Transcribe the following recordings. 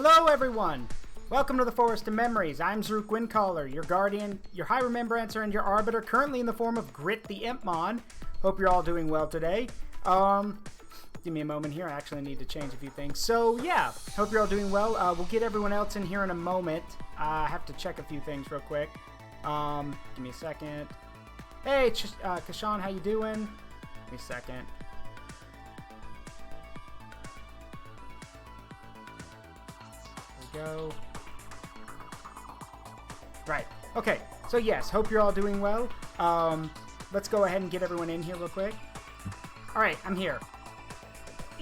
Hello everyone! Welcome to the Forest of Memories. I'm Zaruk Windcaller, your guardian, your high remembrancer, and your arbiter, currently in the form of Grit the Impmon. Hope you're all doing well today. Give me a moment here, I actually need to change a few things. So yeah, hope you're all doing well. We'll get everyone else in here in a moment. I have to check a few things real quick. Give me a second. Hey, Kashan, how you doing? Give me a second. There we go. Right. Okay. So yes, hope you're all doing well. Let's go ahead and get everyone in here real quick. All right, I'm here.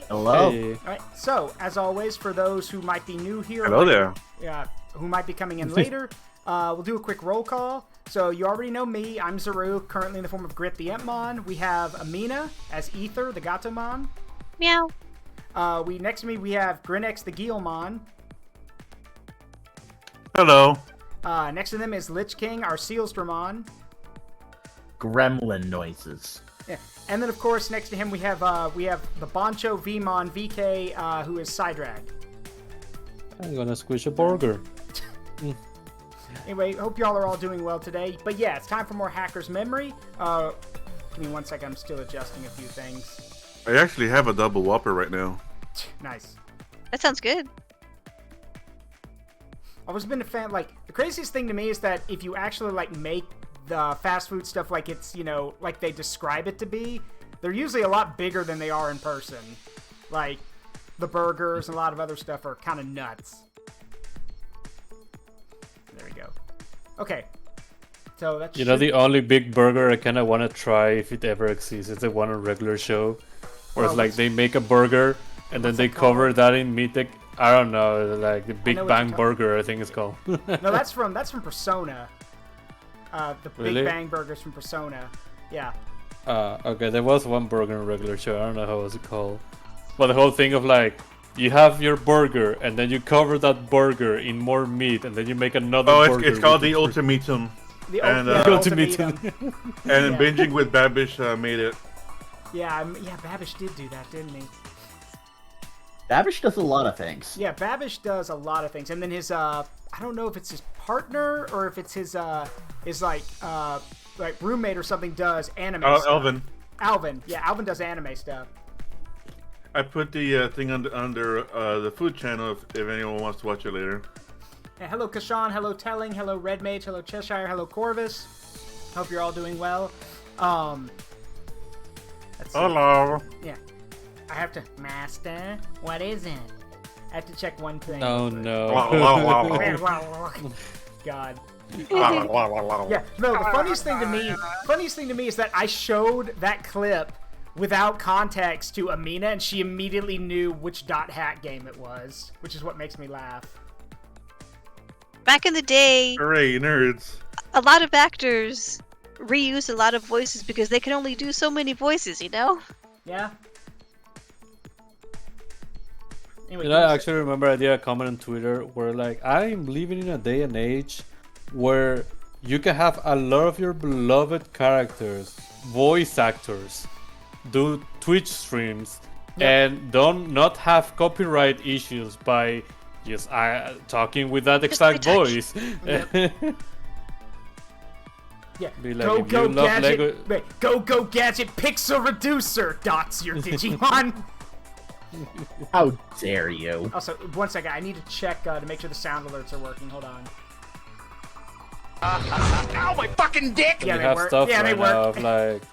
Hello. Hey. All right. So as always, for those who might be new here, hello there. Yeah, who might be coming in later, we'll do a quick roll call. So you already know me. I'm Zaruk, currently in the form of Grit the Impmon. We have Amina as Ether, the Gatomon. Meow. Next to me we have Grinex the Guilmon. Hello. Next to them is LichKing, our Sealstramon. Gremlin noises. Yeah. And then of course next to him we have the Boncho Vmon VK, who is PsyDrag. I'm gonna squish a burger. Anyway, hope y'all are all doing well today. But yeah, it's time for more Hacker's Memory. Give me 1 second, I'm still adjusting a few things. I actually have a double whopper right now. Nice. That sounds good. I've always been a fan, like, the craziest thing to me is that if you actually, like, make the fast food stuff like it's, you know, like they describe it to be, they're usually a lot bigger than they are in person. Like, the burgers and a lot of other stuff are kind of nuts. There we go. Okay. So that's You know, the only big burger I kind of want to try, if it ever exists, is the one on regular show. Where it's like they make a burger and then they cover that in meat. I don't know, like the Big Bang Burger, I think it's called. No, that's from Persona. The Big Bang Burgers from Persona. Yeah. Okay, there was one burger on regular show. I don't know how it was called. But the whole thing of like, you have your burger and then you cover that burger in more meat and then you make another burger. It's called the Ultimatum. The Ultimatum. And Binging with Babish made it. Yeah, Babish did do that, didn't he? Babish does a lot of things. Yeah, Babish does a lot of things. And then his, I don't know if it's his partner or if it's his like roommate or something does anime stuff. Alvin. Alvin. Yeah, Alvin does anime stuff. I put the thing under the food channel if anyone wants to watch it later. Yeah, hello Kashan, hello Telling, hello Red Mage, hello Cheshire, hello Corvus. Hope you're all doing well. Let's see. Hello. Yeah. I have to... Master? What is it? I have to check one thing. Oh no. God. Yeah, no, the funniest thing to me is that I showed that clip without context to Amina and she immediately knew which .hack game it was, which is what makes me laugh. Back in the day, Hooray, nerds. a lot of actors reused a lot of voices because they could only do so many voices, you know? Yeah. Anyway, And I actually remember I did a comment on Twitter where like, I'm living in a day and age where you can have a lot of your beloved characters, voice actors, do Twitch streams and not have copyright issues by just talking with that exact voice. Yeah. Be like, Go Gadget Pixel Reducer dots your Digimon. How dare you? Also, 1 second, I need to check to make sure the sound alerts are working. Hold on. Ow, my fucking dick! Yeah, you have work. stuff Yeah, right they work. now of like,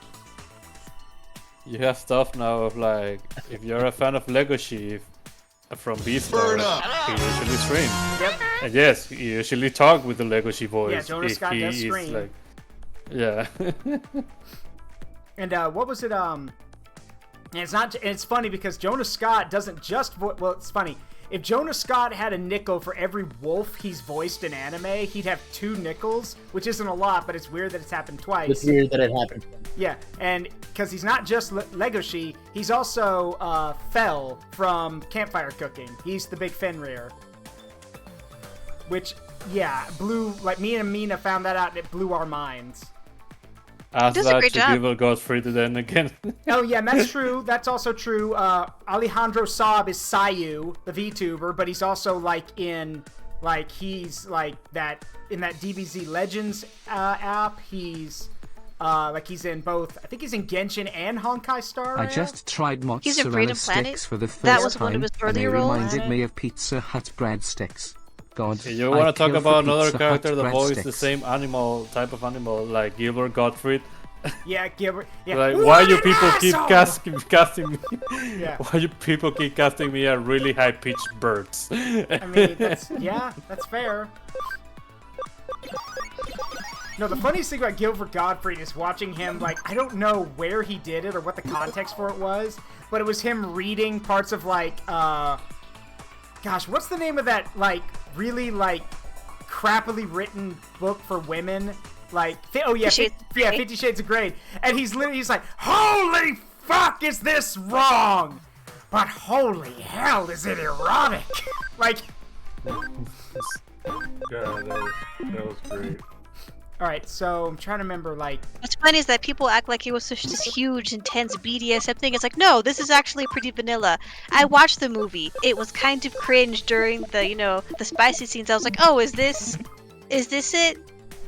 you have stuff now of like, if you're a fan of Lego Chief from Beastars, he usually streams. Yep. And yes, he usually talk with the Lego Chief voice. Yeah, Jonas if Scott he does is stream. like, yeah. And what was it? And it's not. It's funny because Jonas Scott doesn't just. Well, it's funny. If Jonas Scott had a nickel for every wolf he's voiced in anime, he'd have 2 nickels, which isn't a lot, but it's weird that it's happened twice. It's weird that it happened. Yeah, and because he's not just Legoshi, he's also Fell from Campfire Cooking. He's the big Fenrir. Which, yeah, blew, like me and Amina found that out and it blew our minds. Ask Does a that great to job. Gilbert Gottfried then again. Oh yeah, and that's true. That's also true. Alejandro Saab is Sayu, the VTuber, but he's also he's like that in that DBZ Legends app. He's he's in both. I think he's in Genshin and Honkai Star Rail. I just tried He's in mozzarella Freedom Planet. sticks for the first That was one of time, his and they earlier roles. reminded me of Pizza Hut breadsticks. God, You I'd want to talk kill for about another Pizza character Hut that voiced the breadsticks. same type of animal, like Gilbert Gottfried? Yeah, Gilbert. Yeah. Like, What why you an people keep asshole! casting me? Yeah. Why you people keep casting me at really high-pitched birds? I mean, that's fair. No, the funniest thing about Gilbert Gottfried is watching him, I don't know where he did it or what the context for it was, but it was him reading parts of, gosh, what's the name of that, really, crappily written book for women? 50 Shades of Grey. And he's like, holy fuck, is this wrong? But holy hell, is it erotic? God, that was great. Alright, so I'm trying to remember, What's funny is that people act like it was such this huge, intense BDSM thing. It's like, no, this is actually pretty vanilla. I watched the movie. It was kind of cringe during the, the spicy scenes. I was like, oh, is this it?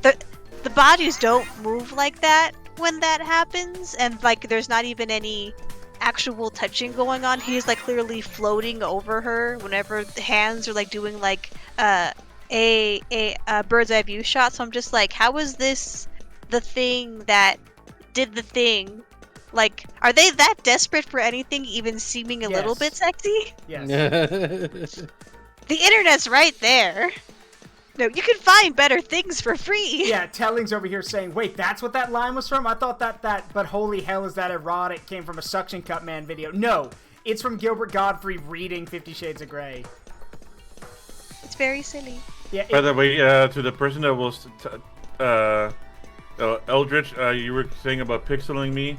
The bodies don't move like that when that happens, and there's not even any actual touching going on. He's clearly floating over her whenever the hands are doing a bird's eye view shot. So I'm just like, how is this the thing that did the thing? Are they that desperate for anything even seeming a little Yes. bit sexy? yes. The internet's right there. No, you can find better things for free. Yeah, Telling's over here saying, wait, that's what that line was from? I thought that but holy hell, is that erotic came from a Suction Cup Man video. No, it's from Gilbert Gottfried reading 50 Shades of Grey. It's very silly. Yeah, By the way, to the person that was Eldritch, you were saying about pixeling me.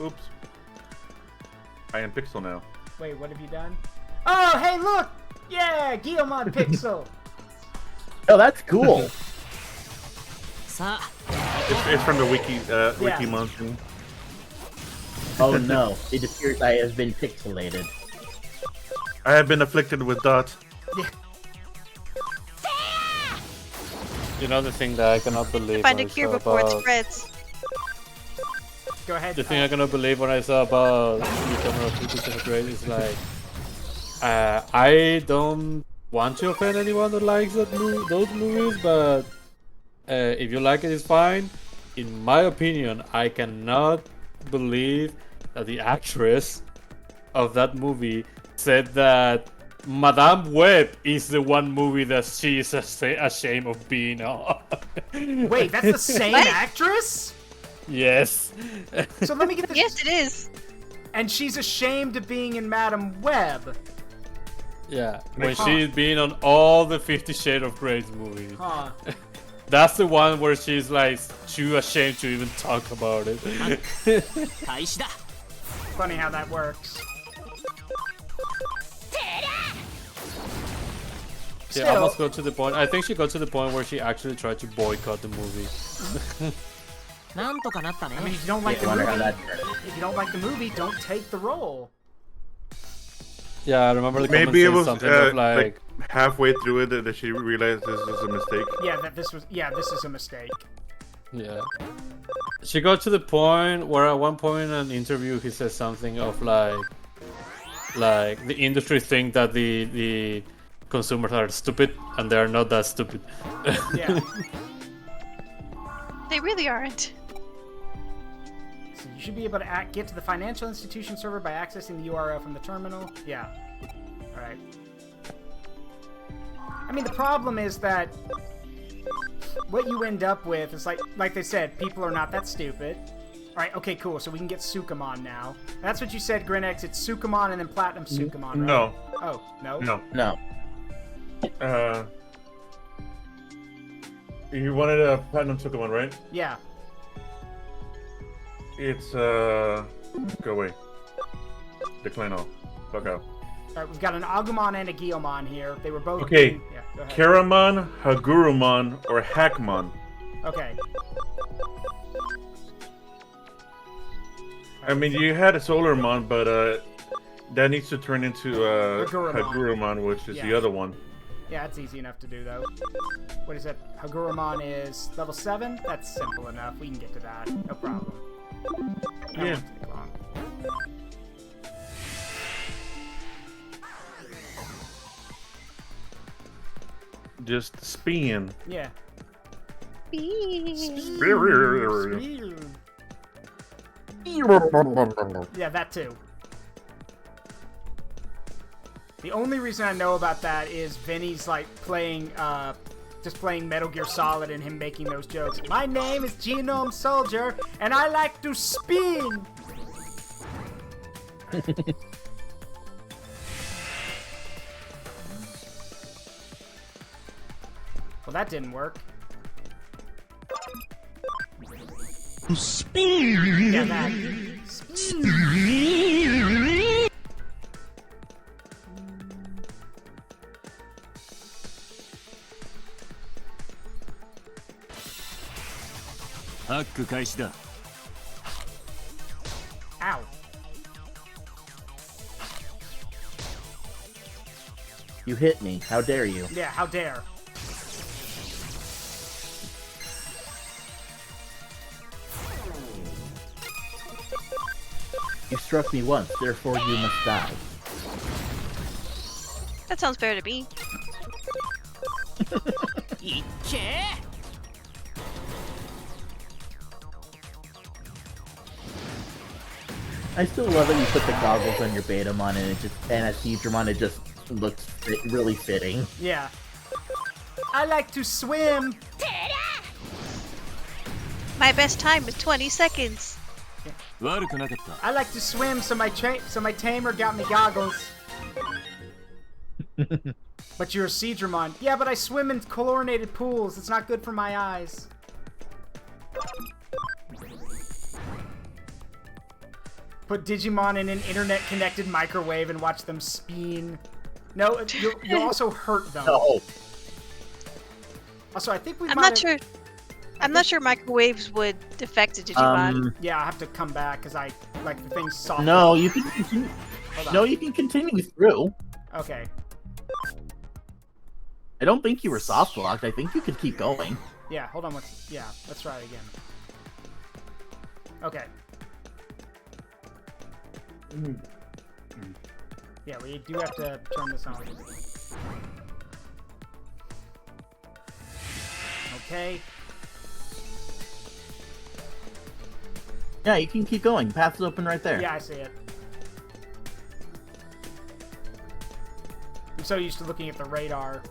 Oops. I am pixel now. wait, what have you done? Oh, hey, look! Yeah, Guillemot Pixel! Oh, that's cool. It's from the wiki monster. Oh no, it appears I have been pixelated. I have been afflicted with dots. You know the thing that I cannot believe Find a when I cure saw before it about... spreads. Go ahead. The thing I cannot believe when I saw about the camera of 50 Shades of Grey is I don't want to offend anyone that likes those movies, but if you like it, it's fine. In my opinion, I cannot believe that the actress of that movie said that Madame Web is the one movie that she is ashamed of being on. Wait, that's the same What? actress? Yes. So let me get this. Yes, it is. And she's ashamed of being in Madame Web. Yeah, when Huh. she's been on all the 50 Shades of Grey movies. Huh. That's the one where she's too ashamed to even talk about it. Funny how that works. She Still- almost got to the point. I think she got to the point where she actually tried to boycott the movie. I mean, if you don't like the Wonder how movie, that turned. if you don't like the movie, don't take the role. Yeah, I remember the comment Maybe it saying was something of like halfway through it that she realized this was a mistake. Yeah, this is a mistake. yeah. She got to the point where at one point in an interview he said something of like the industry think that the consumers are stupid and they are not that stupid. Yeah. They really aren't. So you should be able to get to the financial institution server by accessing the URL from the terminal. Yeah. Alright. I mean, the problem is that what you end up with is like they said, people are not that stupid. Alright, okay, cool. So we can get Sukamon now. That's what you said, Grinex. It's Sukamon and then Platinum Sukamon, right? No, Oh, no? no. No. You wanted a platinum Sukamon, right? Yeah. It's go away. Decline all. Fuck out. Alright, we've got an Agumon and a Guillemon here. They were both... Okay. Yeah, go ahead. Karamon, Hagurumon, or Hackmon. Okay. I mean, you had a Solarmon, but that needs to turn into Hagurumon. Hagurumon, which is Yeah. the other one. Yeah, it's easy enough to do, though. What is it? Hagurumon is level 7? That's simple enough. We can get to that. No problem. That Yeah. won't take long. Just spin. Yeah. Yeah, that too. The only reason I know about that is Vinny's like playing, just playing Metal Gear Solid and him making those jokes. My name is Genome Soldier, and I like to spin. Well, that didn't work. Yeah, that. Ow. You hit me. How dare you? Yeah, how dare. You struck me once, therefore you must die. That sounds fair to me. I still love that you put the goggles on your Betamon and as Seedramon it just looks really fitting. Yeah. I like to swim. My best time is 20 seconds. I like to swim, so my tamer got me goggles. But you're a Seedramon. Yeah, but I swim in chlorinated pools. It's not good for my eyes. Put Digimon in an internet-connected microwave and watch them spin. No, you'll also hurt them. No. Also, I think we I'm might not have- sure. I'm not sure microwaves would affect a Digimon. Yeah, I have to come back because I like the thing's soft. No, you can continue. Hold on. No, you can continue through. Okay. I don't think you were soft locked. I think you could keep going. Yeah, hold on. Let's try it again. Okay. Yeah, we do have to turn this on. Okay. Yeah, you can keep going. Path's open right there. Yeah, I see it. I'm so used to looking at the radar.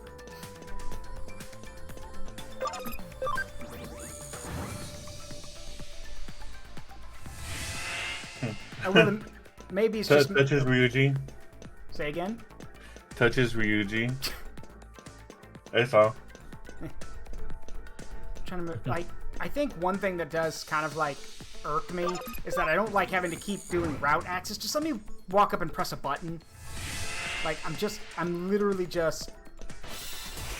Maybe it's just... Touches Ryuji. Say again? Touches Ryuji. I saw. Trying to like, I think one thing that does kind of like irk me is that I don't like having to keep doing route access. Just let me walk up and press a button. Like I'm literally just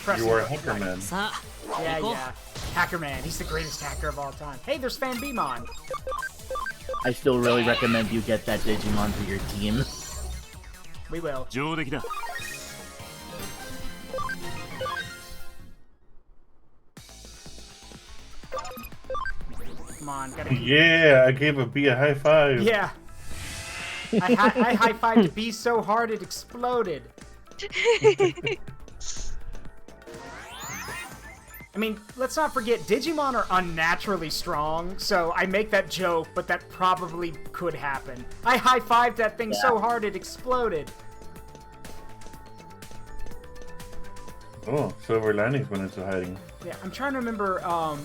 pressing. You are a buttons. hacker man. Yeah. Hacker man. He's the greatest hacker of all time. Hey, there's Fanbemon. I still really recommend you get that Digimon to your team. We will. Come on, gotta keep... Yeah, I gave a B a high five. Yeah. I high-fived B so hard it exploded. I mean, let's not forget, Digimon are unnaturally strong, so I make that joke, but that probably could happen. I high-fived that thing so hard it exploded. Oh, Silver Linings went into hiding. Yeah, I'm trying to remember, I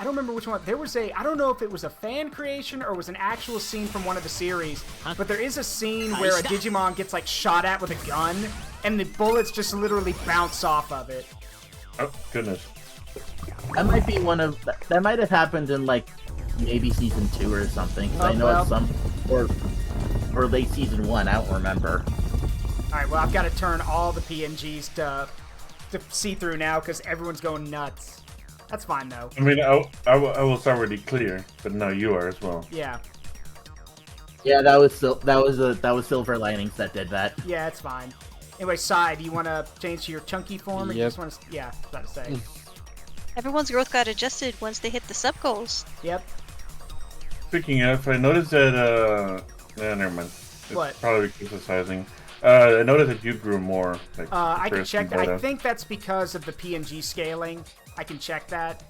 don't remember which one. There was I don't know if it was a fan creation or was an actual scene from one of the series, but there is a scene where a Digimon gets, like, shot at with a gun, and the bullets just literally bounce off of it. Oh, goodness. That might be one of... That might have happened in, like, maybe Season 2 or something. 'Cause I know well. it's some... Or late Season 1, I don't remember. Alright, well, I've got to turn all the PNGs to see-through now, because everyone's going nuts. That's fine, though. I mean, I was already clear, but now you are as well. Yeah. Yeah, that was Silver Linings that did that. Yeah, it's fine. Anyway, Sai, do you want to change to your chunky form? Or you Yep. just want to? Yeah, I was about to say. Everyone's growth got adjusted once they hit the sub goals. Yep. Speaking of, I noticed that. Never mind. It's What? Probably because of sizing. I noticed that you grew more. Like, I can first check that. and I beta. think that's because of the PNG scaling. I can check that.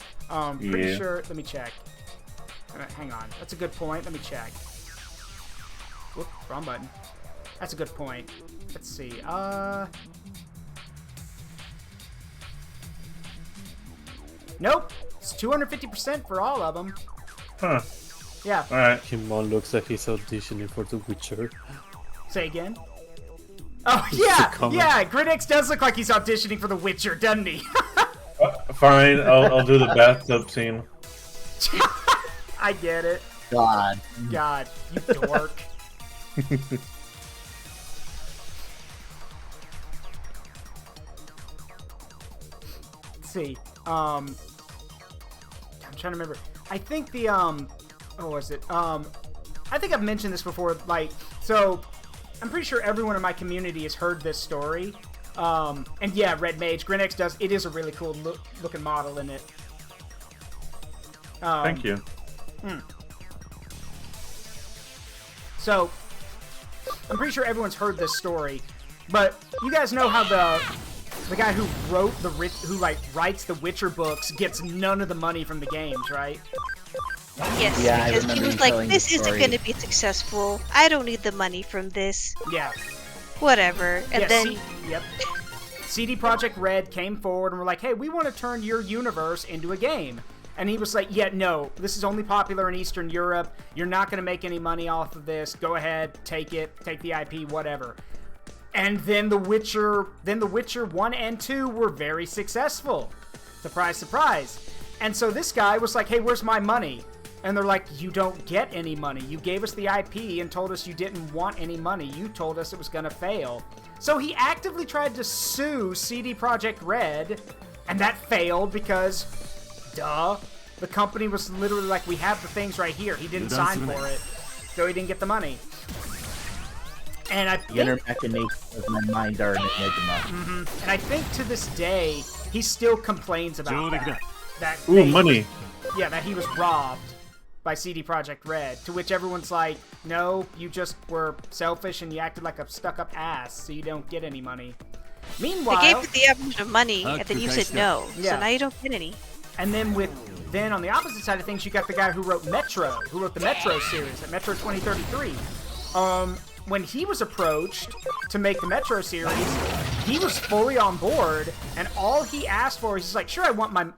Pretty Yeah. sure. Let me check. Hang on. That's a good point. Let me check. Whoop, wrong button. That's a good point. Let's see. Nope. It's 250% for all of them. Huh. Yeah. All right. Kimon looks like he's auditioning for The Witcher. Say again. Oh a yeah, comment. yeah. Gridix does look like he's auditioning for The Witcher, doesn't he? Fine. I'll do the bathtub scene. I get it. God. God, you dork. Let's see. I'm trying to remember. I think the what was it? I think I've mentioned this before. Like, so I'm pretty sure everyone in my community has heard this story. And yeah, Red Mage, Grinix does. It is a really cool looking model in it. Thank you. So, I'm pretty sure everyone's heard this story, but you guys know how the guy who wrote writes the Witcher books gets none of the money from the games, right? Yes, Yeah, I because he remember was you like, telling the this isn't story. going to be successful. I don't need the money from this. Yeah. Whatever. And Yeah, then yep. CD Projekt Red came forward and were like, hey, we want to turn your universe into a game. And he was like, yeah, no, this is only popular in Eastern Europe. You're not going to make any money off of this. Go ahead, take it, take the IP, whatever. And then The Witcher 1 and 2 were very successful. Surprise, surprise. And so this guy was like, hey, where's my money? And they're like, you don't get any money. You gave us the IP and told us you didn't want any money. You told us it was going to fail. So he actively tried to sue CD Projekt Red, and that failed because, duh, the company was literally like, we have the things right here. He didn't sign for it, so he didn't get the money. And I The inner think, machinations of my mind are an enigma. and I think to this day, he still complains about that. That Ooh, they- money. Yeah, that he was robbed by CD Projekt Red, to which everyone's like, no, you just were selfish and you acted like a stuck-up ass, so you don't get any money. they Meanwhile, gave you the amount of money, and then you said no. Yeah. So now you don't get any. and then on the opposite side of things, you got the guy who wrote Metro, who wrote the Metro series, at Metro 2033. When he was approached to make the Metro series, he was fully on board, and all he asked for is, he's like, sure, I want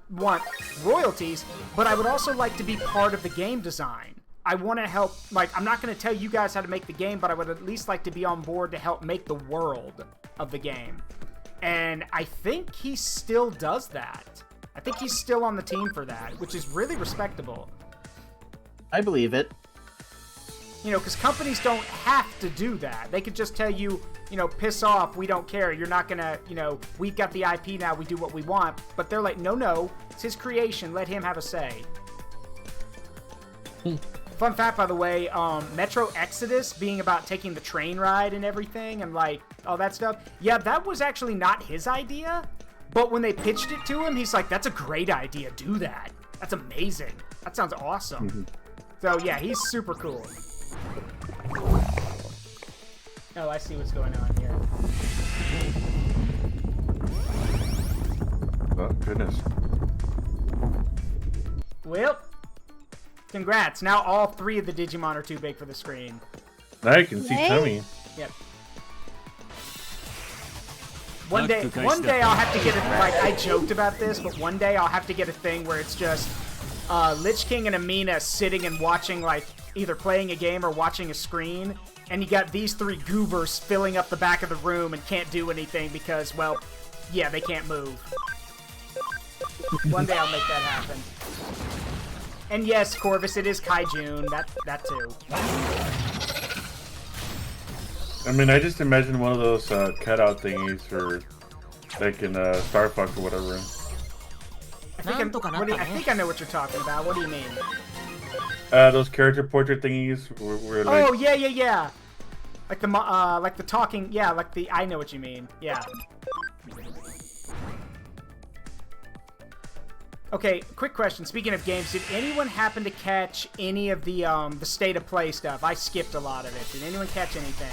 royalties, but I would also like to be part of the game design. I want to help, like, I'm not going to tell you guys how to make the game, but I would at least like to be on board to help make the world of the game. And I think he still does that. I think he's still on the team for that, which is really respectable. I believe it. You know, because companies don't have to do that. They could just tell you, you know, piss off, we don't care. You're not gonna, you know, we've got the IP now, we do what we want. But they're like, no, it's his creation, let him have a say. Fun fact, by the way, Metro Exodus being about taking the train ride and everything and, like, all that stuff. Yeah, that was actually not his idea. But when they pitched it to him, he's like, that's a great idea, do that. That's amazing. That sounds awesome. So, yeah, he's super cool. Oh, I see what's going on here. Oh, goodness. Well, congrats. Now all 3 of the Digimon are too big for the screen. Now you can see Yay. Tummy. Yep. One day I'll have to get a, like, I joked about this, but one day I'll have to get a thing where it's just LichKing and Amina sitting and watching, like, either playing a game or watching a screen, and you got these 3 goobers filling up the back of the room and can't do anything because, well, yeah, they can't move. One day I'll make that happen. And yes, Corvus, it is Kaijun. That too. I mean, I just imagine one of those cutout thingies for, like in Star Fox or whatever. I think I know what you're talking about. What do you mean? Those character portrait thingies were like. Oh yeah. Like the talking. Yeah, like the. I know what you mean. Yeah. Okay, quick question. Speaking of games, did anyone happen to catch any of the state of play stuff? I skipped a lot of it. Did anyone catch anything?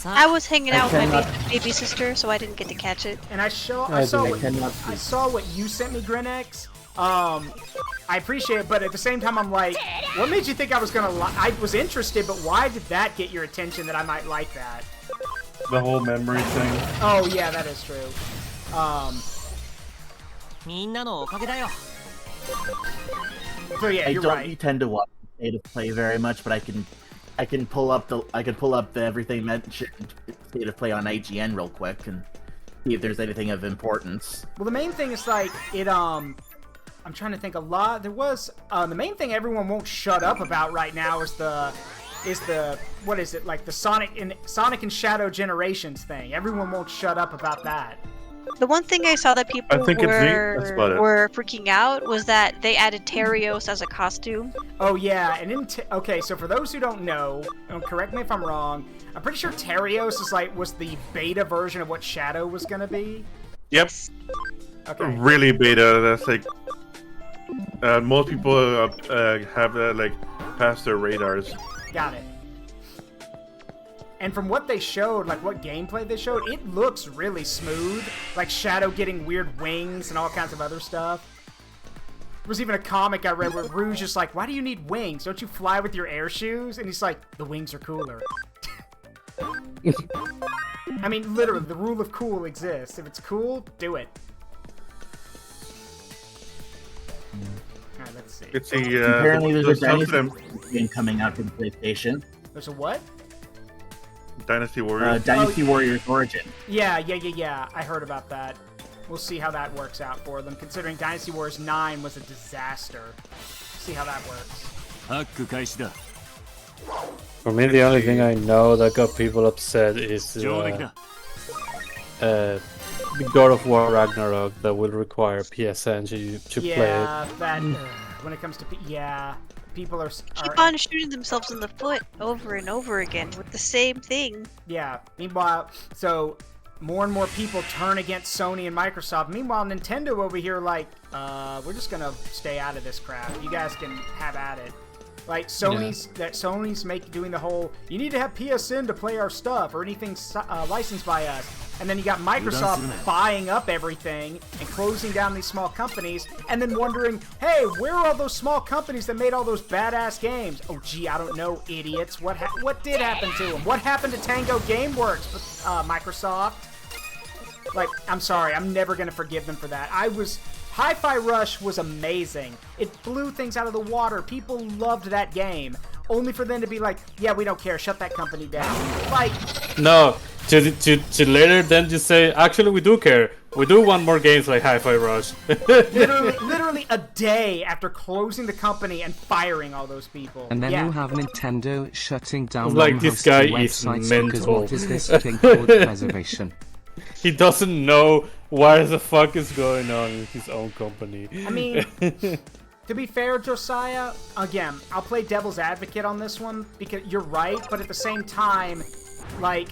I was hanging out with my baby sister, so I didn't get to catch it. And I saw what you sent me, Grinex. I appreciate it, but at the same time, I'm like, what made you think I was gonna I was interested, but why did that get your attention that I might like that? The whole memory thing. Oh yeah, that is true. So yeah, you're right. I don't tend to watch state of play very much, but I can pull up the everything mentioned state of play on IGN real quick and see if there's anything of importance. Well, the main thing is like it. I'm trying to think a lot. There was the main thing everyone won't shut up about right now is the what is it, like the Sonic and Shadow Generations thing. Everyone won't shut up about that. The one thing I saw that people were freaking out was that they added Terios as a costume. Oh yeah, and okay, so for those who don't know, correct me if I'm wrong, I'm pretty sure Terios was the beta version of what Shadow was gonna be. Yep. Okay. Really beta. That's like most people have like passed their radars. Got it. And from what they showed, like what gameplay they showed, it looks really smooth. Like Shadow getting weird wings and all kinds of other stuff. There was even a comic I read where Rouge is like, why do you need wings? Don't you fly with your air shoes? And he's like, the wings are cooler. I mean, literally, the rule of cool exists. If it's cool, do it. Alright, let's see. It's the, apparently there's a Dynasty game coming out for the PlayStation. There's a what? Dynasty Warriors. Dynasty Warriors Origin. Yeah. I heard about that. We'll see how that works out for them, considering Dynasty Warriors 9 was a disaster. See how that works. For me, the only thing I know that got people upset is the God of War Ragnarok that will require PSN to play it. Yeah, that when it comes to people are keep on shooting themselves in the foot over and over again with the same thing. Yeah. Meanwhile, so more and more people turn against Sony and Microsoft. Meanwhile, Nintendo over here like, we're just gonna stay out of this crap. You guys can have at it. Like Sony's doing the whole, you need to have PSN to play our stuff or anything licensed by us. And then you got Microsoft buying up everything and closing down these small companies, and then wondering, hey, where are all those small companies that made all those badass games? Oh, gee, I don't know, idiots. What did happen to them? What happened to Tango Gameworks, Microsoft? Like, I'm sorry, I'm never gonna forgive them for that. Hi-Fi Rush was amazing. It blew things out of the water. People loved that game. Only for them to be like, yeah, we don't care, shut that company down. Like... No, to later then just say, actually we do care. We do want more games like Hi-Fi Rush. literally a day after closing the company and firing all those people. And then you have Nintendo shutting down like this guy is mental. Because what is this thing called preservation? He doesn't know what the fuck is going on in his own company. I mean, to be fair, Josiah, again, I'll play devil's advocate on this one because you're right, but at the same time, like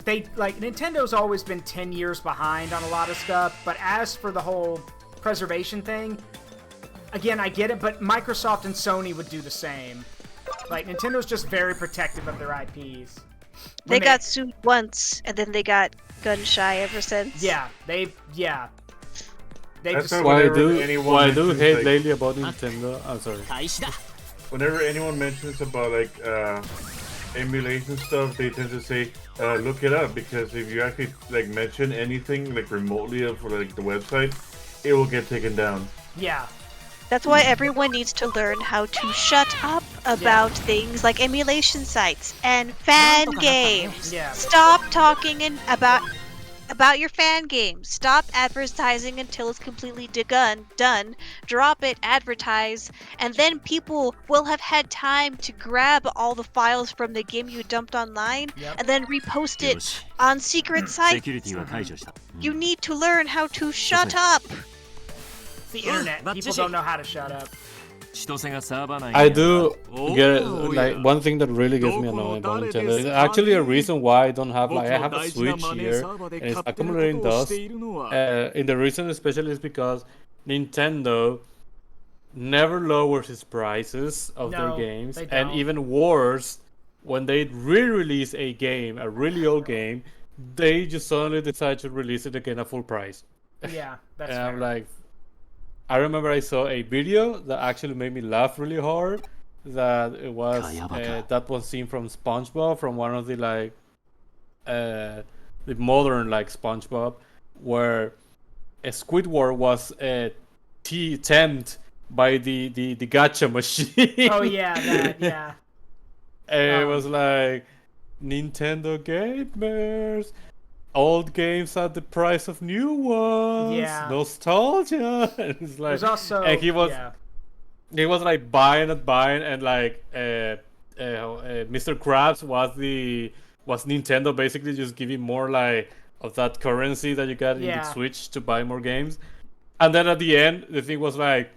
Nintendo's always been 10 years behind on a lot of stuff, but as for the whole preservation thing, again, I get it, but Microsoft and Sony would do the same. Like, Nintendo's just very protective of their IPs. They got sued once, and then they got gun shy ever since. Why do hate lately about Nintendo? I'm sorry. Whenever anyone mentions about like emulation stuff, they tend to say, look it up, because if you actually like mention anything like remotely of like the website, it will get taken down. Yeah. That's why everyone needs to learn how to shut up about things like emulation sites and fan games. Yeah. Stop talking about your fan games. Stop advertising until it's completely done. Drop it, advertise, and then people will have had time to grab all the files from the game you dumped online and then repost it on secret sites. You need to learn how to shut up. It's the internet. People don't know how to shut up. I do get it, like one thing that really gets me annoyed about Nintendo is actually a reason why I don't have like I have a Switch here and it's accumulating dust. In the reason especially is because Nintendo never lowers its prices of their games, and even worse, when they re-release a game, a really old game, they just suddenly decide to release it again at full price. Yeah, that's and fair. I'm like, I remember I saw a video that actually made me laugh really hard. That it was that one scene from SpongeBob, from one of the like the modern like SpongeBob, where Squidward was tempted by the gacha machine. Oh yeah, that, yeah. And it was like, Nintendo gamers, old games at the price of new ones. Yeah. Nostalgia. And it's like, There's also, and he was like buying and like Mr. Krabs was Nintendo basically just giving more like of that currency that you got in the Switch to buy more games. And then at the end, the thing was like,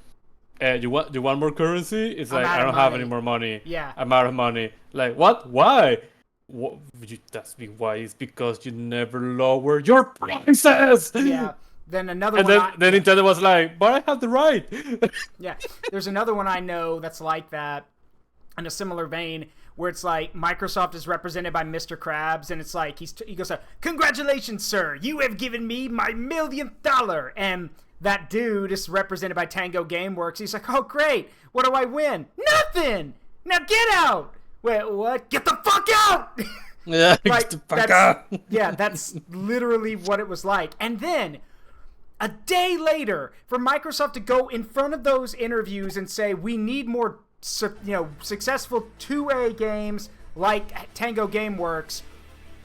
you want more currency? It's like, I don't have any more money. Yeah. I'm out of money. Like, what? Why? That's why. It's because you never lower your prices. Yeah. Then another and one. Then Nintendo was like, but I have the right. Yeah. There's another one I know that's like that, in a similar vein, where it's like Microsoft is represented by Mr. Krabs, and it's like he goes, "Congratulations, sir! You have given me my $1,000,000." And that dude is represented by Tango Gameworks. He's like, "Oh, great! What do I win? Nothing! Now get out!" Wait, what? Get the fuck out! Yeah, like, get the fuck out! Yeah, that's literally what it was like. And then, a day later, for Microsoft to go in front of those interviews and say, we need more, successful 2A games like Tango Gameworks,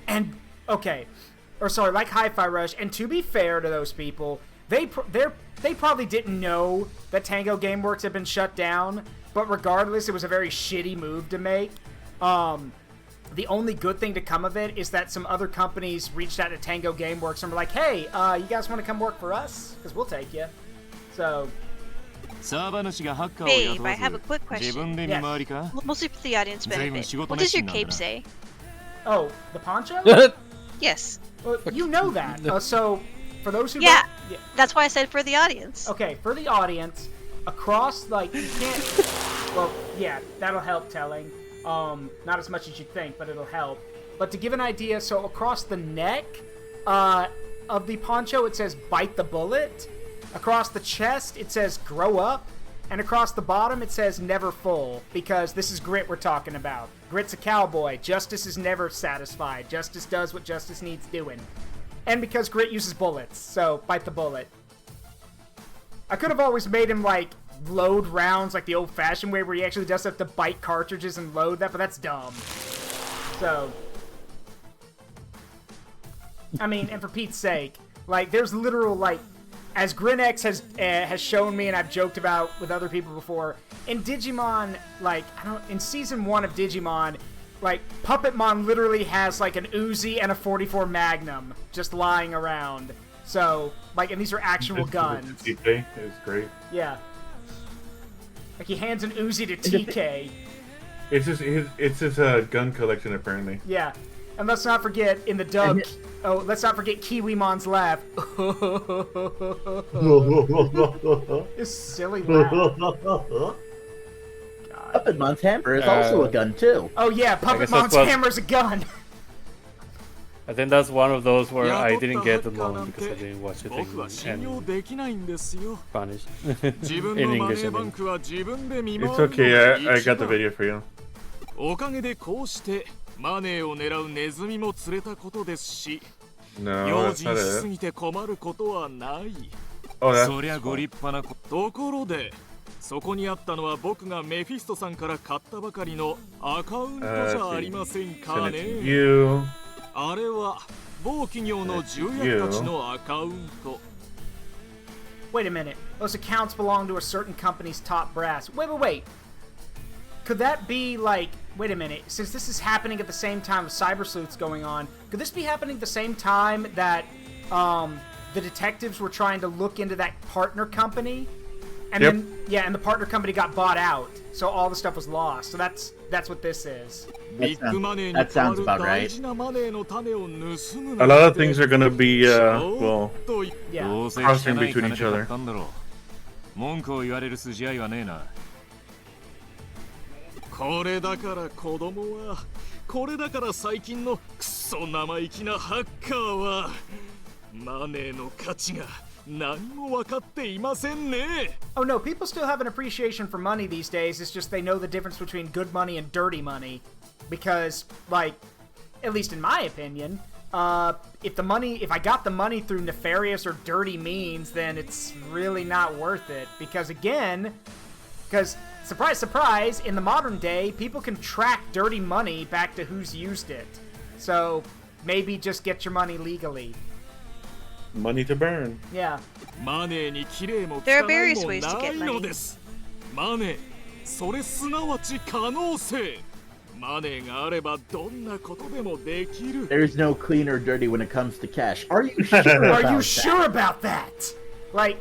and, like Hi-Fi Rush, and to be fair to those people, they probably didn't know that Tango Gameworks had been shut down, but regardless, it was a very shitty move to make. The only good thing to come of it is that some other companies reached out to Tango Gameworks and were like, "Hey, you guys want to come work for us? Because we'll take you." So. Babe, I have a quick question. Yes. Mostly for the audience benefit. What does your cape say? Oh, the poncho? Yes. Well, you know that. So, for those who yeah, don't... that's why I said for the audience. Okay, for the audience, across, like, you can't... Well, yeah, that'll help telling. Not as much as you think, but it'll help. But to give an idea, so across the neck of the poncho, it says "Bite the Bullet." Across the chest, it says "Grow Up." And across the bottom, it says "Never Full," because this is Grit we're talking about. Grit's a cowboy. Justice is never satisfied. Justice does what justice needs doing. And because Grit uses bullets, so bite the bullet. I could have always made him, like, load rounds like the old-fashioned way where he actually does have to bite cartridges and load that, but that's dumb. So, I mean, and for Pete's sake, like, there's literal, like, as GrinX has shown me and I've joked about with other people before, in Digimon, like, in Season 1 of Digimon, like, Puppetmon literally has, like, an Uzi and a 44 Magnum just lying around. So, like, and these are actual guns. TK is great. Yeah. Like, he hands an Uzi to TK. It's his gun collection, apparently. Yeah. And let's not forget, in the dub... let's not forget Kiwimon's laugh. This silly laugh. Puppetmon's hammer is also a gun, too. Oh yeah, Puppetmon's hammer's a gun! I think that's one of those where I didn't get the moment because I didn't watch it in Spanish. In English, I mean. It's okay, I got the video for you. おかげでこうしてマネーを狙うネズミも釣れたことですし、用心しすぎて困ることはない。そりゃご立派なところで、そこにあったのは僕がメフィストさんから買ったばかりのアカウントじゃありませんかね。あれは某企業の重役たちのアカウント。Wait a minute. Those accounts belong to a certain company's top brass. Wait. Could that be like... Wait a minute. Since this is happening at the same time with Cyber Sleuth's going on, could this be happening at the same time that the detectives were trying to look into that partner company? And then and the partner company got bought out, so all the stuff was lost. So that's what this is. That sounds about right. A lot of things are gonna be crossing between each other. 文句を言われる筋合いはねえな。これだから子供は、これだから最近のクソ生意気なハッカーは、マネーの価値が何も分かっていませんね。Oh no, people still have an appreciation for money these days. It's just they know the difference between good money and dirty money. Because, like, at least in my opinion, if I got the money through nefarious or dirty means, then it's really not worth it. Because surprise, surprise, in the modern day, people can track dirty money back to who's used it. So maybe just get your money legally. Money to burn. Yeah. There are various ways to get money. マネー、それすなわち可能性。マネーがあればどんなことでもできる。There's no clean or dirty when it comes to cash. Are you sure about Are you that? sure about that? Like,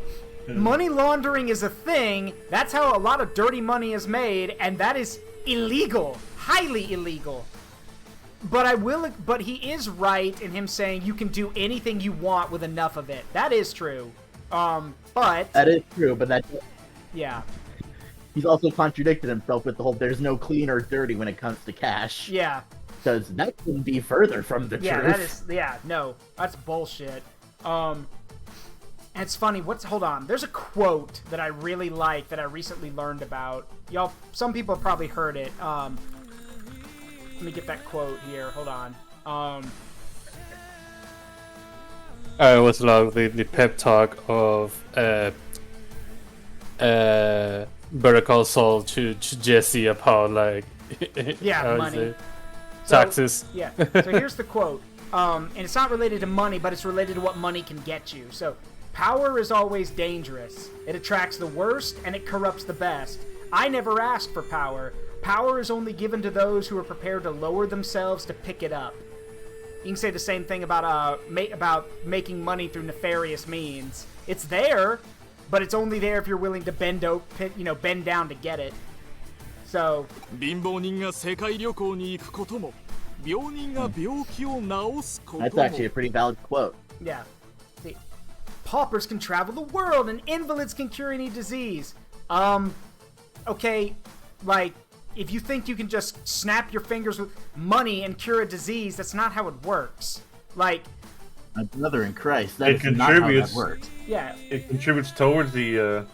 money laundering is a thing. That's how a lot of dirty money is made, and that is illegal. Highly illegal. But he is right in him saying you can do anything you want with enough of it. That is true. But That is true, but yeah. He's also contradicted himself with the whole there's no clean or dirty when it comes to cash. Yeah. Because that couldn't be further from the truth. No. That's bullshit. And it's funny, hold on. There's a quote that I really like that I recently learned about. Y'all, some people have probably heard it. Let me get that quote here. Hold on. It was like the pep talk of Better Call Saul to Jesse about like money. Taxes. So here's the quote. And it's not related to money, but it's related to what money can get you. So, power is always dangerous. It attracts the worst and it corrupts the best. I never asked for power. Power is only given to those who are prepared to lower themselves to pick it up. You can say the same thing about making money through nefarious means. It's there, but it's only there if you're willing to bend down to get it. So. 貧乏人が世界旅行に行くことも、病人が病気を治すことも。 That's actually a pretty valid quote. Yeah. See, paupers can travel the world and invalids can cure any disease. Okay, like, if you think you can just snap your fingers with money and cure a disease, that's not how it works. Like, Brother in Christ, that is not how that works. Yeah. It contributes towards the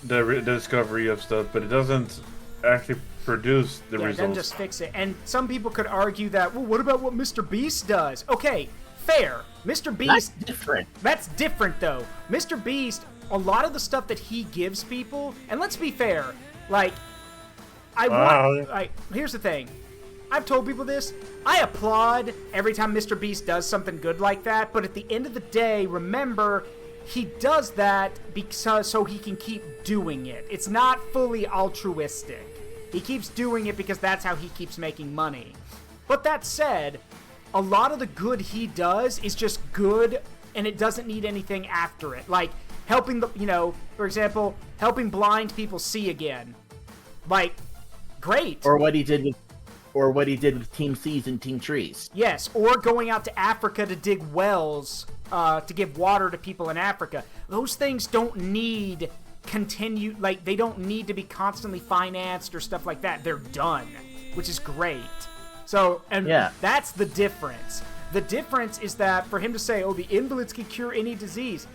discovery of stuff, but it doesn't actually produce the results. Yeah, then just fix it. And some people could argue that, well, what about what Mr. Beast does? Okay, fair. Mr. Beast... That's different. That's different, though. Mr. Beast, a lot of the stuff that he gives people, and let's be fair, like, here's the thing. I've told people this. I applaud every time Mr. Beast does something good like that, but at the end of the day, remember, he does that so he can keep doing it. It's not fully altruistic. He keeps doing it because that's how he keeps making money. But that said, a lot of the good he does is just good, and it doesn't need anything after it. Like, helping for example, helping blind people see again. Like, great. Or what he did with Team Seas and Team Trees. Yes, or going out to Africa to dig wells to give water to people in Africa. Those things don't need they don't need to be constantly financed or stuff like that. They're done, which is great. So, that's the difference. The difference is that for him to say, oh, the invalids can cure any disease,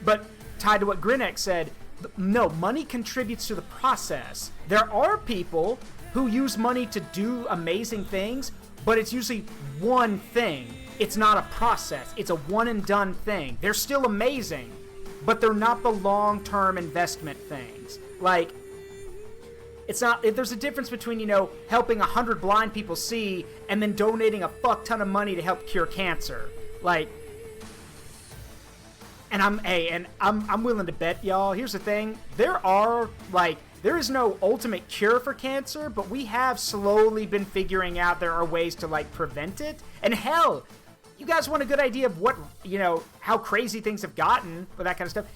but tied to what Grinek said, no, money contributes to the process. There are people who use money to do amazing things, but it's usually one thing. It's not a process. It's a one-and-done thing. They're still amazing, but they're not the long-term investment things. Like, it's not... There's a difference between, helping 100 blind people see and then donating a fuck ton of money to help cure cancer. Like... And I'm willing to bet, y'all, here's the thing. There is no ultimate cure for cancer, but we have slowly been figuring out there are ways to, prevent it. And hell, you guys want a good idea of what, how crazy things have gotten with that kind of stuff?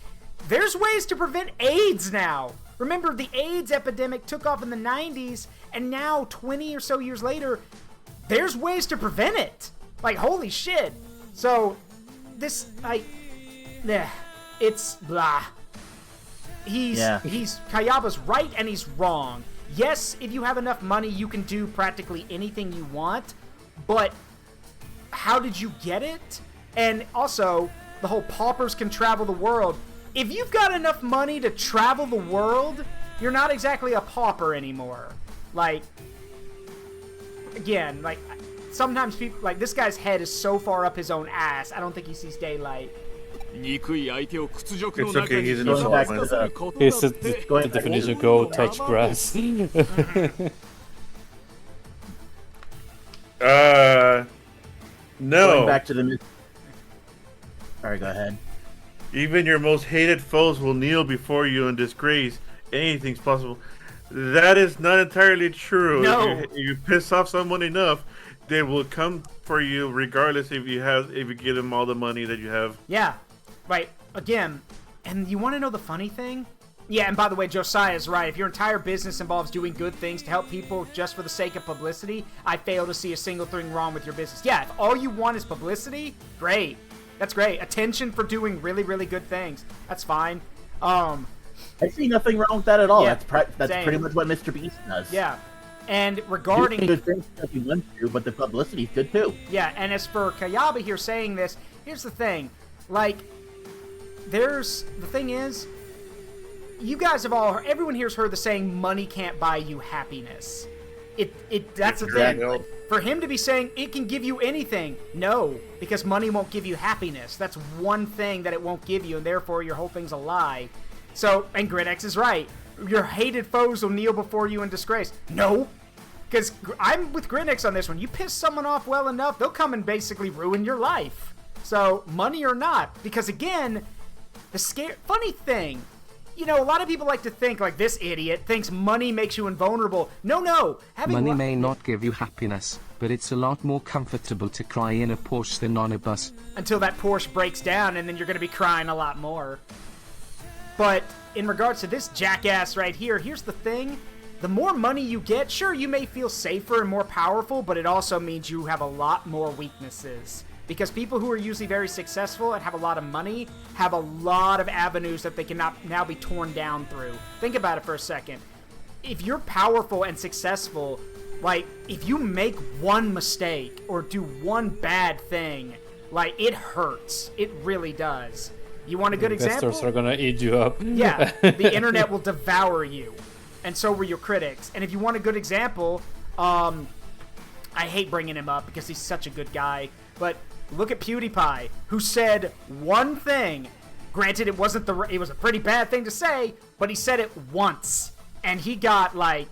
there's ways to prevent AIDS now. Remember, the AIDS epidemic took off in the 90s, and now, 20 or so years later, there's ways to prevent it. Like, holy shit. So, this, it's blah. Kayaba's right and he's wrong. Yes, if you have enough money, you can do practically anything you want, but how did you get it? And also, the whole paupers can travel the world. If you've got enough money to travel the world, you're not exactly a pauper anymore. Like, again, like, sometimes people, like, this guy's head is so far up his own ass, I don't think he sees daylight. It's okay, he's an Going back to the definition, go touch grass. No. Going back to the... Sorry, go ahead. Even your most hated foes will kneel before you in disgrace. Anything's possible. That is not entirely true. No. If you piss off someone enough, they will come for you regardless if you give them all the money that you have. Yeah, right. Again, and you want to know the funny thing? Yeah, and by the way, Josiah's right. If your entire business involves doing good things to help people just for the sake of publicity, I fail to see a single thing wrong with your business. Yeah, if all you want is publicity, great. That's great. Attention for doing really, really good things. That's fine. I see nothing wrong with that at all. Yeah, that's pretty much what Mr. Beast does. Yeah. And regarding... Doing good things that he wants to, but the publicity's good too. Yeah, and as for Kayaba here saying this, here's the thing. Like, the thing is, you guys have everyone here's heard the saying, money can't buy you happiness. That's the thing. For him to be saying it can give you anything, no, because money won't give you happiness. That's one thing that it won't give you, and therefore your whole thing's a lie. So, and Grinx is right. Your hated foes will kneel before you in disgrace. No, because I'm with Grinx on this one. You piss someone off well enough, they'll come and basically ruin your life. So, money or not, because again, funny thing, you know, a lot of people like to think, like this idiot thinks money makes you invulnerable. No. Money may not give you happiness, but it's a lot more comfortable to cry in a Porsche than on a bus. Until that Porsche breaks down, and then you're going to be crying a lot more. But in regards to this jackass right here, here's the thing. The more money you get, sure, you may feel safer and more powerful, but it also means you have a lot more weaknesses. Because people who are usually very successful and have a lot of money have a lot of avenues that they can now be torn down through. Think about it for a second. If you're powerful and successful, like, if you make one mistake or do one bad thing, like, it hurts. It really does. You want a good example? Investors are gonna eat you up. Yeah, the internet will devour you. And so will your critics. And if you want a good example, I hate bringing him up because he's such a good guy, but look at PewDiePie, who said one thing. Granted, it was a pretty bad thing to say, but he said it once. And he got, like,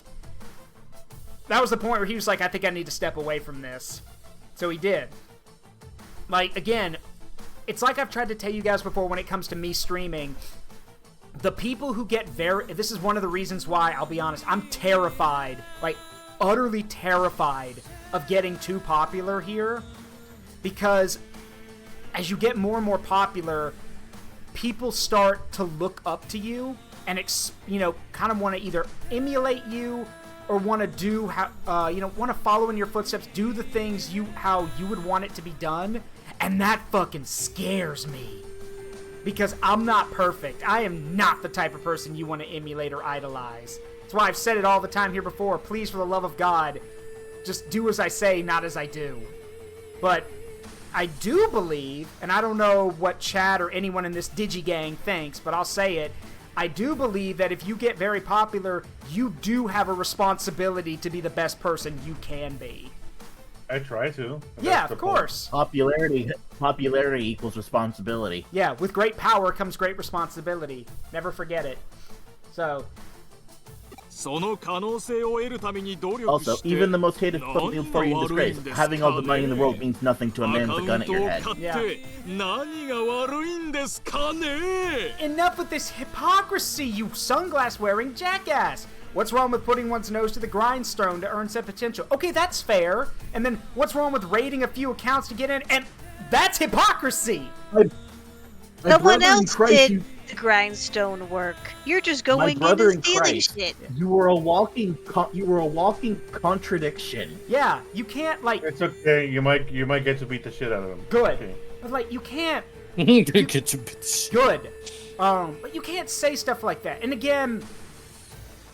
that was the point where he was like, I think I need to step away from this. So he did. Like, again, it's like I've tried to tell you guys before when it comes to me streaming. The people who get this is one of the reasons why, I'll be honest, I'm terrified, like, utterly terrified of getting too popular here. Because as you get more and more popular, people start to look up to you and, kind of want to either emulate you or want to do want to follow in your footsteps, do the things how you would want it to be done. And that fucking scares me. Because I'm not perfect. I am not the type of person you want to emulate or idolize. That's why I've said it all the time here before. Please, for the love of God, just do as I say, not as I do. But I do believe, and I don't know what Chad or anyone in this DigiGang thinks, but I'll say it, I do believe that if you get very popular, you do have a responsibility to be the best person you can be. I try to. Yeah, of course. Popularity equals responsibility. Yeah, with great power comes great responsibility. Never forget it. So... Also, even the most hated foe for you in disgrace. Having all the money in the world means nothing to a man with a gun at your head. Yeah. Enough with this hypocrisy, you sunglass-wearing jackass! What's wrong with putting one's nose to the grindstone to earn said potential? Okay, that's fair. And then what's wrong with raiding a few accounts to get in? And that's hypocrisy! Someone else did the grindstone work. You're just going in brother and in stealing Christ. shit. You were a walking contradiction. Yeah, you can't like. It's okay. You might get to beat the shit out of him. Good, Okay. but like you can't. Get your bitch. Good, but you can't say stuff like that. And again,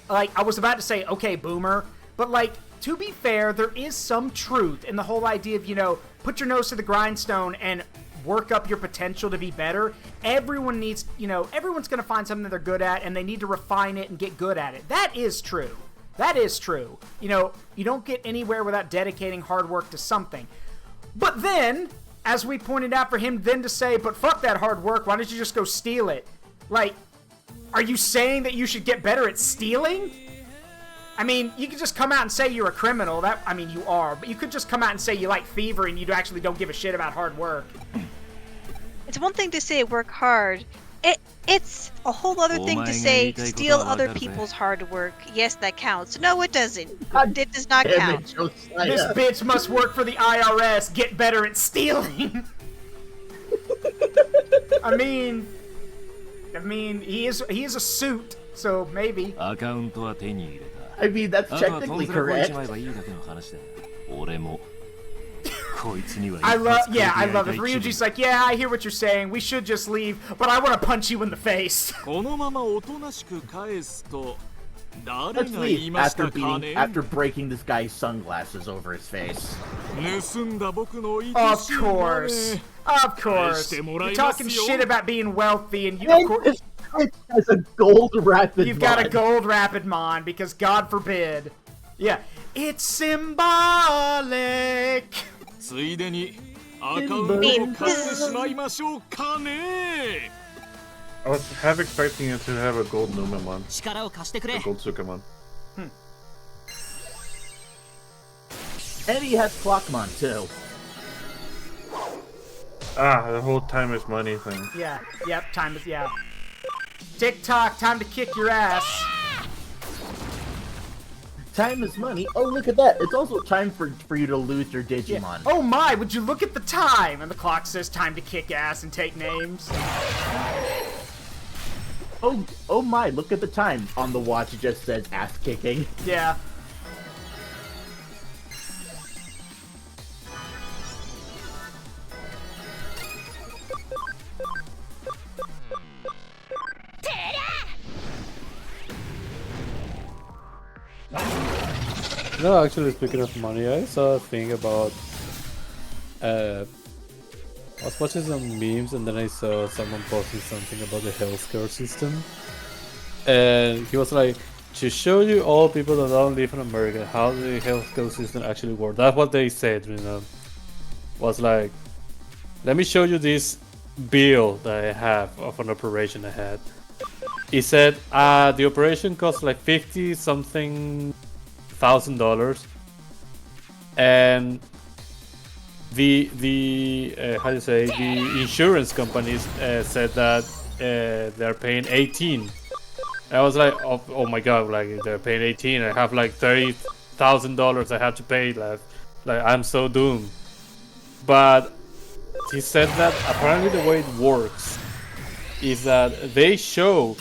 like I was about to say, okay, boomer, but like to be fair, there is some truth in the whole idea of put your nose to the grindstone and work up your potential to be better. Everyone needs, everyone's going to find something they're good at, and they need to refine it and get good at it. That is true. That is true. You don't get anywhere without dedicating hard work to something. But then, as we pointed out, for him then to say, but fuck that hard work, why don't you just go steal it? Like, are you saying that you should get better at stealing? I mean, you could just come out and say you're a criminal. You are. But you could just come out and say you like thievery and you actually don't give a shit about hard work. It's one thing to say work hard. It's a whole other thing to say steal other people's hard work. Yes, that counts. No, it doesn't. It does not count. This bitch must work for the IRS. Get better at stealing. I mean, he is a suit, so maybe. I mean, that's technically correct. I love it. Ryuji's like, yeah, I hear what you're saying. We should just leave, but I want to punch you in the face. Let's leave after breaking this guy's sunglasses over his face. Of course. You're talking shit about being wealthy, and you, of course, has a gold rapid. You've got a gold rapidmon because God forbid. Yeah, it's symbolic. I was half expecting it to have a gold Numemon. A gold Sukamon. And he has Clockmon too. The whole time is money thing. Yeah, yep, time is, yeah. TikTok, time to kick your ass. Time is money. Oh, look at that. It's also time for you to lose your Digimon. Yeah. Oh my, would you look at the time? And the clock says time to kick ass and take names. Oh my, look at the time. On the watch it just says ass kicking. Yeah. No, actually, speaking of money, I saw a thing about. I was watching some memes and then I saw someone posting something about the healthcare system. And he was like, to show you all people that don't live in America how the healthcare system actually works. That's what they said, Was like, let me show you this bill that I have of an operation I had. He said, the operation cost like $50-something thousand, and the insurance companies said that they're paying 18. I was like, oh my god, like they're paying 18. I have like $30,000 I have to pay. Like I'm so doomed. But he said that apparently the way it works is that they show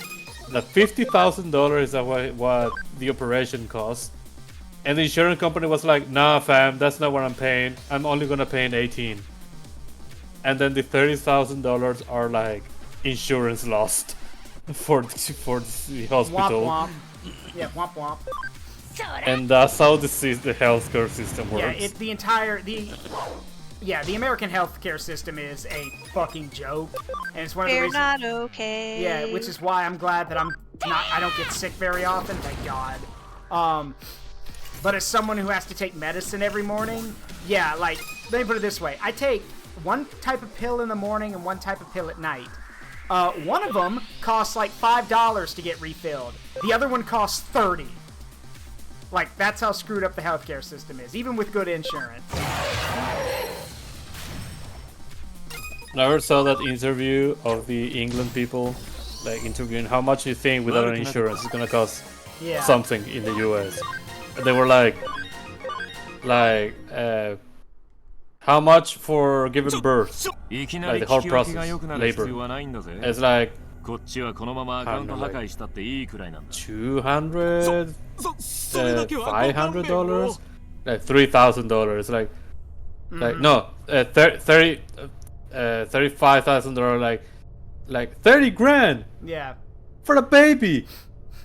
that $50,000 is what the operation costs. And the insurance company was like, nah fam, that's not what I'm paying. I'm only gonna pay 18. And then the $30,000 are like insurance lost for the hospital. Womp womp. Yeah, womp womp. And that's how the healthcare system works. Yeah, the American healthcare system is a fucking joke, and it's one of the reasons. Not okay. Yeah, which is why I'm glad that I don't get sick very often. Thank God. But as someone who has to take medicine every morning, yeah, like, let me put it this way. I take one type of pill in the morning and one type of pill at night. One of them costs like $5 to get refilled. The other one costs $30. Like, that's how screwed up the healthcare system is, even with good insurance. Never saw that interview of the England people, like interviewing how much you think without an insurance is gonna cost something in the US. They were like, how much for giving birth? Like the whole process, labor. It's like こっちはこのままアカウント破壊したっていいくらいなんだ。$200, それだけはご勘弁を。 $500, like $3,000, like no, 35,000, like 30 grand Yeah. for the baby.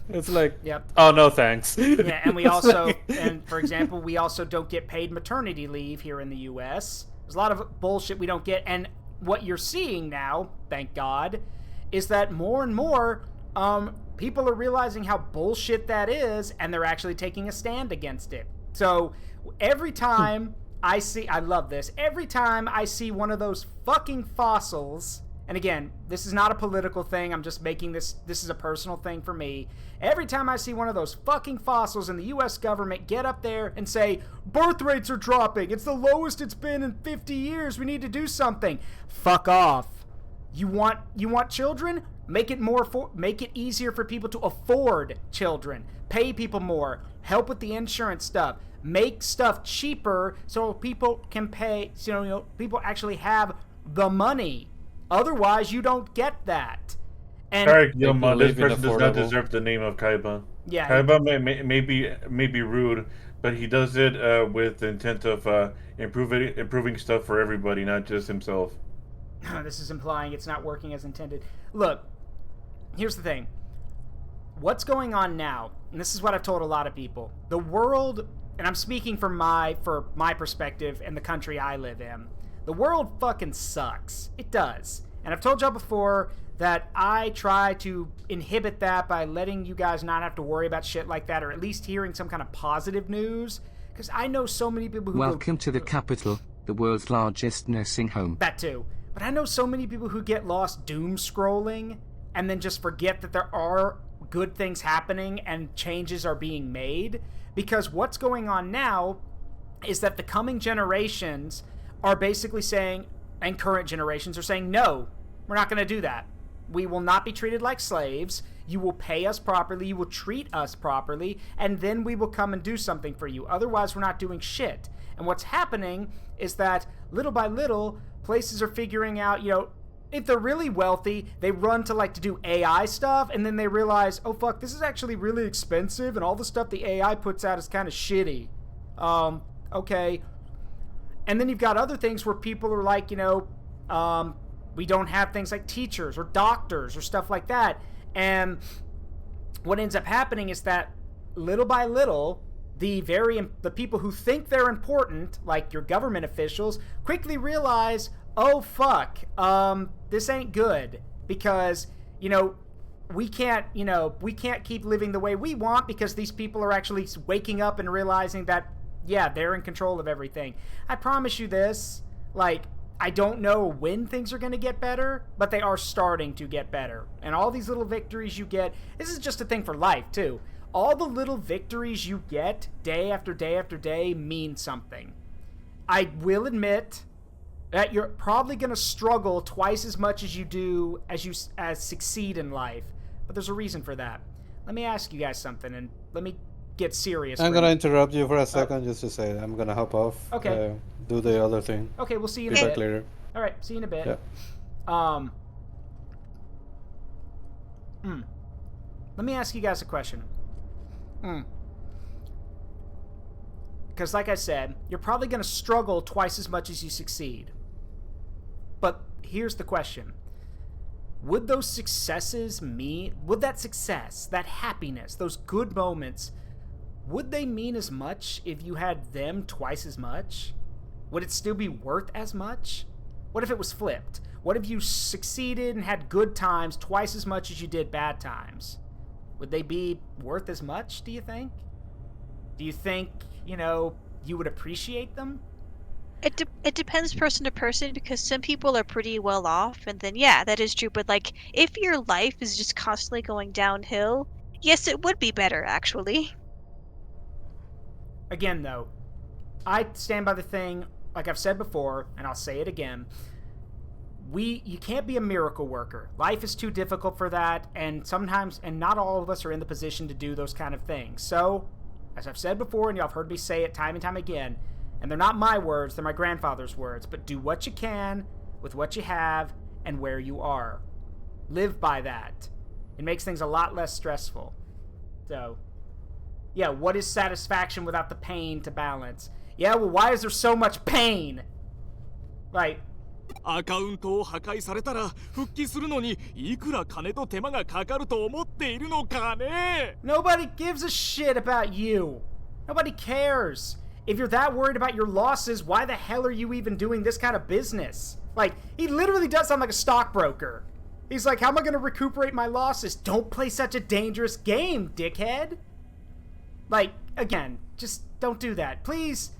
It's like, Yep. oh no, thanks. Yeah, and we also, and for example, we also don't get paid maternity leave here in the U.S. There's a lot of bullshit we don't get, and what you're seeing now, thank God, is that more and more people are realizing how bullshit that is, and they're actually taking a stand against it. So every time I love this, every time I see one of those fucking fossils, and again, this is not a political thing, I'm just making this is a personal thing for me. Every time I see one of those fucking fossils in the U.S. government get up there and say, birth rates are dropping, it's the lowest it's been in 50 years, we need to do something. Fuck off. You want children? Make it easier for people to afford children. Pay people more. Help with the insurance stuff. Make stuff cheaper so people can pay, people actually have the money. Otherwise, you don't get that. And Sorry, Gilmon, this person does not deserve the name of Kaiba. Yeah, Kaiba may be rude, but he does it with the intent of improving stuff for everybody, not just himself. This is implying it's not working as intended. Look, here's the thing. What's going on now, and this is what I've told a lot of people, the world, and I'm speaking from my perspective and the country I live in, the world fucking sucks. It does. And I've told y'all before that I try to inhibit that by letting you guys not have to worry about shit like that, or at least hearing some kind of positive news. Because I know so many people who Welcome to the capital, the world's largest nursing home. That too. But I know so many people who get lost doom scrolling and then just forget that there are good things happening and changes are being made. Because what's going on now is that the coming generations are basically saying, and current generations are saying, no, we're not going to do that. We will not be treated like slaves. You will pay us properly. You will treat us properly. And then we will come and do something for you. Otherwise, we're not doing shit. And what's happening is that little by little, places are figuring out, if they're really wealthy, they run to do AI stuff. And then they realize, oh, fuck, this is actually really expensive. And all the stuff the AI puts out is kind of shitty. Okay. And then you've got other things where people are like, we don't have things like teachers or doctors or stuff like that. And what ends up happening is that little by little, the people who think they're important, like your government officials, quickly realize, oh fuck, this ain't good, because we can't keep living the way we want, because these people are actually waking up and realizing that, yeah, they're in control of everything. I promise you this, I don't know when things are going to get better, but they are starting to get better. And all these little victories you get, this is just a thing for life, too. All the little victories you get day after day after day mean something. I will admit that you're probably going to struggle twice as much as you do as succeed in life. But there's a reason for that. Let me ask you guys something, and let me get serious. I'm going to interrupt you for a second just to say I'm going to hop off. Okay. Do the other thing. Okay, we'll see you in Be a back bit. later. All right, see you in a bit. Yeah. Let me ask you guys a question. Because like I said, you're probably going to struggle twice as much as you succeed. But here's the question. Would those successes would that success, that happiness, those good moments, would they mean as much if you had them twice as much? Would it still be worth as much? What if it was flipped? What if you succeeded and had good times twice as much as you did bad times? Would they be worth as much, do you think? Do you think, you would appreciate them? It depends person to person, because some people are pretty well off, and then yeah, that is true. But if your life is just constantly going downhill, yes, it would be better actually. Again, though, I stand by the thing, like I've said before, and I'll say it again. You can't be a miracle worker. Life is too difficult for that, and not all of us are in the position to do those kind of things. So, as I've said before, and y'all have heard me say it time and time again, and they're not my words, they're my grandfather's words, but do what you can with what you have and where you are. live by that. It makes things a lot less stressful. So, yeah, what is satisfaction without the pain to balance? Yeah, well, why is there so much pain? Like, アカウントを破壊されたら復帰するのにいくら金と手間がかかると思っているのかね nobody gives a shit about you. Nobody cares. If you're that worried about your losses, why the hell are you even doing this kind of business? Like, he literally does sound like a stockbroker. He's like, how am I going to recuperate my losses? Don't play such a dangerous game, dickhead. Like, again, just don't do that. Please.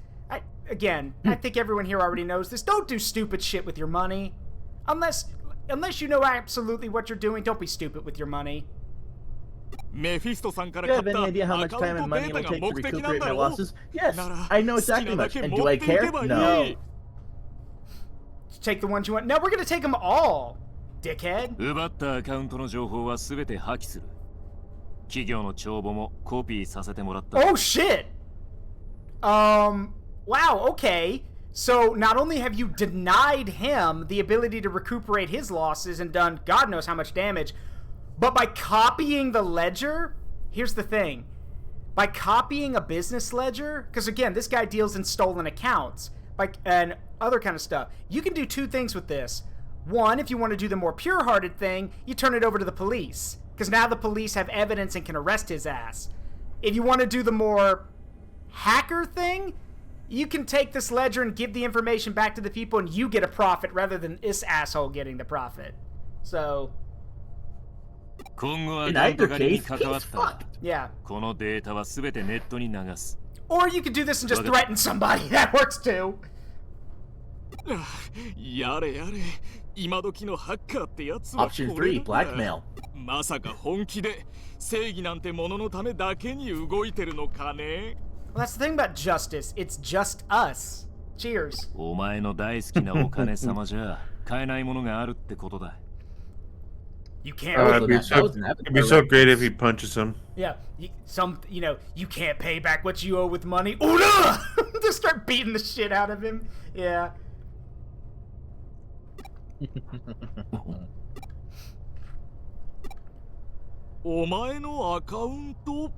I think everyone here already knows this. Don't do stupid shit with your money. Unless you know absolutely what you're doing, don't be stupid with your money. メフィストさんか Do ら you 買 have っ any idea how たア much カウ time ン and トデ money ー it タ will が take to 目的なん recuperate だ my ろ losses? Yes, なら I know 好き exactly なだ much. け And 持 do っ I ていけ care? ばいい No. Take the ones you want. No, we're gonna take them all, dickhead. 奪ったアカウントの情報は全て破棄する企業の帳簿もコピーさせてもらった Oh shit! Wow, okay. So not only have you denied him the ability to recuperate his losses and done God knows how much damage, but by copying the ledger, here's the thing. By copying a business ledger, because again, this guy deals in stolen accounts and other kind of stuff. You can do two things with this. One, if you want to do the more pure-hearted thing, you turn it over to the police, because now the police have evidence and can arrest his ass. If you want to do the more hacker thing, you can take this ledger and give the information back to the people and you get a profit rather than this asshole getting the profit. So, 今後は In アカウント either 狩りに case, 関 he's わった fucked. ら yeah. このデータは全てネットに流す Or you could do this and just threaten somebody. That works too. やれやれ今時のハッカーってやつは Option これ3, なんだ blackmail. まさか本気で正義なんてもののためだけに動いてるのかね Well, that's the thing about justice. It's just us. Cheers. お前の大好きなお金様じゃ買えないものがあるってことだ You can't. It'd be that was an so great if he punches him. Yeah. You can't pay back what you owe with money. Oh no! Just start beating the shit out of him. Yeah. お前のアカウント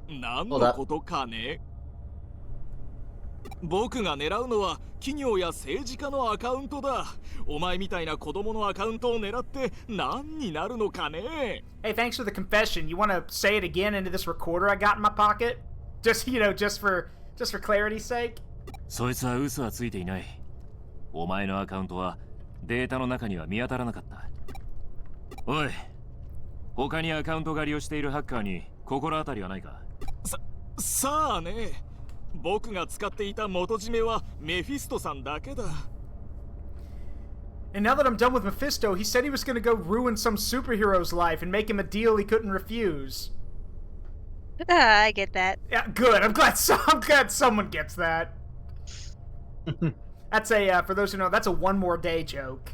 何のことかね僕が狙うのは企業や政治家のアカウントだお前みたいな子供のアカウントを狙って何になるのかね Hey, thanks for the confession. You want to say it again into this recorder I got in my pocket? Just for clarity's sake? そいつは嘘はついていないお前のアカウントはデータの中には見当たらなかったおい他にアカウント狩りをしているハッカーに心当たりはないかさあね僕が使っていた元締めはメフィストさんだけだ And now that I'm done with Mephisto, he said he was going to go ruin some superhero's life and make him a deal he couldn't refuse. I get that. Yeah, good. I'm glad someone gets that. That's for those who know, that's a one more day joke.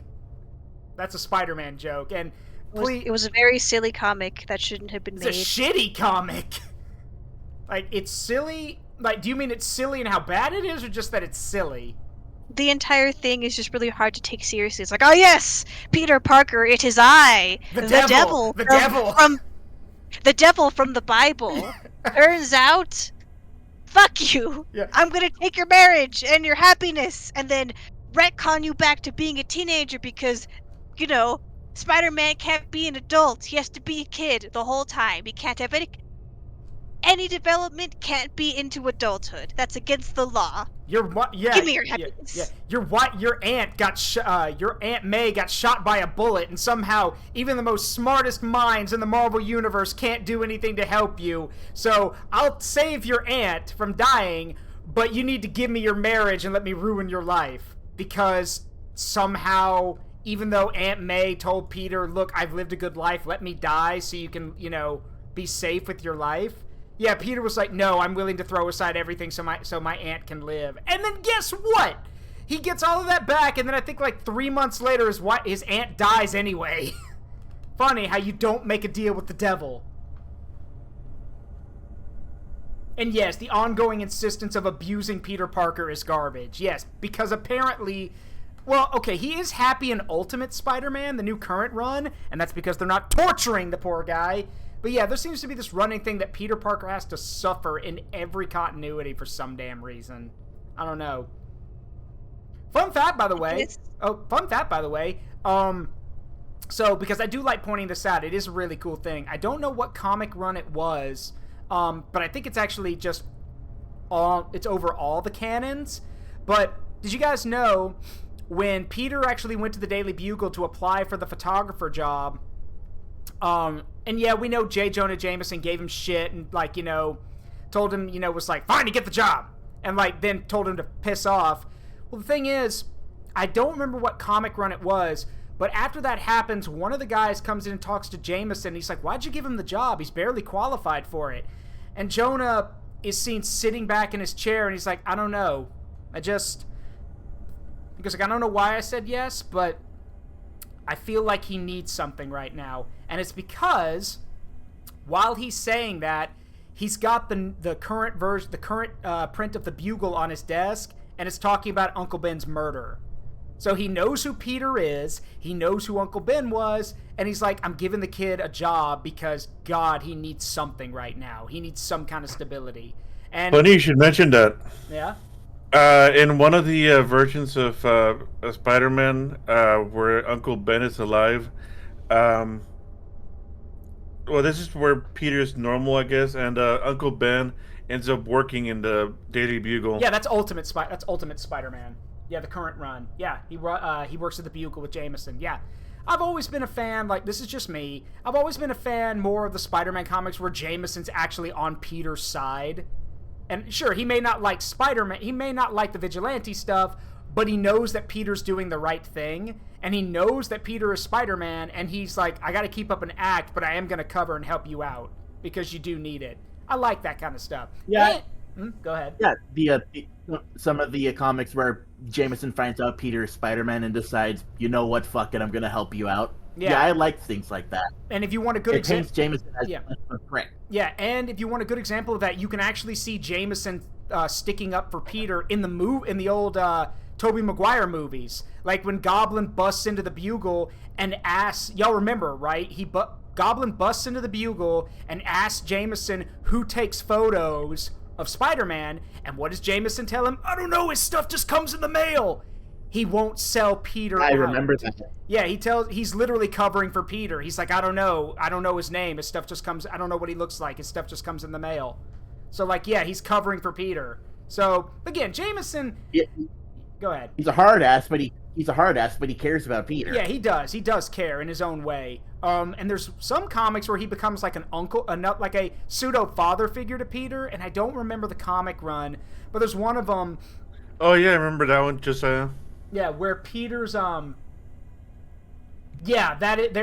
That's a Spider-Man joke. And It was a very silly comic that shouldn't have been it's made. a shitty comic. Like, it's silly. Like, do you mean it's silly and how bad it is, or just that it's silly? The entire thing is just really hard to take seriously. It's like, oh yes, Peter Parker, it is I, The devil from the Bible. Turns out, fuck you. Yeah. I'm gonna take your marriage and your happiness, and then retcon you back to being a teenager because, you know, Spider-Man can't be an adult. He has to be a kid the whole time. He can't have any development. Can't be into adulthood. That's against the law. Yeah. Give me your happiness. Yeah. Your Aunt May got shot by a bullet, and somehow even the most smartest minds in the Marvel universe can't do anything to help you. So I'll save your aunt from dying, but you need to give me your marriage and let me ruin your life because somehow, even though Aunt May told Peter, "Look, I've lived a good life. Let me die so you can, be safe with your life." Yeah, Peter was like, no, I'm willing to throw aside everything so my aunt can live. And then guess what? He gets all of that back, and then I think like 3 months later, his aunt dies anyway. Funny how you don't make a deal with the devil. And yes, the ongoing insistence of abusing Peter Parker is garbage. Yes, because apparently, Well, okay, he is happy in Ultimate Spider-Man, the new current run, and that's because they're not torturing the poor guy. But yeah, there seems to be this running thing that Peter Parker has to suffer in every continuity for some damn reason. I don't know. Fun fact, by the way. So, because I do like pointing this out, it is a really cool thing. I don't know what comic run it was, but I think it's actually just it's over all the canons. But did you guys know when Peter actually went to the Daily Bugle to apply for the photographer job, and yeah, we know J. Jonah Jameson gave him shit and, like, you know, told him, you know, was like, fine, you get the job. And, like, then told him to piss off. Well, the thing is, I don't remember what comic run it was, but after that happens, one of the guys comes in and talks to Jameson. He's like, why'd you give him the job? He's barely qualified for it. And Jonah is seen sitting back in his chair, and he's like, I don't know. Because, like, I don't know why I said yes, but I feel like he needs something right now. And it's because while he's saying that, he's got the current version, the current print of the Bugle on his desk, and it's talking about Uncle Ben's murder. So he knows who Peter is, he knows who Uncle Ben was, and he's like, I'm giving the kid a job because, God, he needs something right now. He needs some kind of stability. And funny you should mention that. Yeah? In one of the versions of Spider-Man where Uncle Ben is alive, well, this is where Peter's normal, I guess, and Uncle Ben ends up working in the Daily Bugle. Yeah, that's Ultimate Spider-Man. Yeah, the current run. Yeah, he works at the Bugle with Jameson. Yeah. I've always been a fan, like, this is just me, I've always been a fan more of the Spider-Man comics where Jameson's actually on Peter's side. And sure, he may not like Spider-Man, he may not like the vigilante stuff, but he knows that Peter's doing the right thing, and he knows that Peter is Spider-Man, and he's like, I gotta keep up an act, but I am gonna cover and help you out, because you do need it. I like that kind of stuff. Yeah. Go ahead. Yeah, some of the comics where Jameson finds out Peter is Spider-Man and decides, you know what, fuck it, I'm gonna help you out. Yeah, I like things like that. And if you want a good example, Jameson as a threat. Yeah, and if you want a good example of that, you can actually see Jameson sticking up for Peter in the old Tobey Maguire movies, like when Goblin busts into the Bugle and asks, y'all remember, right? Goblin busts into the Bugle and asks Jameson who takes photos of Spider-Man, and what does Jameson tell him? I don't know, his stuff just comes in the mail. He won't sell Peter out. I remember that. Yeah, he's literally covering for Peter. He's like, I don't know his name. His stuff just comes, I don't know what he looks like. His stuff just comes in the mail. So, like, yeah, he's covering for Peter. So, again, Jameson, go ahead. He's a hard ass, but he cares about Peter. Yeah, he does. He does care in his own way. And there's some comics where he becomes like an uncle, like a pseudo father figure to Peter, and I don't remember the comic run, but there's one of them. Oh yeah, I remember that one. Josiah. Yeah, where Peter's there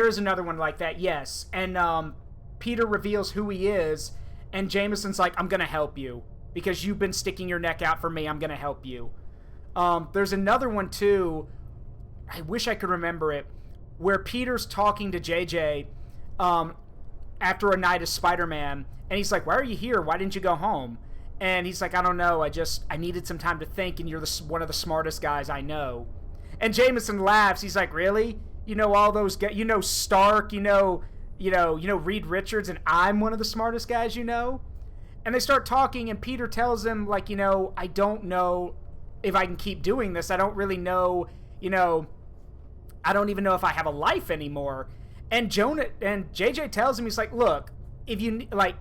is another one like that. Yes, and Peter reveals who he is, and Jameson's like, I'm gonna help you because you've been sticking your neck out for me. I'm gonna help you. There's another one too. I wish I could remember it, where Peter's talking to JJ after a night as Spider-Man, and he's like, why are you here? Why didn't you go home? And he's like, I don't know, I needed some time to think, and you're one of the smartest guys I know. And Jameson laughs. He's like, really? You know all those guys, you know Stark, you know Reed Richards, and I'm one of the smartest guys you know? And they start talking, and Peter tells him, like, I don't know if I can keep doing this. I don't really know, I don't even know if I have a life anymore. And JJ tells him, he's like, look, if you, like,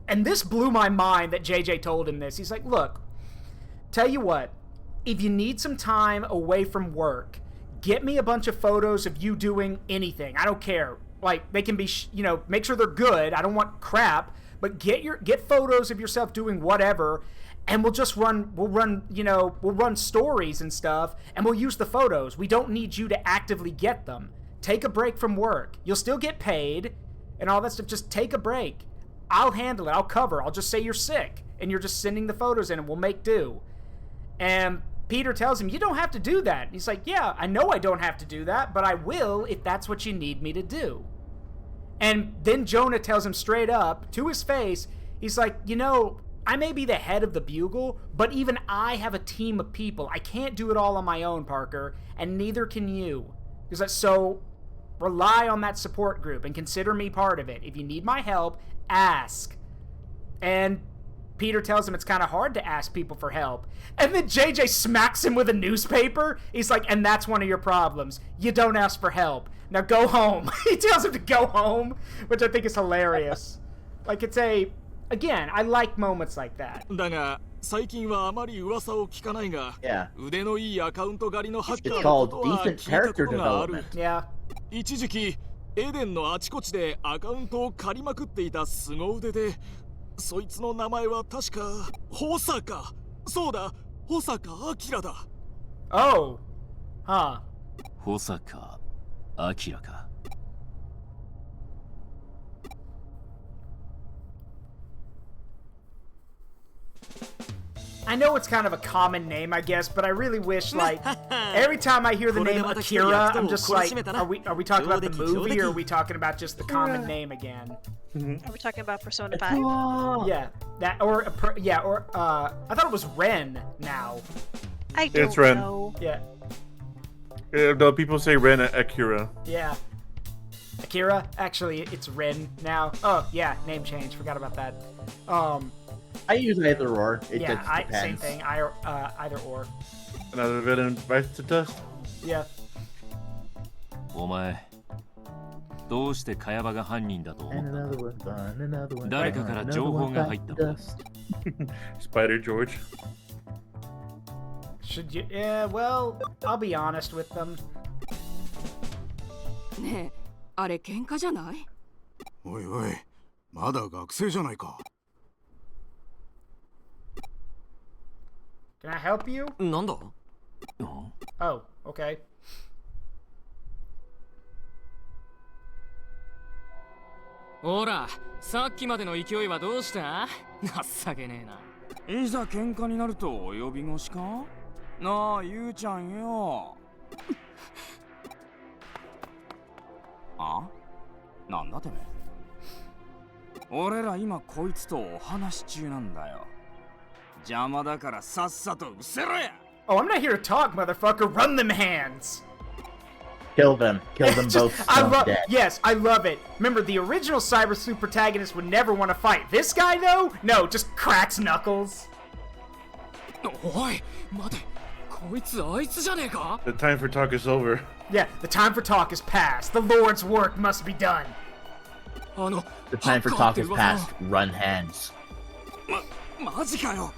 and this blew my mind that JJ told him this. He's like, look, tell you what, if you need some time away from work, get me a bunch of photos of you doing anything. I don't care. Like, they can be, make sure they're good. I don't want crap, but get photos of yourself doing whatever, and we'll run stories and stuff, and we'll use the photos. We don't need you to actively get them. Take a break from work. You'll still get paid and all that stuff. Just take a break. I'll handle it. I'll cover. I'll just say you're sick and you're just sending the photos in and we'll make do. And Peter tells him, you don't have to do that. And he's like, yeah, I know I don't have to do that, but I will if that's what you need me to do. And then Jonah tells him straight up to his face, he's like, I may be the head of the bugle, but even I have a team of people. I can't do it all on my own, Parker, and neither can you. So rely on that support group and consider me part of it. If you need my help, ask. And Peter tells him it's kind of hard to ask people for help. And then JJ smacks him with a newspaper. He's like, and that's one of your problems. You don't ask for help. Now go home. He tells him to go home, which I think is hilarious. Like, it's again, I like moments like that. だが最近はあまり噂を聞かないが、 Yeah. 腕のいいアカウント狩りのハッカー It's の called ことは decent 聞いたこ character とがある。 development. Yeah. 一時期エデンのあちこちでアカウントを借りまくっていた凄腕で、そいつの名前は確か保坂。そうだ、保坂明だ。 Oh. Huh. 保坂明か。 I know it's kind of a common name, I guess, but I really wish, like, every time I hear the name Akira, I'm just like, are we talking about the movie, or are we talking about just the common name again? Are we talking about Persona 5? Yeah, that, or I thought it was Ren now. I don't It's Ren. know. Yeah, No, people say Ren Akira. yeah. Akira? Actually, it's Ren now. Oh, yeah, name change. Forgot about that. I use either or. It Yeah, just same depends. thing. Either or. Another villain bites the dust. Yeah. お前、どうして茅場が犯人だと思った？ Another one gone, another one 誰かから情報が入ったんだ。 Spider George. Should you? Yeah, well, I'll be honest with them. ねえ、あれ喧嘩じゃない？おいおい、まだ学生じゃないか。 Can I help you? なんだ？ Oh, okay. ほら、さっきまでの勢いはどうした？情けねえな。いざ喧嘩になると呼び越しか？なあ、ゆうちゃんよ。あ？なんだてめえ。俺ら今こいつとお話中なんだよ。邪魔だからさっさと失せろや。 Oh, I'm not here to talk, motherfucker. Run them hands. Kill them. Kill them both. Dead. Yes, I love it. Remember, the original Cyber Sleuth protagonist would never want to fight. This guy, though? No, just cracks knuckles. おい、待て。こいつあいつじゃねえか？ The time for talk is over. Yeah, the time for talk is past. The Lord's work must be done. The time for talk is past. Run hands. マジかよ。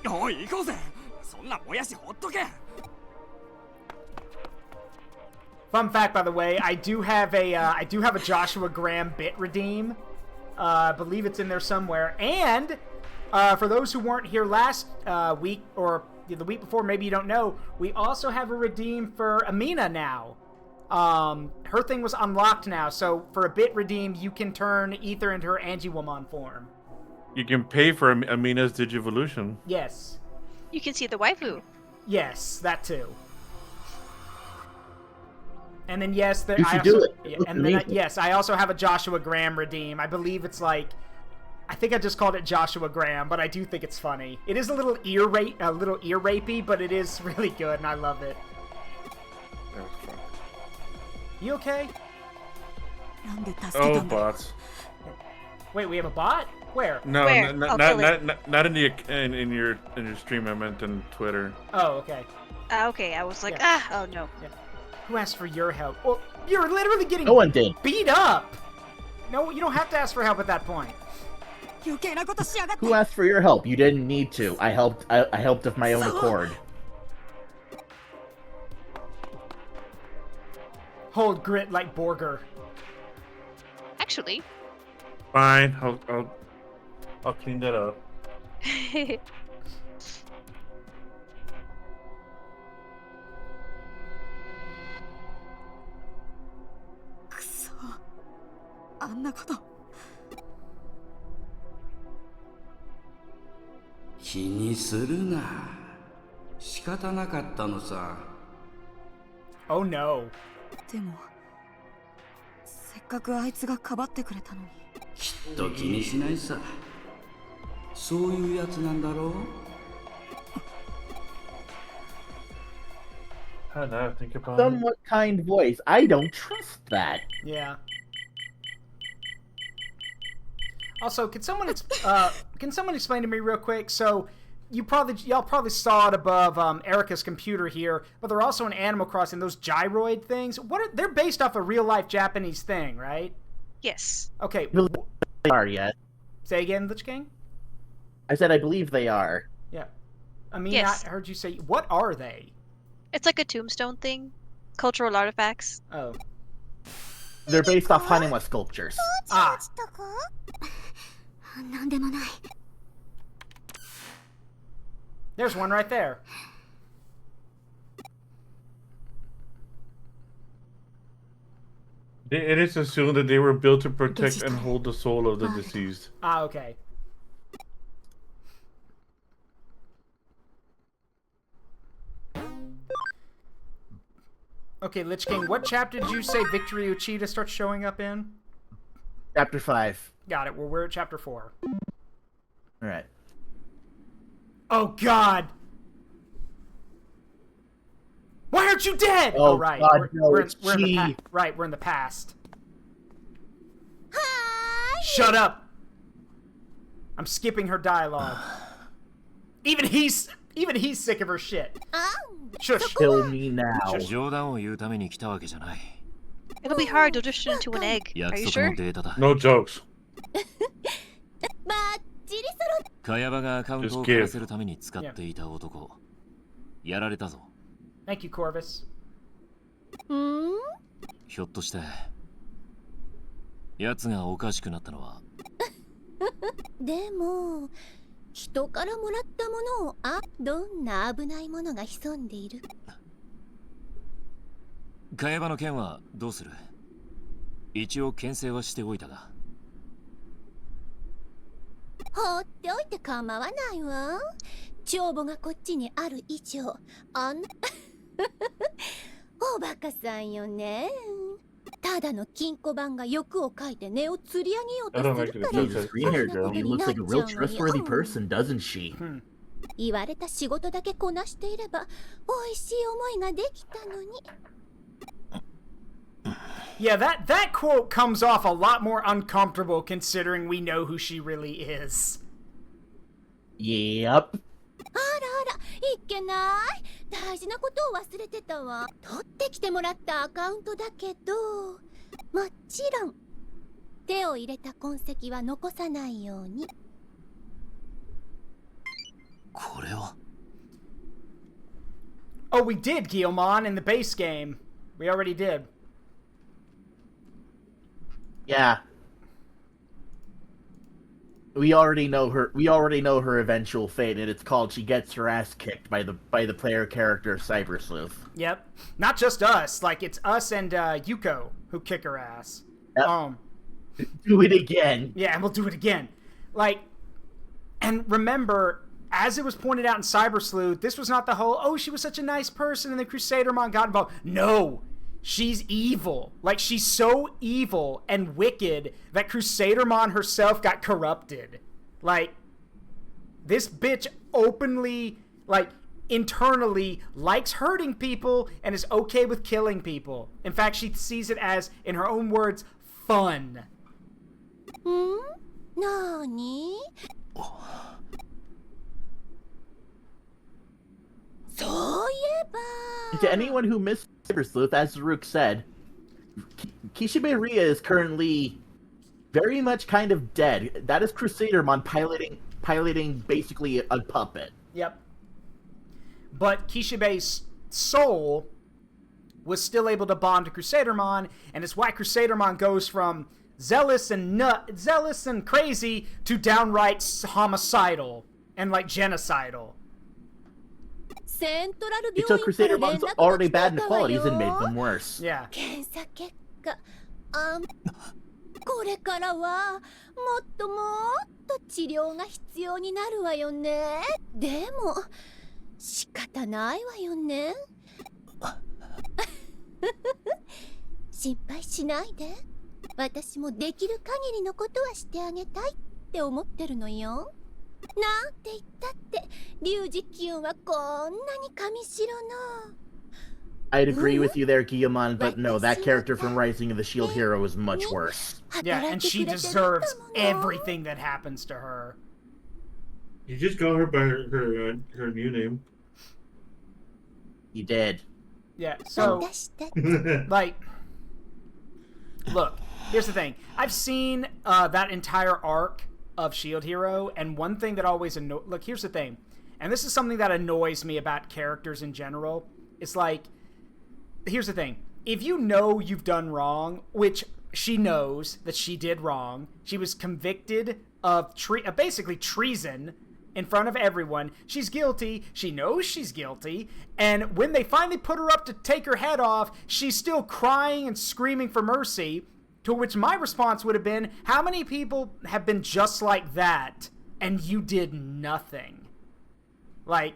おい、行こうぜ。そんなもやしほっとけ。 Fun fact, by the way, I do have a Joshua Graham bit redeem. I believe it's in there somewhere. And for those who weren't here last week or the week before, maybe you don't know, we also have a redeem for Amina now. Her thing was unlocked now, so for a bit redeem, you can turn Ether into her Angie-Woman form. You can pay for Amina's Digivolution. Yes. You can see the waifu. Yes, that too. And then yes, You should do it. Yeah, and then yes, I also have a Joshua Graham redeem. I believe it's like, I think I just called it Joshua Graham, but I do think it's funny. It is a little ear rapey, but it is really good, and I love it. You okay? Oh, bots. Wait, we have a bot? Where? No, Where? not in your stream. I meant on Twitter. Oh, okay. Okay, I was like, Yeah. oh no. Yeah. Who asked for your help? Well, you're literally getting No one did. beat up. No, you don't have to ask for help at that point. Who asked for your help? You didn't need to. I helped. I helped of my own accord. Hold grit like Borger. Actually. Fine, I'll clean that up. Oh no. でもせっかくあいつがかばってくれたのに。きっと気にしないさ。そういうやつなんだろう? Now I think about it. Somewhat kind voice. I don't trust that. Yeah. Also, can someone explain to me real quick? So, y'all probably saw it above Erica's computer here, but they're also in Animal Crossing. Those gyroid things. They're based off a real life Japanese thing, right? Yes. Okay. They are yet. Say again, LichKing? I said I believe they are. Yeah. I mean, Yes. I heard you say. What are they? It's like a tombstone thing. Cultural artifacts. Oh. They're based off Haniwa sculptures. Ah. There's one right there. It is assumed that they were built to protect and hold the soul of the deceased. Ah, okay. Okay, LichKing, what chapter did you say Victory Uchida starts showing up in? Chapter 5. Got it. Well, we're at chapter 4. Alright. Oh, God! Why aren't you dead? Oh, right. God, we're in the past. Shut up! I'm skipping her dialogue. Even he's sick of her shit. Shush. Kill me now. Shush. It'll be hard. You'll just turn into an egg. Are you sure? No jokes. 茅場がアカウントを枯らせるために使っていた男、やられたぞ。Thank you, Corvus. ひょっとして奴がおかしくなったのは。でも人からもらったものをどんな危ないものが潜んでいる？茅場の件はどうする？一応牽制はしておいたが。放っておいて構わないわ。帳簿がこっちにある以上、おバカさんよね。ただの金庫番が欲をかいて値を釣り上げようとするから。Green-haired girl, she looks like a real trustworthy person, doesn't she? 言われた仕事だけこなしていれば、美味しい思いができたのに。Yeah, that quote comes off a lot more uncomfortable considering we know who she really is. Yep. あらあら、いけない。大事なことを忘れてたわ。取ってきてもらったアカウントだけど、もちろん手を入れた痕跡は残さないように。これは。Oh, we did, Guillemon, in the base game. We already did. Yeah. We already know her eventual fate, and it's called she gets her ass kicked by the player character Cyber Sleuth. Yep. Not just us. Like, it's us and Yuko who kick her ass. Yep. Do it again. Yeah, and we'll do it again. Like, and remember, as it was pointed out in Cyber Sleuth, this was not the whole, oh, she was such a nice person and the Crusadermon got involved. No! She's evil. Like, she's so evil and wicked that Crusadermon herself got corrupted. Like, this bitch openly, like, internally likes hurting people and is okay with killing people. In fact, she sees it as, in her own words, fun. Nani? To anyone who missed Cyber Sleuth, as Zaruk said, Kishibe Ria is currently very much kind of dead. That is Crusadermon piloting basically a puppet. Yep. But Kishibe's soul was still able to bond to Crusadermon, and it's why Crusadermon goes from zealous and crazy to downright homicidal and like genocidal. He took Crusadermon's already bad inequalities and made them worse. Yeah. これからはもっともっと治療が必要になるわよね。でも仕方ないわよね。心配しないで。私もできる限りのことはしてあげたいって思ってるのよ。なんて言ったって龍二キュンはこんなに神代の。 I'd agree with you there, Guillemon, but no, that character from Rising of the Shield Hero is much worse. Yeah, and she deserves everything that happens to her. You just call her by her new name. You did. Yeah, so, like, look, here's the thing. I've seen that entire arc of Shield Hero, and one thing that always look, here's the thing, and this is something that annoys me about characters in general. It's like, here's the thing. If you know you've done wrong, which she knows that she did wrong, she was convicted of basically treason in front of everyone. She's guilty. She knows she's guilty. And when they finally put her up to take her head off, she's still crying and screaming for mercy. To which my response would have been, how many people have been just like that and you did nothing? Like,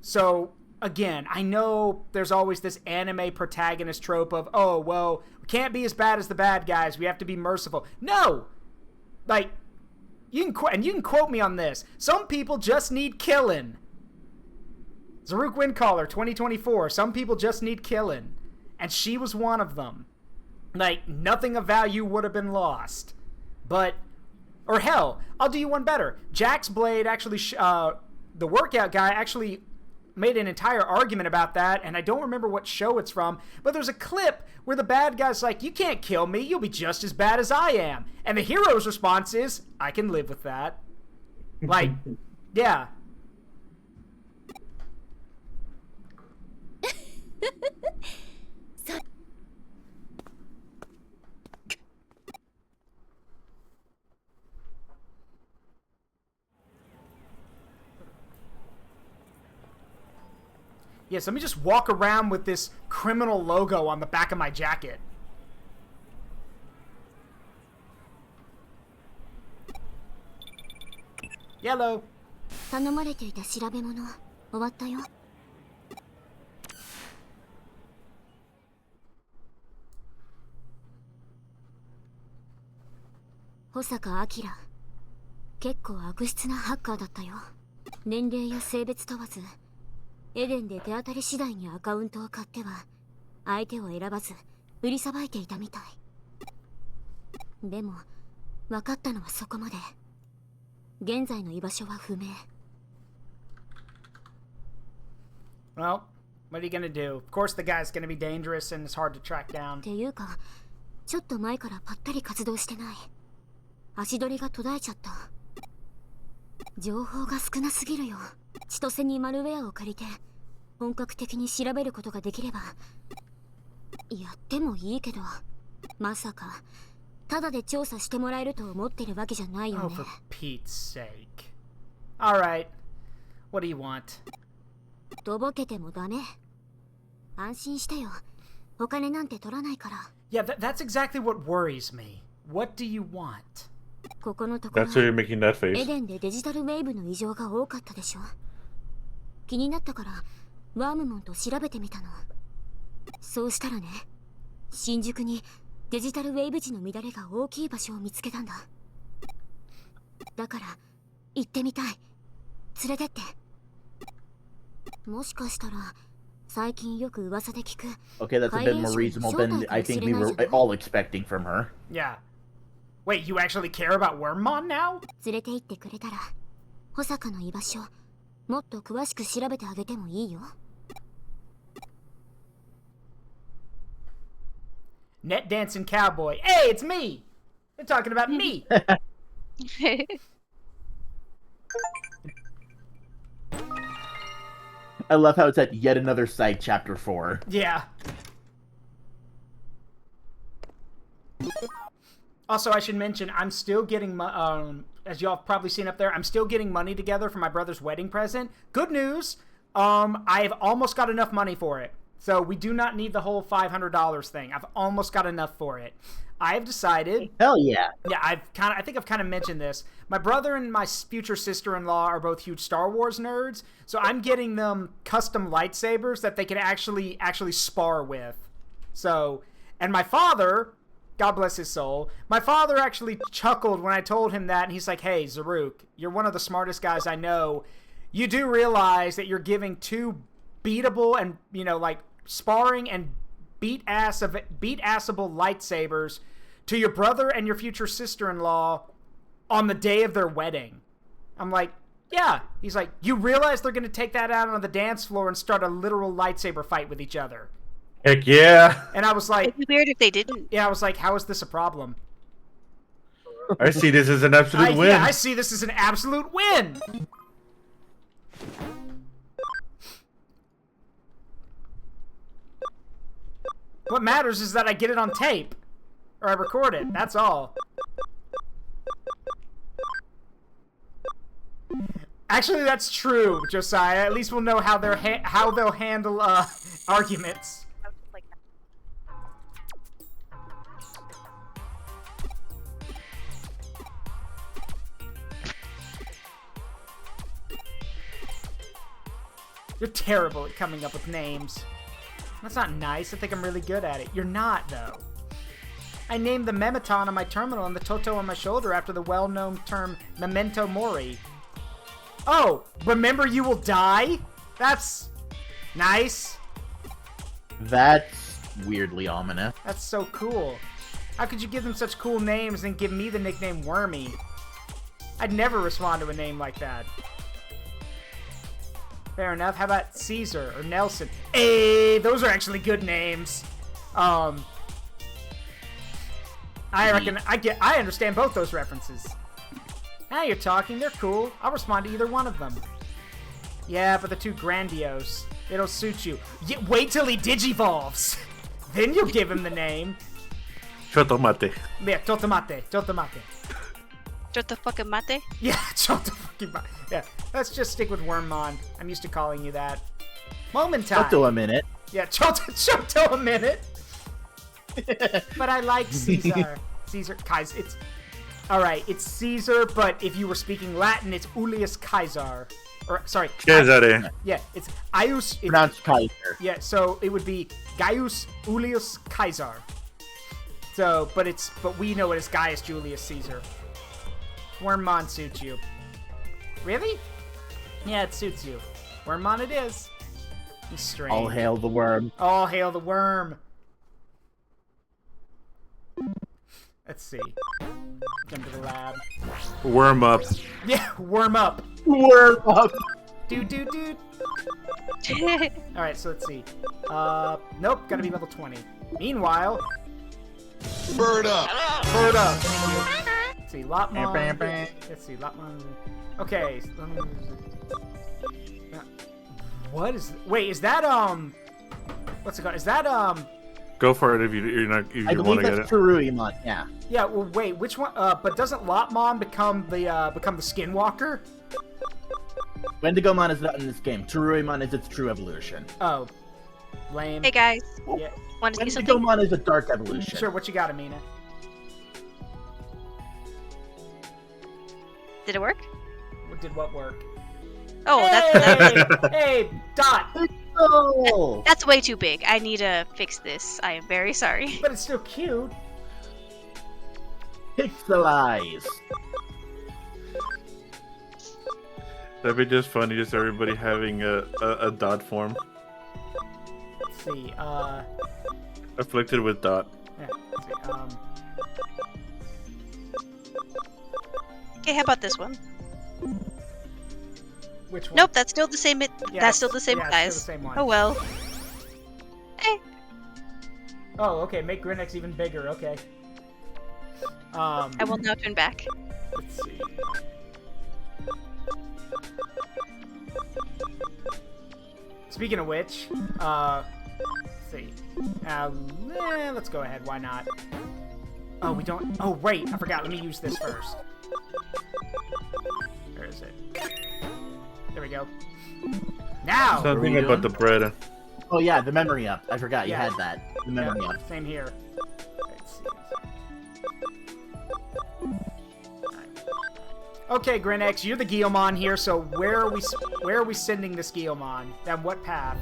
so, again, I know there's always this anime protagonist trope of, oh, well, we can't be as bad as the bad guys. We have to be merciful. No! Like, you can quote me on this. Some people just need killing. Zaruk Windcaller, 2024. Some people just need killing. And she was one of them. Like, nothing of value would have been lost. But, or hell, I'll do you one better. Jax Blade actually, the workout guy actually made an entire argument about that, and I don't remember what show it's from, but there's a clip where the bad guy's like, you can't kill me, you'll be just as bad as I am. And the hero's response is, I can live with that. Like, yeah. Yes, let me just walk around with this criminal logo on the back of my jacket. Yellow. 頼まれていた調べ物終わったよ。保坂明、結構悪質なハッカーだったよ。年齢や性別問わず、エデンで手当たり次第にアカウントを買っては相手を選ばず売りさばいていたみたい。でも分かったのはそこまで。現在の居場所は不明。Well, what are you gonna do? Of course the guy's gonna be dangerous and it's hard to track down. っていうか、ちょっと前からぱったり活動してない。足取りが途絶えちゃった。情報が少なすぎるよ。千歳にマルウェアを借りて本格的に調べることができればやってもいいけど、まさかただで調査してもらえると思ってるわけじゃないよね。Oh, for Pete's sake. Alright. What do you want? とぼけてもダメ。安心してよ。お金なんて取らないから。Yeah, that's exactly what worries me. What do you want? ここのところ That's why you're making that face. エデンでデジタルウェーブの異常が多かったでしょ。気になったからワームモンと調べてみたの。そうしたらね、新宿にデジタルウェーブ時の乱れが大きい場所を見つけたんだ。だから行ってみたい。連れてって。もしかしたら最近よく噂で聞く。 Okay, that's a bit more reasonable than I think we were all expecting from her. Yeah. Wait, you actually care about Wormmon now? 連れて行ってくれたら保坂の居場所もっと詳しく調べてあげてもいいよ。Net dancing cowboy. Hey, it's me! They're talking about me! I love how it's at yet another site, chapter 4. Yeah. Also, I should mention, I'm still getting, as y'all have probably seen up there, I'm still getting money together for my brother's wedding present. Good news! I've almost got enough money for it. So we do not need the whole $500 thing. I've almost got enough for it. I've decided... Hell yeah. Yeah, I think I've kind of mentioned this. My brother and my future sister-in-law are both huge Star Wars nerds, so I'm getting them custom lightsabers that they can actually spar with. So, and my father God bless his soul. My father actually chuckled when I told him that, and he's like, hey, Zaruk, you're one of the smartest guys I know. You do realize that you're giving two beatable and, you know, like, sparring and beat-assable lightsabers to your brother and your future sister-in-law on the day of their wedding. I'm like, yeah. He's like, you realize they're going to take that out on the dance floor and start a literal lightsaber fight with each other. Heck yeah. And I was like... It'd be weird if they didn't. Yeah, I was like, how is this a problem? I see this as an absolute win. Yeah, I see this as an absolute win. What matters is that I get it on tape. Or I record it. That's all. Actually, that's true, Josiah. At least we'll know how they'll handle arguments. You're terrible at coming up with names. That's not nice. I think I'm really good at it. You're not, though. I named the Memeton on my terminal and the Toto on my shoulder after the well-known term Memento Mori. Oh, remember you will die? That's nice. That's weirdly ominous. That's so cool. How could you give them such cool names and give me the nickname Wormy? I'd never respond to a name like that. Fair enough. How about Caesar or Nelson? Hey, those are actually good names. I reckon I understand both those references. Now you're talking. They're cool. I'll respond to either one of them. Yeah, but they're too grandiose. They don't suit you. Wait till he digivolves. Then you'll give him the name. Chotomate. Yeah, Chotomate. Chotomate. Chota fucking mate? Yeah, Chota fucking mate. Yeah, let's just stick with Wormmon. I'm used to calling you that. Moment time. Choto a minute. Yeah, Choto a minute. But I like Caesar. Caesar, Kaiser. It's alright. It's Caesar, but if you were speaking Latin, it's Julius Caesar. Or sorry, Caesare. Yeah, it's Ius. Pronounced Kaiser. Yeah, so it would be Gaius Julius Caesar. So, but we know it as Gaius Julius Caesar. Wormmon suits you. Really? Yeah, it suits you. Wormmon it is. He's strange. All hail the worm. All hail the worm. Let's see. Jump to the lab. Worm up. Yeah, worm up. Worm up. Dude. Alright, so let's see. Nope, gotta be level 20. Meanwhile... Bird up. Bird up. Let's see, Lopmon. Let's see, Lopmon. Okay. What is... Wait, is that, what's it called? Is that, Go for it if you want to get it. I believe that's Teruimon, yeah. Yeah, well, wait, which one? But doesn't Lopmon become the Skinwalker? Wendigomon is not in this game. Teruimon is its true evolution. Oh, lame. Hey guys, Yeah. want to see something? Wendigomon is a dark evolution. Sure, what you got, Amina? Did it work? Did what work? Oh, hey! Hey, Dot! Oh! That's way too big. I need to fix this. I am very sorry. But it's still cute. Pixelize. That'd be just funny, just everybody having a dot form. Let's see, Afflicted with dot. yeah, let's see, Okay, how about this one? which one? Nope, that's still the same. Yeah, That's still the same yeah, size. It's still the same one. Oh well. Oh, okay, make Grinnex even bigger, okay. I will now turn back. Let's see. Speaking of which, let's see. Let's go ahead, why not? Oh, we don't... Oh, wait, I forgot. Let me use this first. Where is it? There we go. Now! Something about the bread. Oh yeah, the memory up. I forgot you Yeah. had that. The memory up. Same here. Let's see. Okay, Grinnex, you're the Guilmon here, so where are we sending this Guilmon? Down what path?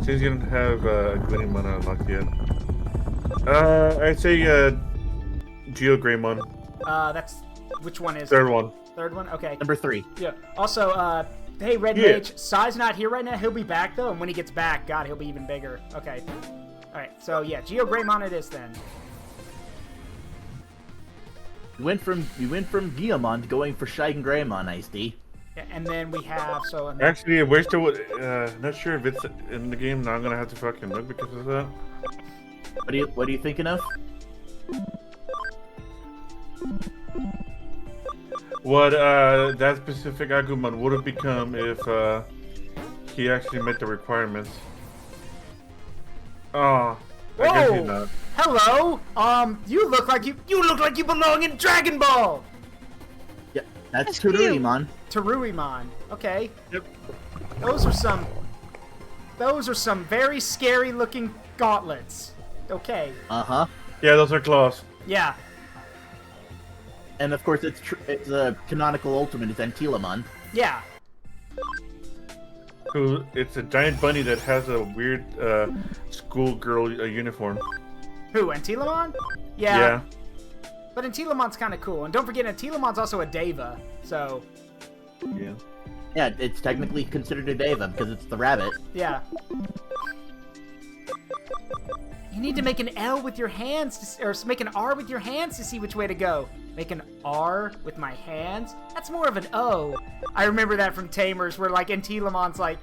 Since you don't have Glimmerman unlocked yet. I'd say Geo Greymon. That's which one is Third it? one. Third one. Okay. Number 3. Yeah. Also, hey, Red Mage, Psy's not here right now. He'll be back though, and when he gets back, God, he'll be even bigger. Okay. All right. So yeah, Geo Greymon it is then. We went from Guillemon to going for Shigen Greymon, Ice D. Yeah, and then we have Actually, I wish there would. Not sure if it's in the game. Now I'm gonna have to fucking look because of that. What are you thinking of? What that specific Agumon would have become if he actually met the requirements. Oh, I guess he's not. Hello. You look like you belong in Dragon Ball. Yeah, that's Teruimon. Teruimon. Okay. Yep. Those are some very scary looking gauntlets. Okay. Uh-huh. Yeah, those are claws. Yeah. And of course, it's a canonical ultimate is Antilamon. Yeah. Who? It's a giant bunny that has a weird schoolgirl uniform. Who? Antilamon? Yeah. Yeah. But Antilamon's kind of cool, and don't forget Antilamon's also a Deva, so. Yeah. Yeah, it's technically considered a Deva because it's the rabbit. Yeah. You need to make an L with your hands, or make an R with your hands to see which way to go. Make an R with my hands? That's more of an O. I remember that from Tamers, where like Antilamon's like,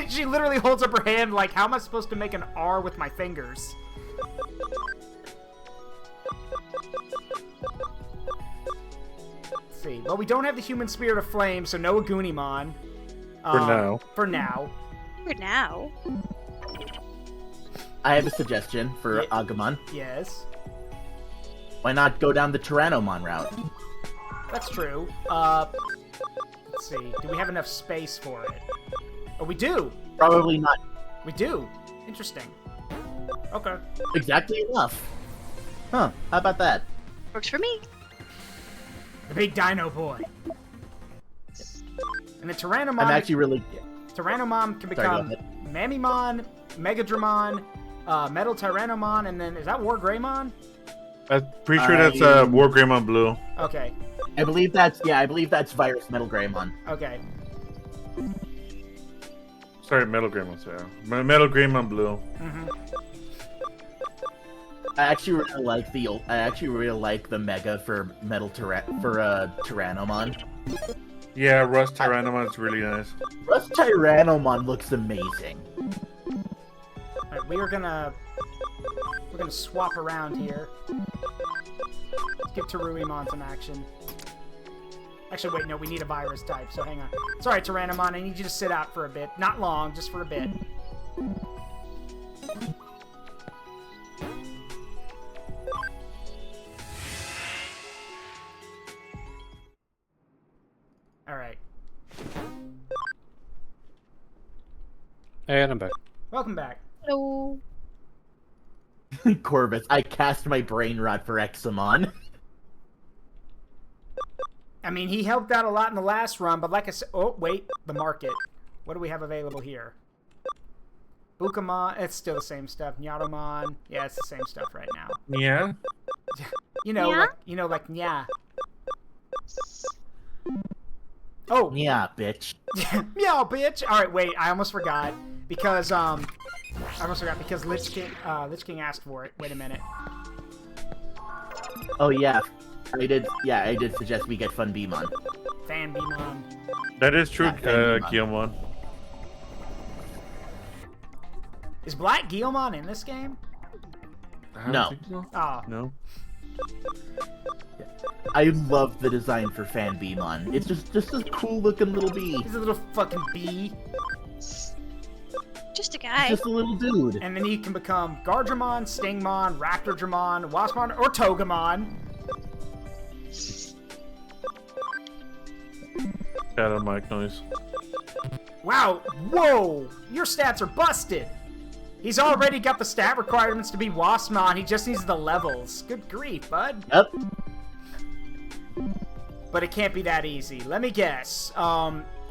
she literally holds up her hand like, how am I supposed to make an R with my fingers? Let's see. Well, we don't have the human spirit of flame, so no Agunimon. For now. For now. For now. I have a suggestion for Agumon. Yes. Why not go down the Tyrannomon route? That's true. Let's see. Do we have enough space for it? Oh, we do. Probably not. We do. Interesting. Okay. Exactly enough. Huh. How about that? Works for me. The big dino boy. And the Tyrannomon... I'm actually really... Tyrannomon can become Mamimon, Megadramon, Metal Tyrannomon, and then... Is that War Greymon? I'm pretty sure that's War Greymon Blue. Okay. I believe that's Virus Metal Greymon. Okay. Sorry, Metal Greymon. Sorry. Metal Greymon Blue. Mm-hmm. I actually really like the Mega for Tyrannomon. Yeah, Rust Tyrannomon is really nice. Rust Tyrannomon looks amazing. Alright, we're gonna swap around here. Let's give Teruimon some action. Actually, wait, no, we need a virus type, so hang on. Sorry, Tyrannomon, I need you to sit out for a bit. Not long, just for a bit. Alright. And I'm back. Welcome back. Hello. Corvus, I cast my Brain Rot for Examon. I mean, he helped out a lot in the last run, but like I said... Oh, wait. The market. What do we have available here? Bukamon. It's still the same stuff. Nyatomon. Yeah, it's the same stuff right now. Yeah? You know, Yeah? like, nya. Oh. Yeah, bitch. Meow, bitch. All right, wait. I almost forgot. Because, because LichKing asked for it. Wait a minute. Oh, yeah. I did suggest we get Fun Beamon. Fan Beamon. That is true, Guillemon. Is Black Guillemon in this game? No. So. Oh. No. I love the design for Fan Beamon. It's just a cool looking little bee. He's a little fucking bee. Just a guy. Just a little dude. And then he can become Gardramon, Stingmon, Raptordramon, Waspmon, or Togemon. Shadow mic noise. Wow, whoa! Your stats are busted! He's already got the stat requirements to be Waspmon, he just needs the levels. Good grief, bud. Yep. But it can't be that easy. Let me guess.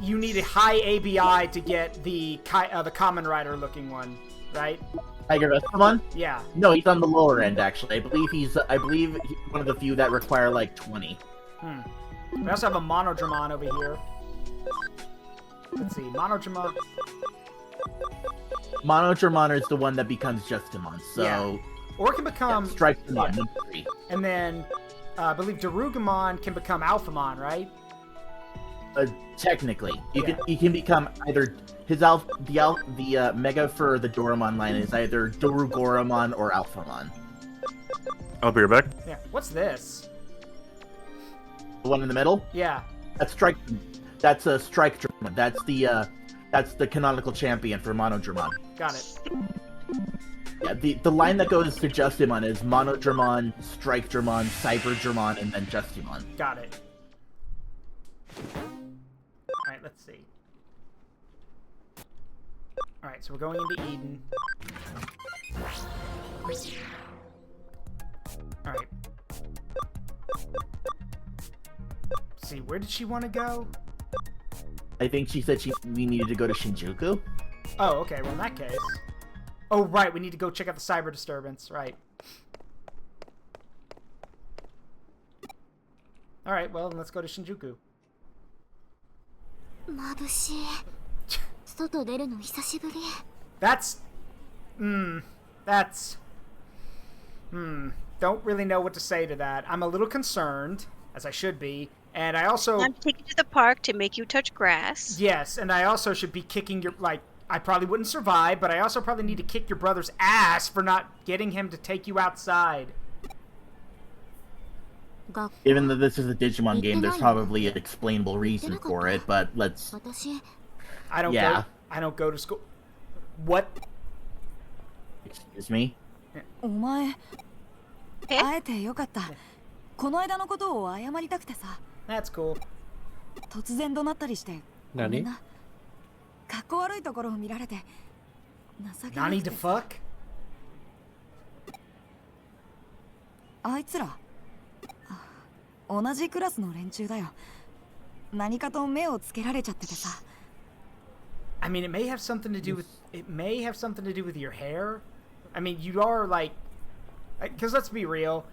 you need a high ABI to get the Common Rider looking one, right? Tiger Vestamon? Yeah. No, he's on the lower end actually. I believe he's one of the few that require like 20. We also have a Monodramon over here. Let's see, Monodramon. Monodramon is the one that becomes Justimon, so... Yeah. Or it can become... Yeah, Stripemon, number 3. And then, I believe Darugamon can become Alphamon, right? Technically. He can become either... The Mega for the Doramon line is either Dorugoramon or Alphamon. I'll be right back. Yeah. What's this? The one in the middle? Yeah. That's Strike... That's a Strike Dramon. That's the canonical champion for Monodramon. Got it. Yeah, the line that goes to Justimon is Monodramon, Strike Dramon, Cyber Dramon, and then Justimon. Got it. Alright, let's see. Alright, so we're going into Eden. Alright. See, where did she want to go? I think she said we needed to go to Shinjuku. Oh, okay. Well, in that case... Oh, right. We need to go check out the cyber disturbance. Right. Alright, well, let's go to Shinjuku. Don't really know what to say to that. I'm a little concerned, as I should be. And I also... I'm taking you to the park to make you touch grass. Yes, and I also should be kicking your... Like, I probably wouldn't survive, but I also probably need to kick your brother's ass for not getting him to take you outside. Even though this is a Digimon game, there's probably an explainable reason for it, but let's... I don't go to school. What? Excuse me? That's cool. Nani? Nani the fuck? I mean, it may have something to do with your hair. I mean, you are like, because let's be real,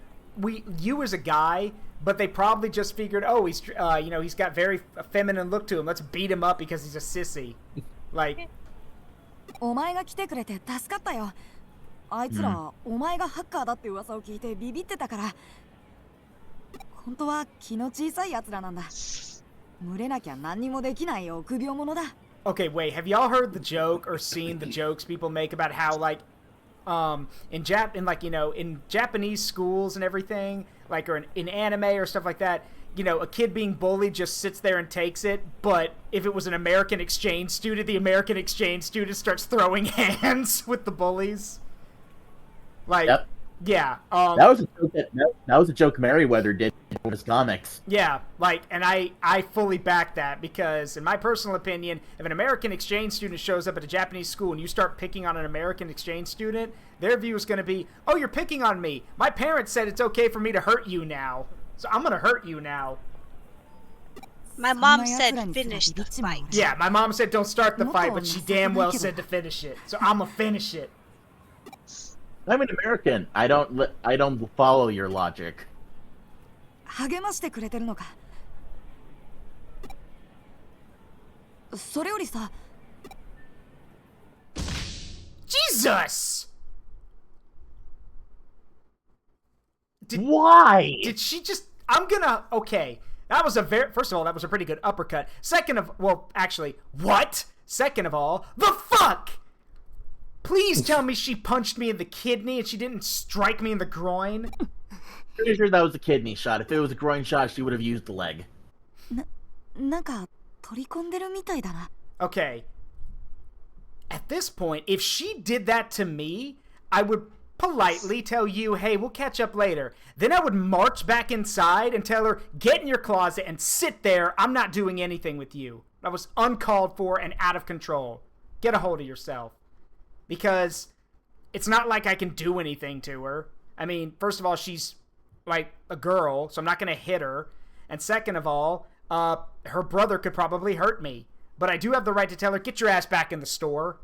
you as a guy, but they probably just figured, oh, he's he's got very feminine look to him. Let's beat him up because he's a sissy. Like. Okay, wait, have y'all heard the joke or seen the jokes people make about how, like, in Japanese schools and everything, like, or in anime or stuff like that, a kid being bullied just sits there and takes it, but if it was an American exchange student, the American exchange student starts throwing hands with the bullies. Like, yep. Yeah. That was a joke Merriweather did in his comics. Yeah, like, and I fully back that, because in my personal opinion, if an American exchange student shows up at a Japanese school and you start picking on an American exchange student, their view is going to be, oh, you're picking on me. My parents said it's okay for me to hurt you now, so I'm going to hurt you now. My mom said finish the fight. Yeah, my mom said don't start the fight, but she damn well said to finish it, so I'm going to finish it. I'm an American. I don't follow your logic. Jesus! Why? Did she just... Okay. That was first of all, that was a pretty good uppercut. What? Second of all, the fuck? Please tell me she punched me in the kidney and she didn't strike me in the groin. Pretty sure that was a kidney shot. If it was a groin shot, she would have used the leg. Okay. At this point, if she did that to me, I would politely tell you, hey, we'll catch up later. Then I would march back inside and tell her, get in your closet and sit there. I'm not doing anything with you. That was uncalled for and out of control. Get a hold of yourself. Because it's not like I can do anything to her. I mean, first of all, she's like a girl, so I'm not going to hit her. And second of all, her brother could probably hurt me. But I do have the right to tell her, get your ass back in the store.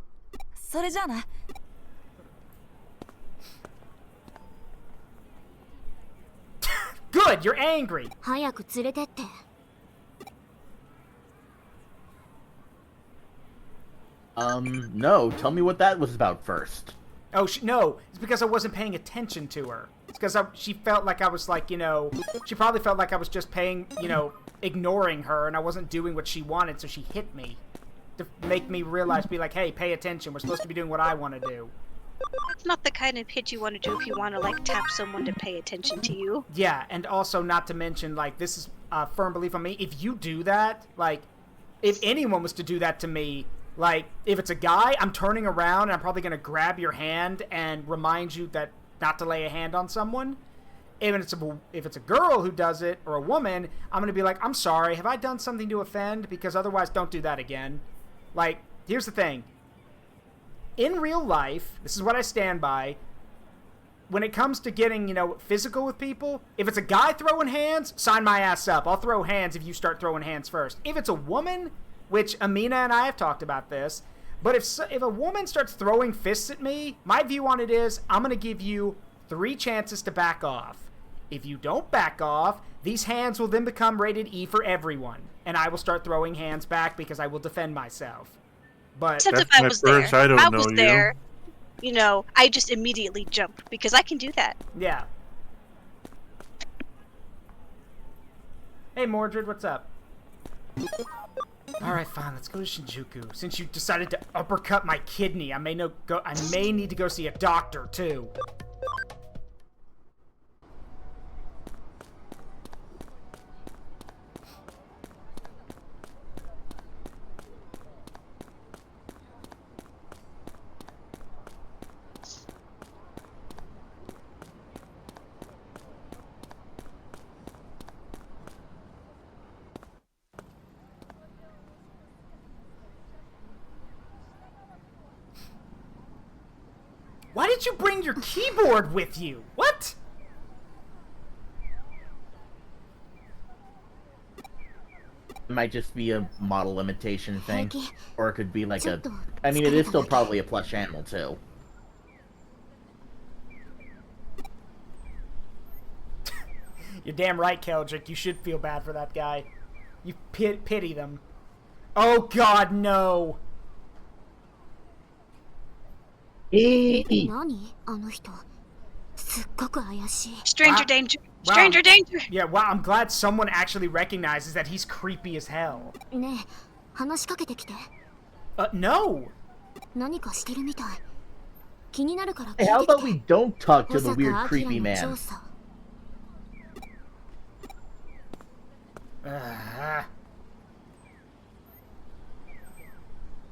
それじゃあな。Good, you're angry. 早く連れてって。No. Tell me what that was about first. Oh, no. It's because I wasn't paying attention to her. It's because she felt like I was like, you know, she probably felt like I was just ignoring her and I wasn't doing what she wanted, so she hit me. To make me realize, be like, hey, pay attention. We're supposed to be doing what I want to do. That's not the kind of hit you want to do if you want to, like, tap someone to pay attention to you. Yeah, and also not to mention, like, this is a firm belief on me. If you do that, like, if anyone was to do that to me, like, if it's a guy, I'm turning around and I'm probably going to grab your hand and remind you that not to lay a hand on someone. If it's a girl who does it, or a woman, I'm going to be like, I'm sorry, have I done something to offend? Because otherwise, don't do that again. Like, here's the thing. In real life, this is what I stand by, when it comes to getting, you know, physical with people, if it's a guy throwing hands, sign my ass up. I'll throw hands if you start throwing hands first. If it's a woman, which Amina and I have talked about this, but if a woman starts throwing fists at me, my view on it is, I'm going to give you 3 chances to back off. If you don't back off, these hands will then become rated E for everyone, and I will start throwing hands back because I will defend myself. But except if I was there. If I was there, you know, I just immediately jumped because I can do that. Yeah. Hey Mordred, what's up? Alright, fine, let's go to Shinjuku. Since you decided to uppercut my kidney, I may need to go see a doctor too. Why did you bring your keyboard with you? What? It might just be a model limitation thing. Or it could be like a... I mean, it is still probably a plush animal, too. You're damn right, Keldrick. You should feel bad for that guy. You pity them. Oh, God, no. Stranger danger. Stranger danger. Yeah, wow, I'm glad someone actually recognizes that he's creepy as hell. No. Hey, how about we don't talk to the weird creepy man?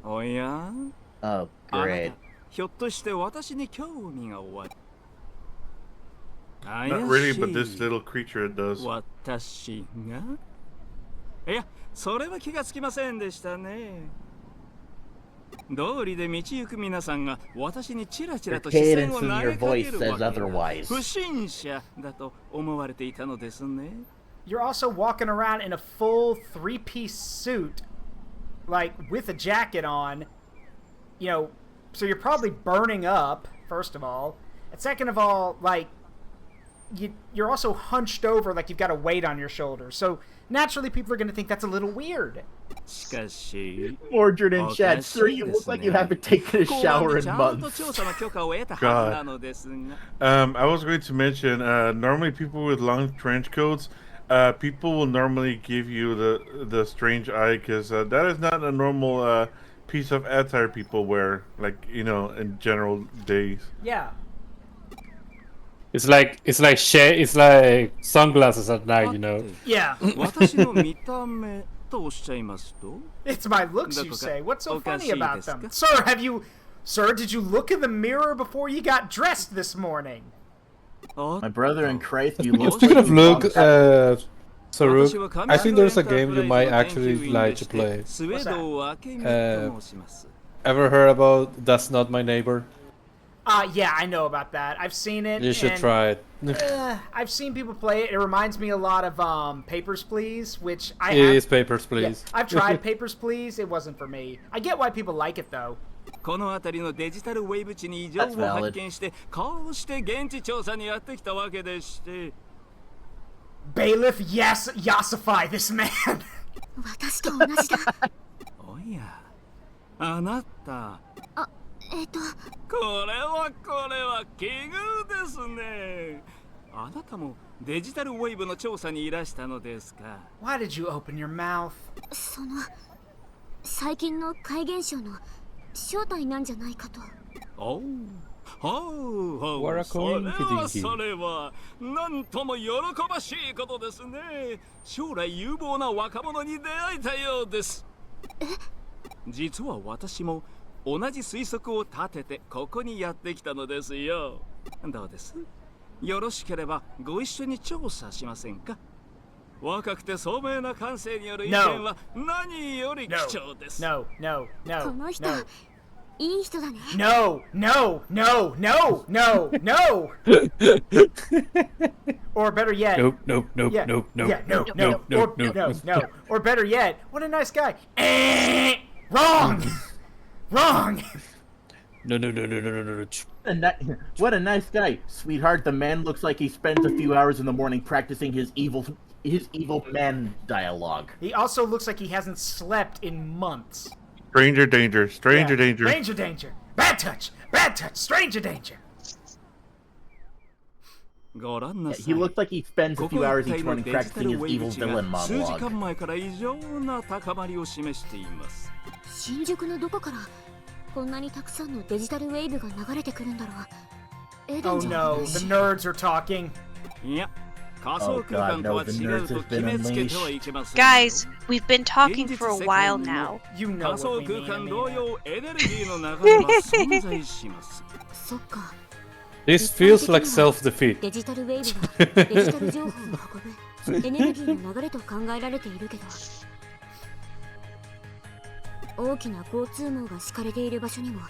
Oh yeah? Oh, great. Not really, but this little creature does. 私がいや、それは気がつきませんでしたね。道理で道行く皆さんが私にチラチラと視線を投げかけるわけが不審者だと思われていたのですね。You're also walking around in a full 3-piece suit, like with a jacket on, you know, so you're probably burning up, first of all. And second of all, like, you're also hunched over like you've got a weight on your shoulders. So naturally people are going to think that's a little weird. Mordred in chat, sir, you look like you haven't taken a shower in months. God. I was going to mention, normally people with long trench coats, people will normally give you the strange eye because that is not a normal piece of attire people wear, like, you know, in general days. Yeah. It's like sunglasses at night, you know. Yeah. It's my looks, you say. What's so funny about them? Sir, did you look in the mirror before you got dressed this morning? My brother in Christ, you look Speaking of look, Saruk, I think there's a game you might actually like to play. What's that? Ever heard about That's Not My Neighbor? Yeah, I know about that. I've seen it. You should try it. I've seen people play it. It reminds me a lot of Papers, Please, which It is Papers, Please. Yeah, I've tried Papers, Please. It wasn't for me. I get why people like it, though. この辺りのデジタルウェイブ地に異常を発見してこうして現地調査にやってきたわけでして Bailiff, yes, Yasify this man. 私と同じだ。おや、あなた。これは奇遇ですね。あなたもデジタルウェイブの調査にいらしたのですか。Why did you open your mouth? その最近の怪現象の正体なんじゃないかと。おう。それはなんとも喜ばしいことですね。将来有望な若者に出会えたようです。実は私も同じ推測を立ててここにやってきたのですよ。どうです？よろしければご一緒に調査しませんか？若くて聡明な感性による意見は何より貴重です。No. この人、いい人だね。No. Or better yet. No. Or better yet, what a nice guy. Wrong. No. What a nice guy, sweetheart. The man looks like he spends a few hours in the morning practicing his evil man dialogue. He also looks like he hasn't slept in months. Stranger danger. Stranger danger. Stranger danger. Bad touch. Stranger danger. Yeah, he looks like he spends a few hours each morning practicing his evil villain monologue. 新宿のどこからこんなにたくさんのデジタルウェーブが流れてくるんだろう。Oh no, the nerds are talking. いや、仮想空間とは違うと決めつけてはいけません。Guys, we've been talking for a while now. You know 仮想 what we 空 mean. 間同様エネルギーの流れは存在します。そっか。 This feels like self-defeat. デジタルウェーブがデジタル情報を運ぶエネルギーの流れと考えられているけど、大きな交通網が敷かれている場所にも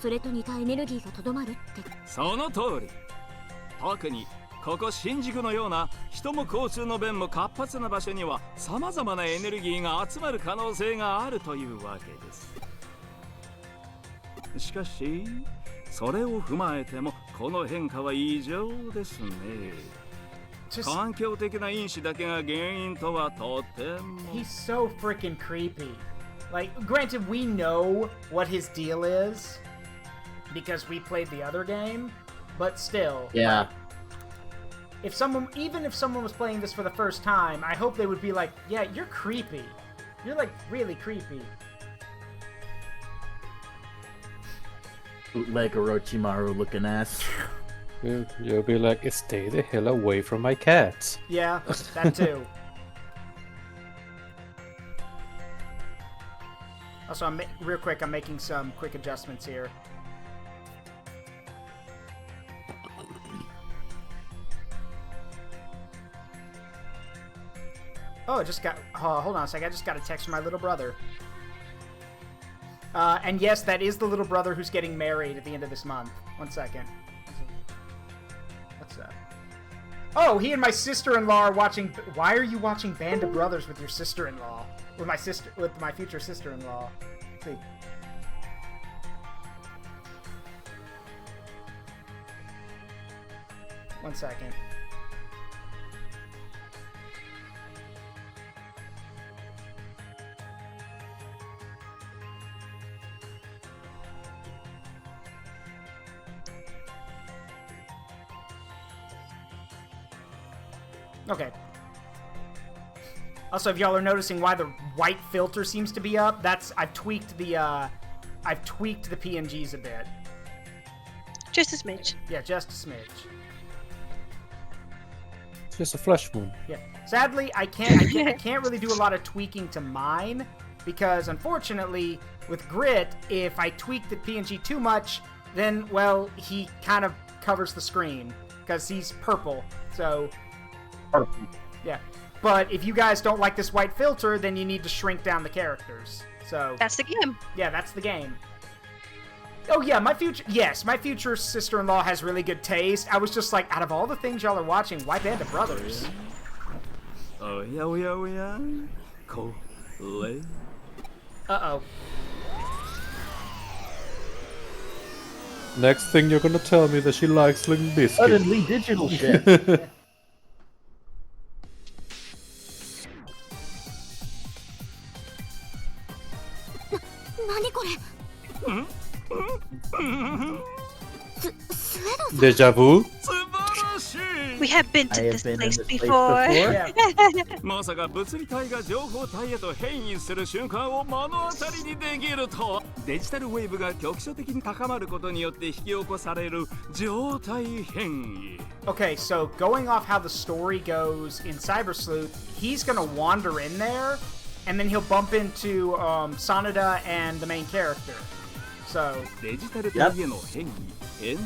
それと似たエネルギーがとどまるって。その通り。特にここ新宿のような人も交通の便も活発な場所にはさまざまなエネルギーが集まる可能性があるというわけです。しかしそれを踏まえてもこの変化は異常ですね。環境的な因子だけが原因とはとても。 He's so freaking creepy. Like, granted, we know what his deal is because we played the other game, but still. Yeah. Like, even if someone was playing this for the first time, I hope they would be like, yeah, you're creepy. You're like really creepy. Bootleg Orochimaru looking ass. You'll be like, stay the hell away from my cats. Yeah, that too. Also, real quick, I'm making some quick adjustments here. Oh, hold on a sec. I just got a text from my little brother. And yes, that is the little brother who's getting married at the end of this month. 1 second. What's that? Oh, he and my sister-in-law are watching. Why are you watching Band of Brothers with your sister-in-law? With my future sister-in-law. Let's see. One second. Okay. Also, if y'all are noticing why the white filter seems to be up, I've tweaked the PNGs a bit. Just a smidge. Yeah, just a smidge. It's just a flush moon. Yeah. Sadly, I can't really do a lot of tweaking to mine because, unfortunately, with Grit, if I tweak the PNG too much, then, well, he kind of covers the screen because he's purple. So, yeah. But if you guys don't like this white filter, then you need to shrink down the characters. So that's the game. Yeah, that's the game. Oh yeah, my future sister-in-law has really good taste. I was just like, out of all the things y'all are watching, why Band of Brothers? Oh yeah. Collab. Uh-oh. Next thing you're gonna tell me that she likes Limp Bizkit. Suddenly digital shit. Deja vu? We have been to I have this been in place this place before. before. まさか物理体が情報体へと変異する瞬間を目の当たりにできるとは。デジタルウェーブが局所的に高まることによって引き起こされる状態変異。Okay, so going off how the story goes in Cyber Sleuth, he's gonna wander in there, and then he'll bump into Sanada and the main character. So, デジタル体への変異。The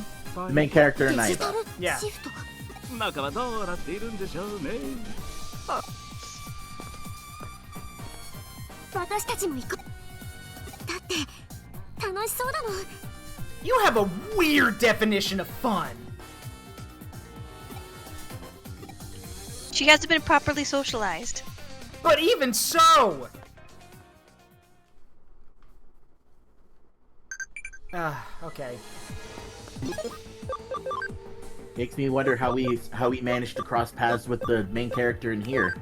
main character and I. yeah. 中はどうなっているんでしょうね。私たちも行こう。だって楽しそうだもん。You have a weird definition of fun. She hasn't been properly socialized. But even so! Okay. Makes me wonder how we managed to cross paths with the main character in here.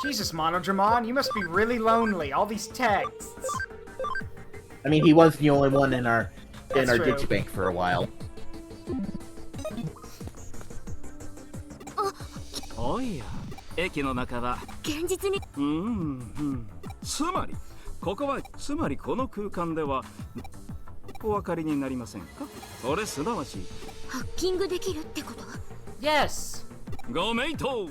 Jesus, Monodramon, you must be really lonely. All these texts. I mean, he was the only one in our That's true. Digibank for a while. おや、駅の中は現実に。つまりこの空間ではお分かりになりませんか？それすなわちハッキングできるってこと？ Yes! ご名答。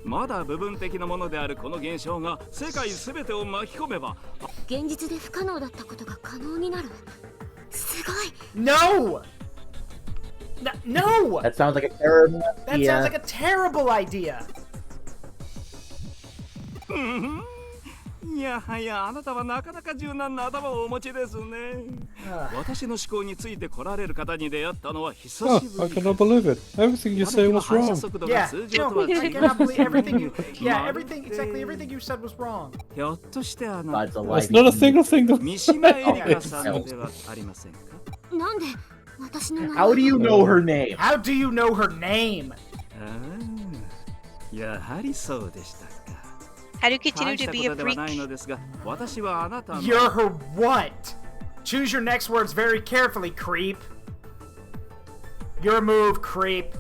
まだ部分的なものであるこの現象が世界すべてを巻き込めば現実で不可能だったことが可能になる。すごい。 No! No! That sounds like a terrible That idea. sounds like a terrible idea. いやはや、あなたはなかなか柔軟な頭をお持ちですね。私の思考について来られる方に出会ったのは久 Oh, しぶ I り。 cannot believe it. Everything you say was wrong. Yeah, no, I cannot believe everything you... Yeah, exactly everything you said was wrong. ひょっとしてあの God's That's alive. not a single thing. 三島エリカさんではありませんか？なんで私の名 How do 前 you know her name? How do you know her name? やはりそうでしたか。 How do you continue to be a 大したことでは freak? ないのですが、私はあなたの You're her what? Choose your next words very carefully, creep. Your move, creep.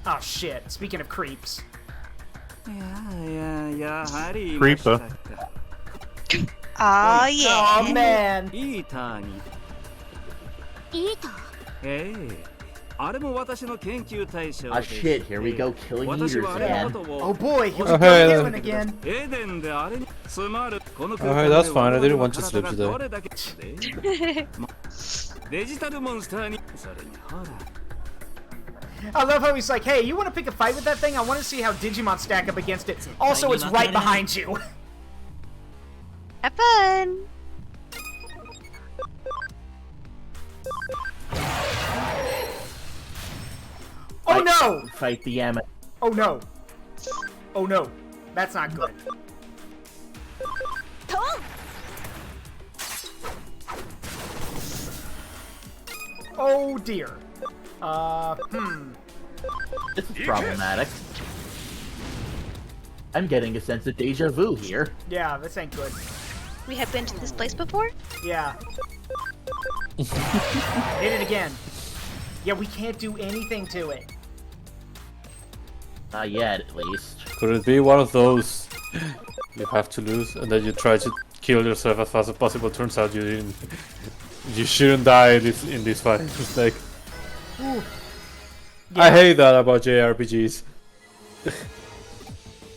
Oh shit, speaking of creeps. やはり Creeper. Oh yeah. Oh man. イーターに。イータあれも私の研究対象 Ah です。 shit, here we go, killing 私 eaters はあれの again. ことを Oh boy, here we Oh, go hey, doing again. エデンであれに詰まるこの Oh, hey, that's fine. I didn't want to sleep ど today. れだけデジタルモンスターにそれにほら I love how he's like, hey, you want to pick a fight with that thing? I want to see how Digimon stack up against it. Also, it's right behind you. Have fun. Oh no! Fight the Yama. Oh no. Oh no. That's not good. Oh dear. This is problematic. I'm getting a sense of deja vu here. Yeah, this ain't good. We have been to this place before? Yeah. Hit it again. Yeah, we can't do anything to it. Not yet, at least. Could it be one of those you have to lose and then you try to kill yourself as fast as possible? Turns out you didn't. You shouldn't die in this fight. It's like I hate that about JRPGs.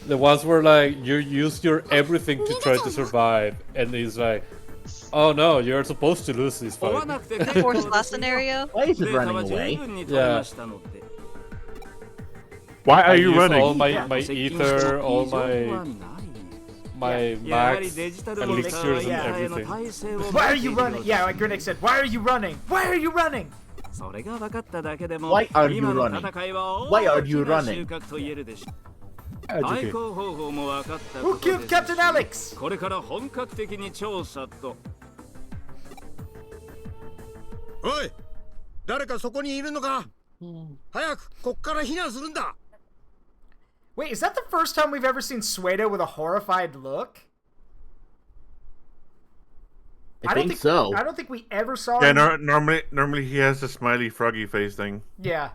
The ones where like you use your everything to try to survive, and it's like, oh no, you're supposed to lose this fight. The fourth loss scenario? Why is it running away? Yeah. Why are you running? All my ether, all my my max elixirs and everything. Why are you running? Yeah, like Grinnick said, why are you running? Why are you running? Why are you running? Why are you running? Who killed Captain Alex? これから本格的に調査と。おい、誰かそこにいるのか？早くこっから避難するんだ。Wait, is that the first time we've ever seen Sueda with a horrified look? I think so. I don't think we ever saw Yeah, him. normally he has a smiley froggy face thing. Yeah.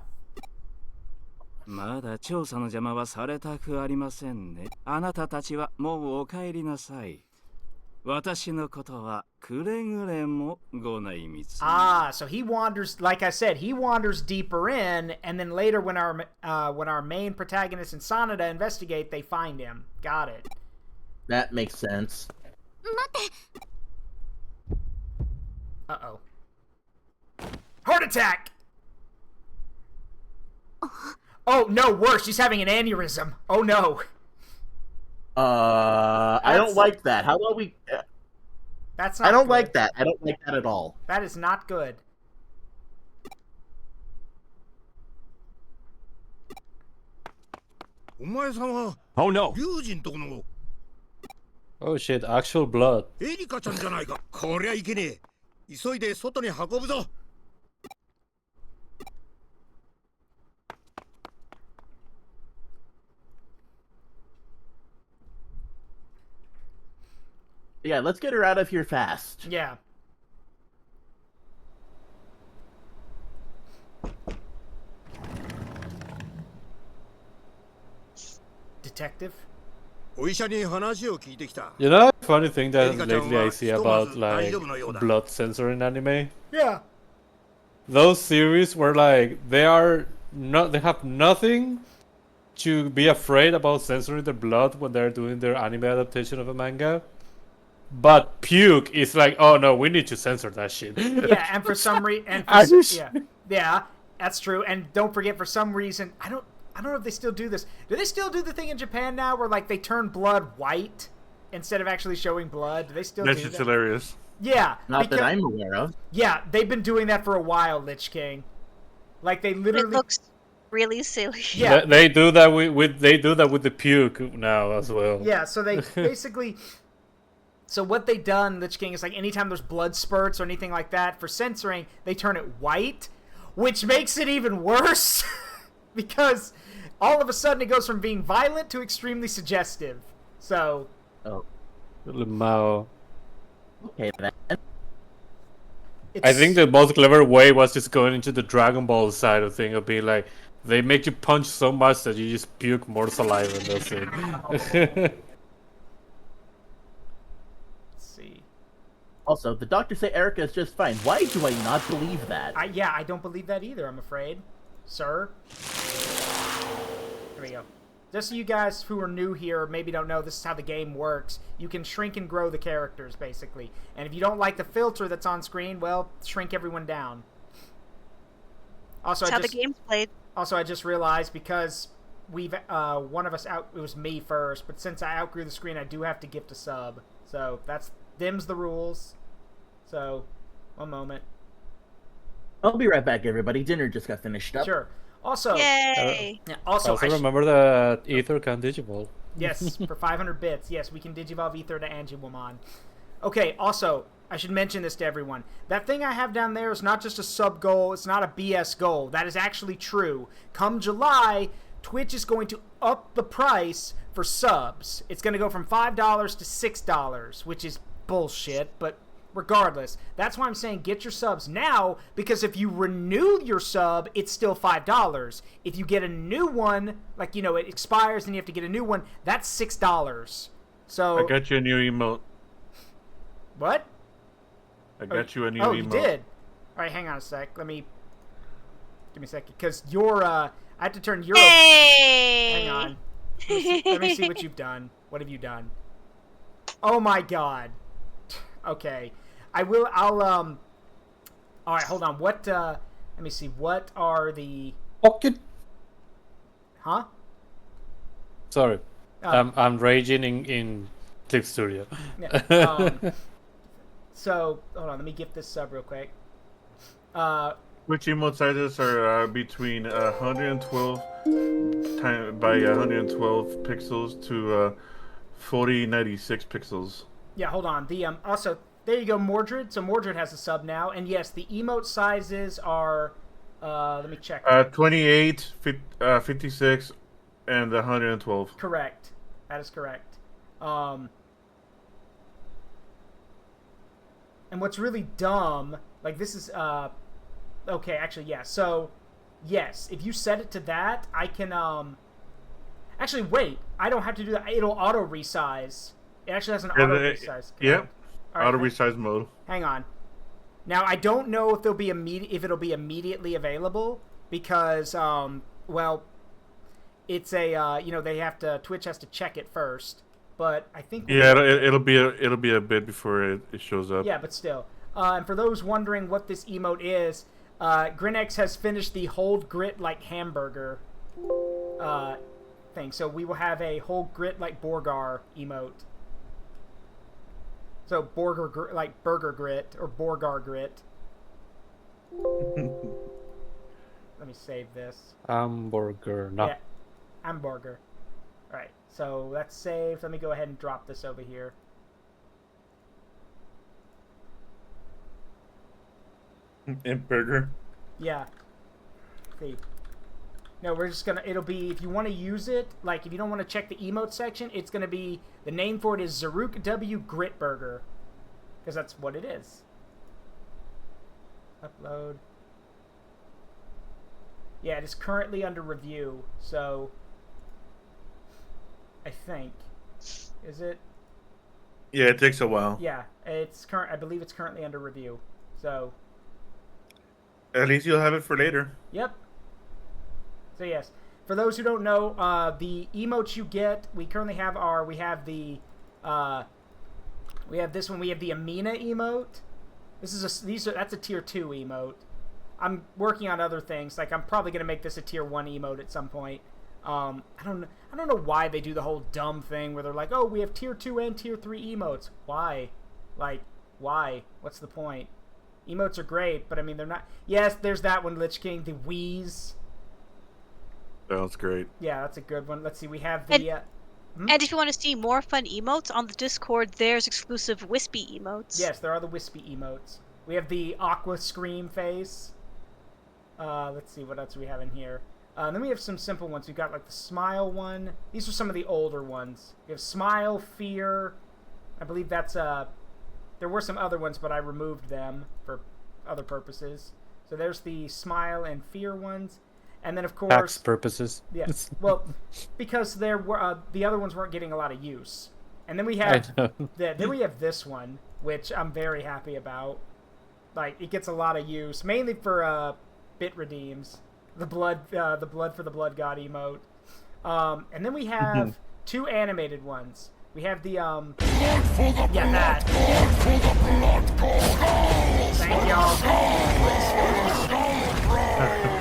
まだ調査の邪魔はされたくありませんね。あなたたちはもうお帰りなさい。私のことはくれぐれもご内密。Ah, so he wanders, like I said, he wanders deeper in, and then later when our main protagonist and Sanada investigate, they find him. Got it. That makes sense. Uh-oh. Heart attack! Oh, no, worse. She's having an aneurysm. Oh, no. I don't like that. How about we... That's not I don't good. like that. I don't like that at all. That is not good. Oh no. Oh shit, actual blood. エリカちゃんじゃないか。こりゃいけねえ。急いで外に運ぶぞ。Yeah, let's get her out of here fast. Yeah. Detective? You know, funny thing that lately I see about like blood censoring anime. Yeah. Those series where like they have nothing to be afraid about censoring their blood when they're doing their anime adaptation of a manga. But puke is like, oh no, we need to censor that shit. Yeah, and for some reason, yeah, that's true. And don't forget, for some reason, I don't know if they still do this. Do they still do the thing in Japan now where like they turn blood white instead of actually showing blood? Do they still do that? That's hilarious. Yeah, not that I'm aware of. Yeah, they've been doing that for a while, LichKing. Like they literally. It looks really silly. Yeah, they do that with the puke now as well. Yeah, so they basically. So what they done, LichKing, is like anytime there's blood spurts or anything like that, for censoring, they turn it white, which makes it even worse because all of a sudden it goes from being violent to extremely suggestive. So. Oh. Mao. Okay, then. I think the most clever way was just going into the Dragon Ball side of thing of being like, they make you punch so much that you just puke more saliva and that's it. Also, the doctors say Erica is just fine. Why do I not believe that? Yeah, I don't believe that either, I'm afraid. Sir? There we go. Just so you guys who are new here maybe don't know, this is how the game works. You can shrink and grow the characters, basically. And if you don't like the filter that's on screen, well, shrink everyone down. Also, that's how the game's played. Also, I just realized because we've, one of us it was me first, but since I outgrew the screen, I do have to gift a sub. So, them's the rules. So, one moment. I'll be right back, everybody. Dinner just got finished up. Sure. Also, yay! Also remember that Ether can digivolve. Yes, for 500 bits. Yes, we can digivolve Ether to Angewomon. Okay, also, I should mention this to everyone. That thing I have down there is not just a sub goal. It's not a BS goal. That is actually true. Come July, Twitch is going to up the price for subs. It's going to go from $5 to $6, which is bullshit, but regardless, that's why I'm saying get your subs now, because if you renew your sub, it's still $5. If you get a new one, like, you know, it expires and you have to get a new one, that's $6. So I got you a new emote. What? I got you a new emote. Oh, you did? Alright, hang on a sec. Give me a second, because your, I have to turn your... Hey! Hang on. Let me see what you've done. What have you done? Oh my god. Okay. Alright, hold on. What, let me see. What are the... Pocket. Huh? Sorry. I'm raging in Clip Studio. Yeah. So hold on, let me gift this sub real quick. Which emote sizes are between 112 by 112 pixels to 4096 pixels. Yeah, hold on. The also there you go, Mordred. So Mordred has a sub now, and yes, the emote sizes are. Let me check. 28, 56, and 112. Correct. That is correct. And what's really dumb, like this is okay, actually, yeah. So, yes, if you set it to that, I can actually wait. I don't have to do that. It'll auto resize. It actually has an auto resize. Yep. Right, auto resize mode. Hang on. Now I don't know if it'll be immediately available because well, it's a they have to Twitch has to check it first. But I think it'll be a bit before it shows up. Yeah, but still. And for those wondering what this emote is, Grinx has finished the hold grit like hamburger thing. So we will have a hold grit like Borgar emote. So like burger grit or Borgar grit. Let me save this. Hamburger, no. Yeah, hamburger. All right, so that's saved. Let me go ahead and drop this over here. Hamburger. Yeah. See. No, we're just gonna. It'll be if you want to use it. Like if you don't want to check the emote section, it's gonna be the name for it is Zaruk W Grit Burger, because that's what it is. Upload. Yeah, it is currently under review. So. I think. Is it? Yeah, it takes a while. Yeah, it's current. I believe it's currently under review. So. At least you'll have it for later. Yep. So yes, for those who don't know, the emotes you get, we currently have we have this one. We have the Amina emote. That's a tier 2 emote. I'm working on other things. Like I'm probably gonna make this a tier 1 emote at some point. I don't know why they do the whole dumb thing where they're like, oh, we have tier 2 and tier 3 emotes. Why? Like, why? What's the point? Emotes are great, but I mean, they're not... Yes, there's that one, LichKing, the Wheeze. That's great. Yeah, that's a good one. Let's see, we have the... And if you want to see more fun emotes on the Discord, there's exclusive Wispy emotes. Yes, there are the Wispy emotes. We have the Aqua Scream face. Let's see, what else we have in here. Then we have some simple ones. We've got, like, the Smile one. These are some of the older ones. We have Smile, Fear. I believe that's... There were some other ones, but I removed them for other purposes. So there's the Smile and Fear ones. And then, of course... Tax purposes. Yes. Well, because there were the other ones weren't getting a lot of use. And then we have... Then we have this one, which I'm very happy about. Like, it gets a lot of use. Mainly for bit redeems. The blood for the Blood God emote. And then we have 2 animated ones. We have the, yeah, that. Thank y'all.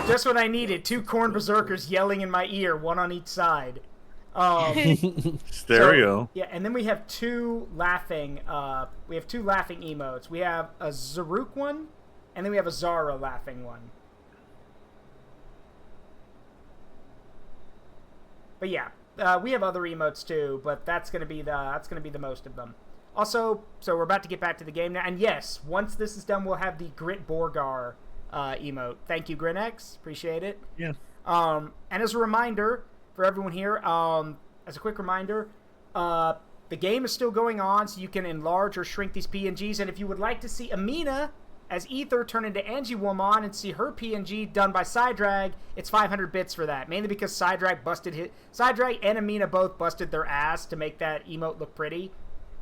Just what I needed. 2 corn berserkers yelling in my ear, one on each side. Stereo. So, yeah, and then we have 2 laughing, emotes. We have a Zaruk one, and then we have a Zara laughing one. But yeah. We have other emotes too, but that's gonna be the most of them. Also, so we're about to get back to the game now, and yes, once this is done, we'll have the Grit Borgar emote. Thank you, Grinx. Appreciate it. Yeah. And as a reminder for everyone here, as a quick reminder, the game is still going on, so you can enlarge or shrink these PNGs. And if you would like to see Amina as Ether turn into Angie Woman and see her PNG done by PsyDrag, it's 500 bits for that. Mainly because PsyDrag and Amina both busted their ass to make that emote look pretty.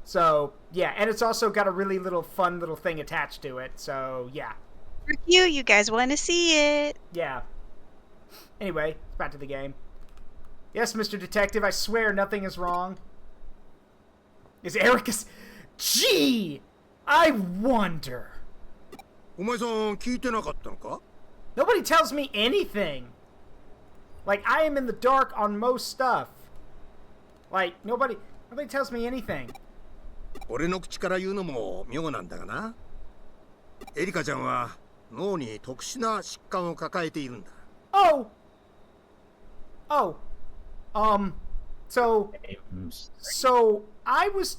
So, yeah, and it's also got a really fun little thing attached to it. So, yeah. You guys want to see it. Yeah. Anyway, back to the game. Yes, Mr. Detective, I swear nothing is wrong. Is Ericus... Gee! I wonder... Nobody tells me anything. Like, I am in the dark on most stuff. Like, nobody tells me anything. 俺の口から言うのも妙なんだがな。エリカちゃんは脳に特殊な疾患を抱えているんだ。Oh! So I was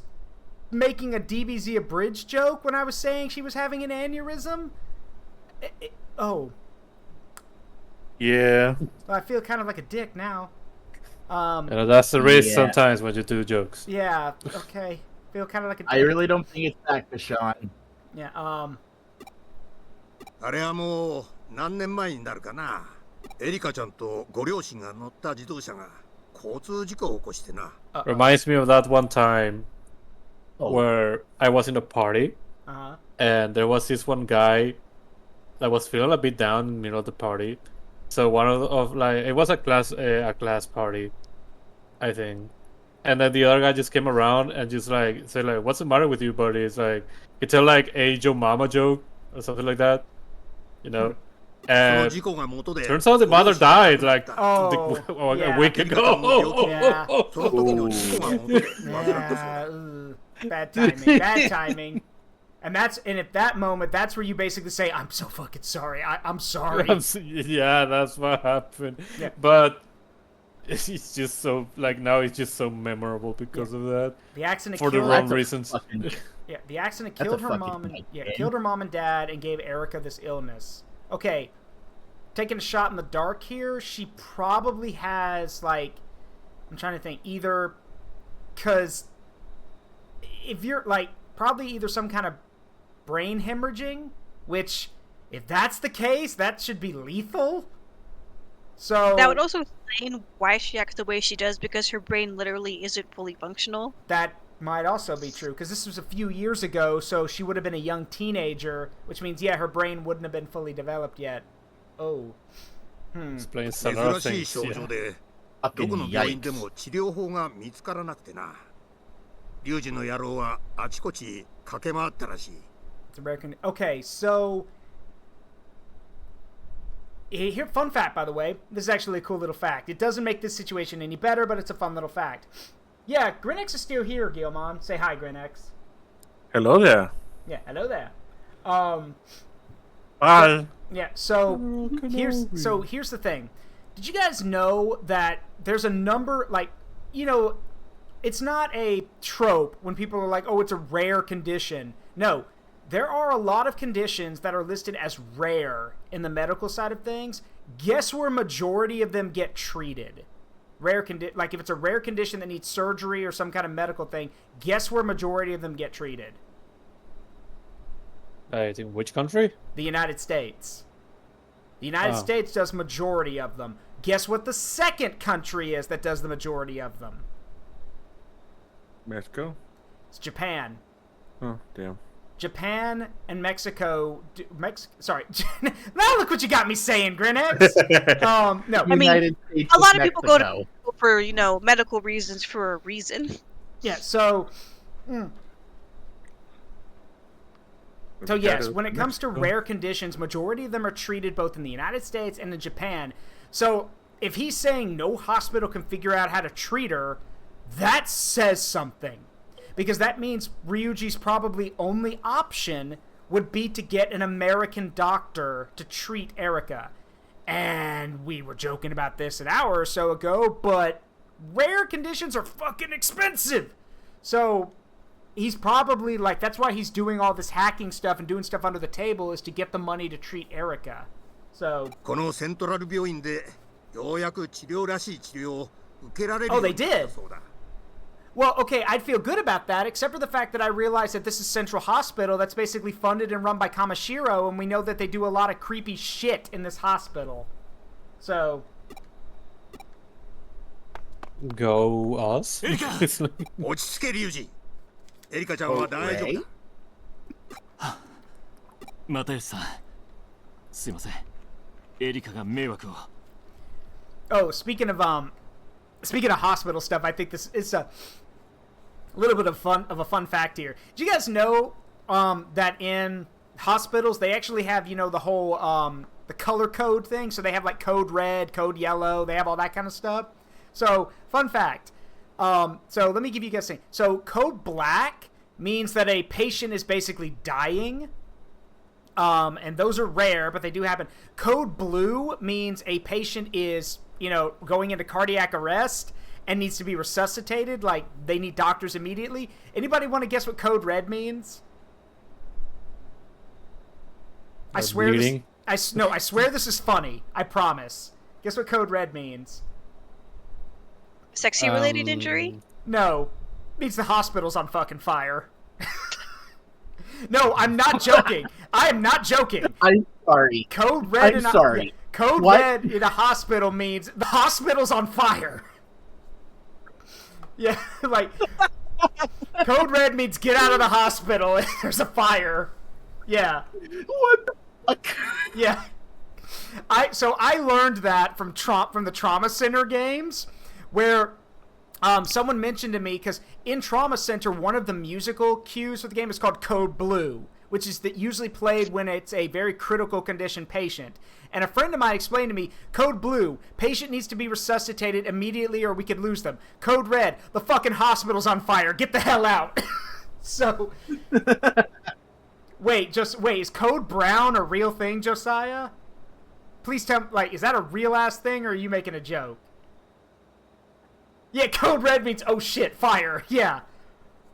making a DBZ abridged joke when I was saying she was having an aneurysm? Oh. Yeah. I feel kind of like a dick now. That's the risk sometimes when you do jokes. Yeah, okay. Feel kind of like a dick. I really don't think it's that, Sean. Yeah, あれはもう何年前になるかな。エリカちゃんとご両親が乗った自動車が交通事故を起こしてな。Reminds me of that one time where I was in a party and there was this one guy that was feeling a bit down in the middle of the party. So one of like it was a class party, I think. And then the other guy just came around and just like said like, "What's the matter with you, buddy?" It's like he tell like a Joe Mama joke or something like that, you know. And turns out the mother died like a week ago. Yeah. Bad timing. And at that moment, that's where you basically say, "I'm so fucking sorry. I'm sorry." Yeah, that's what happened. Yeah. But it's just so like now it's just so memorable because of that. The accident for the wrong reasons. Yeah, the accident killed her mom and dad and gave Erica this illness. Okay, taking a shot in the dark here, she probably has like, I'm trying to think, either because if you're like probably either some kind of brain hemorrhaging, which if that's the case, that should be lethal. So that would also explain why she acts the way she does, because her brain literally isn't fully functional. That might also be true, because this was a few years ago, so she would have been a young teenager, which means, yeah, her brain wouldn't have been fully developed yet. Oh. Explains some other things. Yeah. どこの病院でも治療法が見つからなくてな。リュウジの野郎はあちこち駆け回ったらしい。Okay, so here, fun fact, by the way. This is actually a cool little fact. It doesn't make this situation any better, but it's a fun little fact. Yeah, Grinx is still here, Guilmon. Say hi, Grinx. Hello there. Yeah, hello there. Bye. Yeah, so here's the thing. Did you guys know that there's a number, like, you know, it's not a trope when people are like, oh, it's a rare condition. No, there are a lot of conditions that are listed as rare in the medical side of things. Guess where majority of them get treated? Like if it's a rare condition that needs surgery or some kind of medical thing, guess where majority of them get treated? I think which country? The United States. The United States does majority of them. Guess what the second country is that does the majority of them? Mexico? It's Japan. Oh, damn. Japan and Mexico. Sorry. Now look what you got me saying, Grinx. No, I mean, a lot of people go to for medical reasons for a reason. Yeah. So. So yes, when it comes to rare conditions, majority of them are treated both in the United States and in Japan. So if he's saying no hospital can figure out how to treat her, that says something. Because that means Ryuji's probably only option would be to get an American doctor to treat Erica. And we were joking about this an hour or so ago, but rare conditions are fucking expensive. So he's probably like, that's why he's doing all this hacking stuff and doing stuff under the table, is to get the money to treat Erica. So. Oh, they did. Well, okay, I'd feel good about that, except for the fact that I realize that this is Central Hospital that's basically funded and run by Kamashiro, and we know that they do a lot of creepy shit in this hospital. So. Go us? 落ち着け、リュウジ。エリカちゃんは大丈夫だ。又吉さん、すいません。エリカが迷惑を。Oh, speaking of hospital stuff, I think this is a little bit of a fun fact here. Do you guys know that in hospitals they actually have, the whole the color code thing? So they have like code red, code yellow, they have all that kind of stuff. So, fun fact. So let me give you guys a thing. So code black means that a patient is basically dying. And those are rare, but they do happen. Code blue means a patient is, going into cardiac arrest and needs to be resuscitated. Like, they need doctors immediately. Anybody want to guess what code red means? I swear bleeding? I swear this is funny. I promise. Guess what code red means? Sexy-related injury? No. It means the hospital's on fucking fire. No, I'm not joking. I am not joking. I'm sorry. Code red I'm sorry. Code What? red in a hospital means the hospital's on fire. Yeah, like code red means get out of the hospital. There's a fire. Yeah. What the fuck? Yeah. I learned that from the Trauma Center games, where someone mentioned to me, because in Trauma Center, one of the musical cues for the game is called Code Blue, which is usually played when it's a very critical condition patient. And a friend of mine explained to me, Code Blue, patient needs to be resuscitated immediately or we could lose them. Code Red, the fucking hospital's on fire. Get the hell out. So, wait, is Code Brown a real thing, Josiah? Please tell me, is that a real-ass thing or are you making a joke? Yeah, Code Red means, oh shit, fire. Yeah.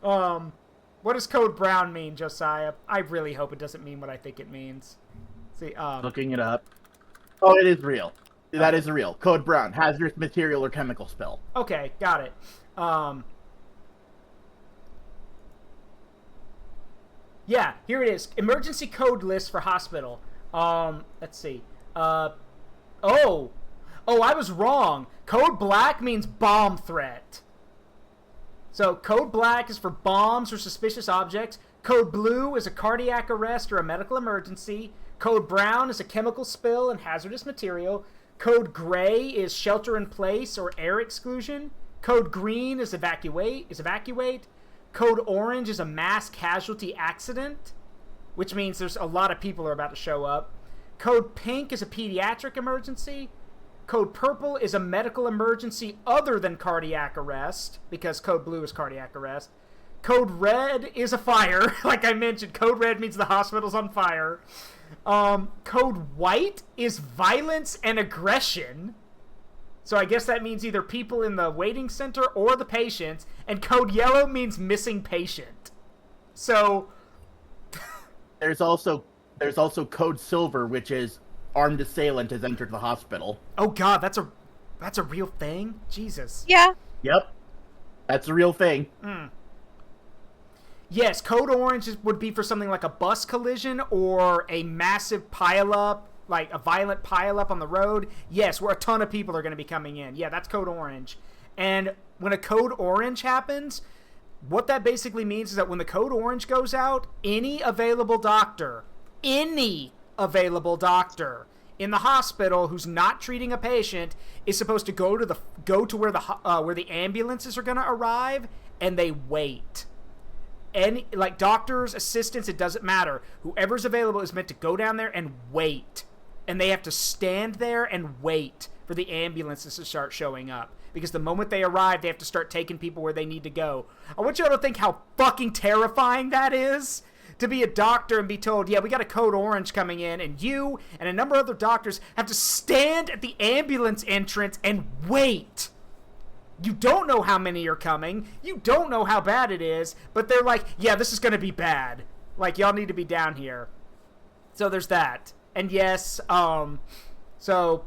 What does Code Brown mean, Josiah? I really hope it doesn't mean what I think it means. See, Looking it up. Oh, it is real. That is real. Code Brown, hazardous material or chemical spill. Okay, got it. Yeah, here it is. Emergency code list for hospital. Let's see. I was wrong. Code Black means bomb threat. So Code Black is for bombs or suspicious objects. Code Blue is a cardiac arrest or a medical emergency. Code Brown is a chemical spill and hazardous material. Code Gray is shelter in place or air exclusion. Code Green is evacuate. Code Orange is a mass casualty accident, which means there's a lot of people are about to show up. Code Pink is a pediatric emergency. Code Purple is a medical emergency other than cardiac arrest, because Code Blue is cardiac arrest. Code Red is a fire. Like I mentioned, Code Red means the hospital's on fire. Code White is violence and aggression. So I guess that means either people in the waiting center or the patients. And Code Yellow means missing patient. So There's also Code Silver, which is armed assailant has entered the hospital. Oh god, that's a real thing? Jesus. Yeah. Yep. That's a real thing. Yes, Code Orange would be for something like a bus collision or a massive pileup, like a violent pileup on the road. Yes, where a ton of people are going to be coming in. Yeah, that's Code Orange. And when a Code Orange happens, what that basically means is that when the Code Orange goes out, any available doctor in the hospital who's not treating a patient is supposed to go to where the ambulances are going to arrive, and they wait. Any, like, doctors, assistants, it doesn't matter. Whoever's available is meant to go down there and wait. And they have to stand there and wait for the ambulances to start showing up. Because the moment they arrive, they have to start taking people where they need to go. I want you all to think how fucking terrifying that is. To be a doctor and be told, yeah, we got a Code Orange coming in, and you and a number of other doctors have to stand at the ambulance entrance and wait. You don't know how many are coming. You don't know how bad it is, but they're like, yeah, this is going to be bad. Like, y'all need to be down here. So there's that. And yes, so,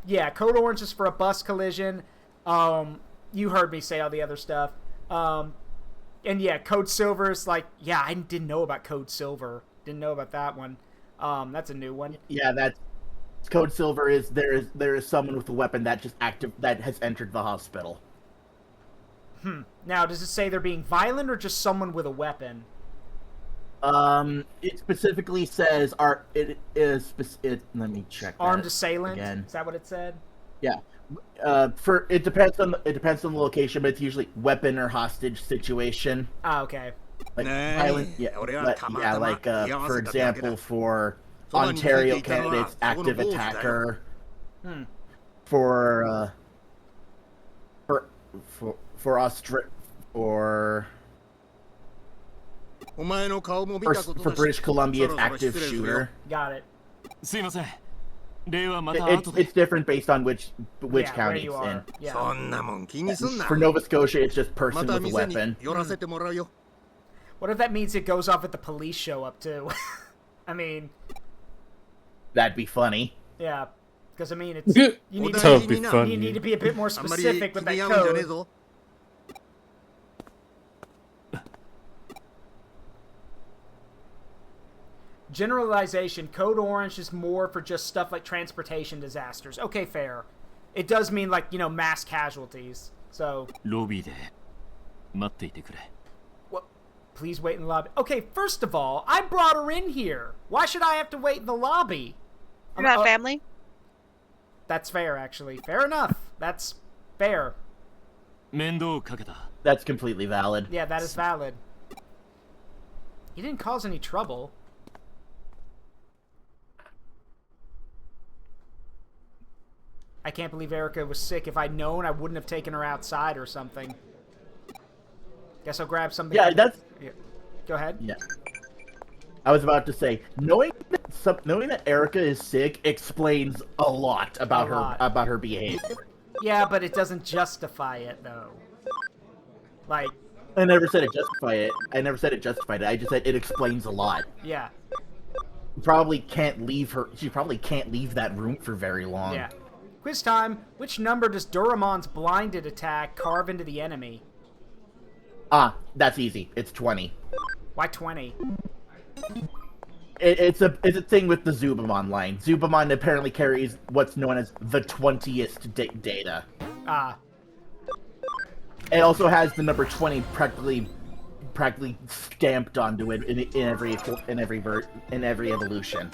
yeah, Code Orange is for a bus collision. You heard me say all the other stuff. And yeah, Code Silver is like, yeah, I didn't know about Code Silver. Didn't know about that one. That's a new one. Yeah, that's Code Silver is there is someone with a weapon that has entered the hospital. Now, does it say they're being violent or just someone with a weapon? It specifically says let me check. Armed assailant. Again. Is that what it said? Yeah. It depends on the location, but it's usually weapon or hostage situation. Ah, okay. Like violent, for example, for Ontario candidates, active attacker. For For British Columbia, it's active shooter. Got it. It's different based on which county it's in. Yeah. For Nova Scotia, it's just person with a weapon. What if that means it goes off if the police show up too? I mean, that'd be funny. Yeah, because I mean, it's you need to be a bit more specific with that code. Generalization, Code Orange is more for just stuff like transportation disasters. Okay, fair. It does mean like, you know, mass casualties. So what? Please wait in the lobby. Okay, first of all, I brought her in here. Why should I have to wait in the lobby? You're not family? That's fair, actually. Fair enough. That's fair. That's completely valid. Yeah, that is valid. You didn't cause any trouble. I can't believe Erica was sick. If I'd known, I wouldn't have taken her outside or something. Guess I'll grab something. Yeah, that's... Yeah. Go ahead. Yeah. I was about to say, knowing that Erica is sick explains a lot about her behavior. Yeah, but it doesn't justify it, though. Like... I never said it justified it. I just said it explains a lot. Yeah. She probably can't leave that room for very long. Yeah. Quiz time. Which number does Doraemon's blinded attack carve into the enemy? Ah, that's easy. It's 20. Why 20? It's a thing with the Zubamon line. Zubamon apparently carries what's known as the 20th data. Ah. It also has the number 20 practically stamped onto it in every evolution.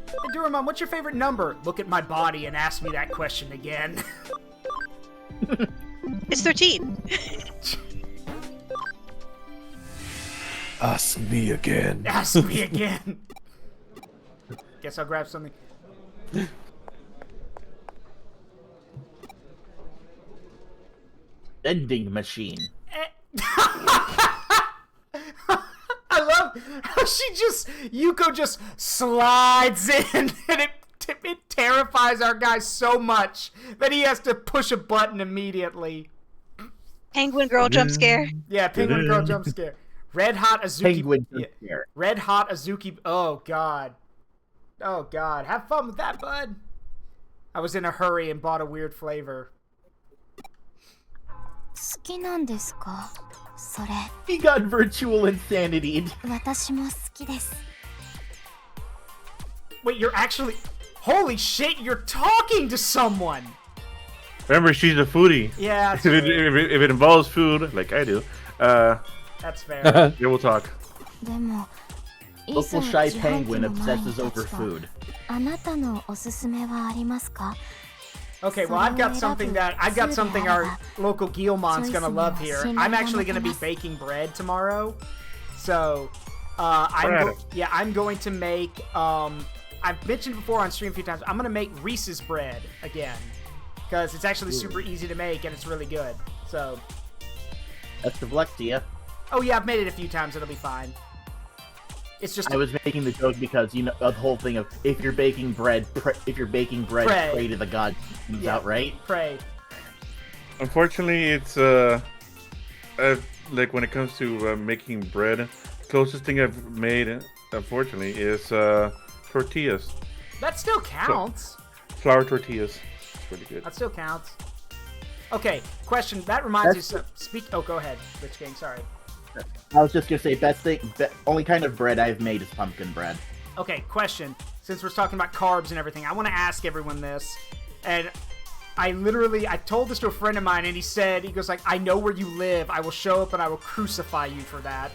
Hey, Doraemon, what's your favorite number? Look at my body and ask me that question again. It's 13. Ask me again. Ask me again. Guess I'll grab something. Vending machine. I love how Yuko just slides in and it terrifies our guy so much that he has to push a button immediately. Penguin girl jump scare. Yeah, penguin girl jump scare. Red hot Azuki. Penguin jump scare. Red hot Azuki. Oh god. Oh god. Have fun with that, bud. I was in a hurry and bought a weird flavor. He got virtual insanity. Wait, you're actually... Holy shit, you're talking to someone! Remember, she's a foodie. Yeah, that's if it involves food, like I do, that's fair. Yeah, we'll talk. Local shy penguin obsesses over food. Okay, well, I've got something our local Guilmon's gonna love here. I'm actually gonna be baking bread tomorrow, so I'm going to make. I've mentioned before on stream a few times. I'm gonna make Reese's bread again because it's actually super easy to make and it's really good. So. Best of luck to you. Oh yeah, I've made it a few times. It'll be fine. It's just I was making the joke because you know the whole thing of if you're baking bread, pray to the gods. Comes out right. Pray. Unfortunately, it's like when it comes to making bread, closest thing I've made, unfortunately, is tortillas. That still counts. So, flour tortillas. It's really good. That still counts. Okay, question. That reminds me. Oh, go ahead, LichKing. Sorry. I was just gonna say, only kind of bread I've made is pumpkin bread. Okay, question. Since we're talking about carbs and everything, I want to ask everyone this. And I told this to a friend of mine, and he goes like, I know where you live. I will show up and I will crucify you for that.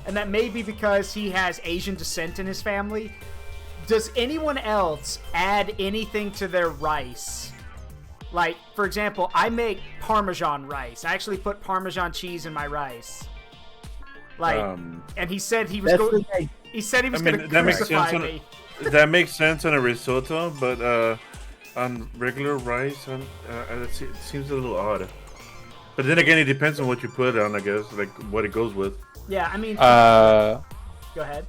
And that may be because he has Asian descent in his family. Does anyone else add anything to their rice? Like, for example, I make Parmesan rice. I actually put Parmesan cheese in my rice. Like, and he said he was going. He said he was going to crucify me. That makes sense on a risotto, but on regular rice, it seems a little odd. But then again, it depends on what you put it on, I guess, like what it goes with. Yeah, I mean. Go ahead.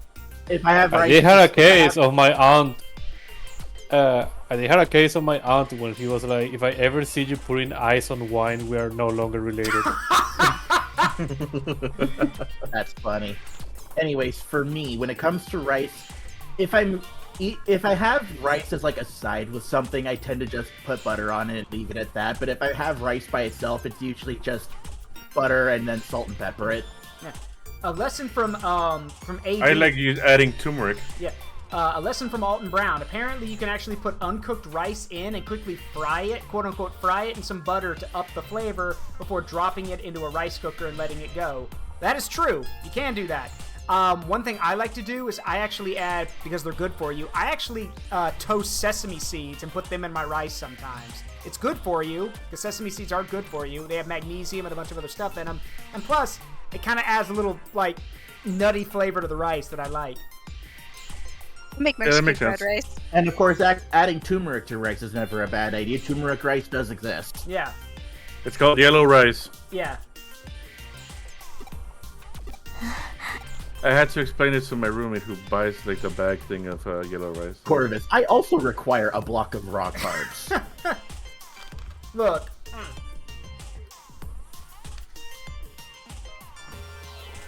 If I have rice, I had a case of my aunt. I had a case of my aunt when he was like, "If I ever see you putting ice on wine, we are no longer related." That's funny. Anyways, for me, when it comes to rice, if I have rice as like a side with something, I tend to just put butter on it and leave it at that. But if I have rice by itself, it's usually just butter and then salt and pepper it. Yeah. A lesson from AD. I like you adding turmeric. Yeah. A lesson from Alton Brown. Apparently, you can actually put uncooked rice in and quickly fry it, quote unquote, fry it in some butter to up the flavor before dropping it into a rice cooker and letting it go. That is true. You can do that. One thing I like to do is I actually add, because they're good for you, I actually toast sesame seeds and put them in my rice sometimes. It's good for you, because sesame seeds are good for you. They have magnesium and a bunch of other stuff in them. And plus, it kind of adds a little, like, nutty flavor to the rice that I like. Make Mexican fried rice. And of course, adding turmeric to rice is never a bad idea. Turmeric rice does exist. Yeah. It's called yellow rice. Yeah. I had to explain it to my roommate who buys like the bag thing of yellow rice. Corvus, I also require a block of raw carbs. Look.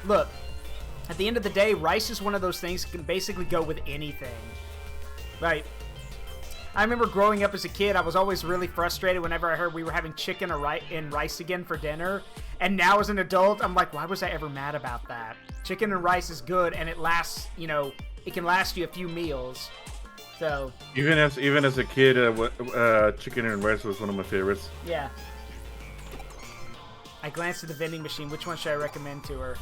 Look. At the end of the day, rice is one of those things that can basically go with anything. Right. I remember growing up as a kid, I was always really frustrated whenever I heard we were having chicken and rice again for dinner. And now as an adult, I'm like, why was I ever mad about that? Chicken and rice is good, and it lasts, you know, it can last you a few meals. So. Even as a kid, chicken and rice was one of my favorites. Yeah. I glanced at the vending machine. Which one should I recommend to her?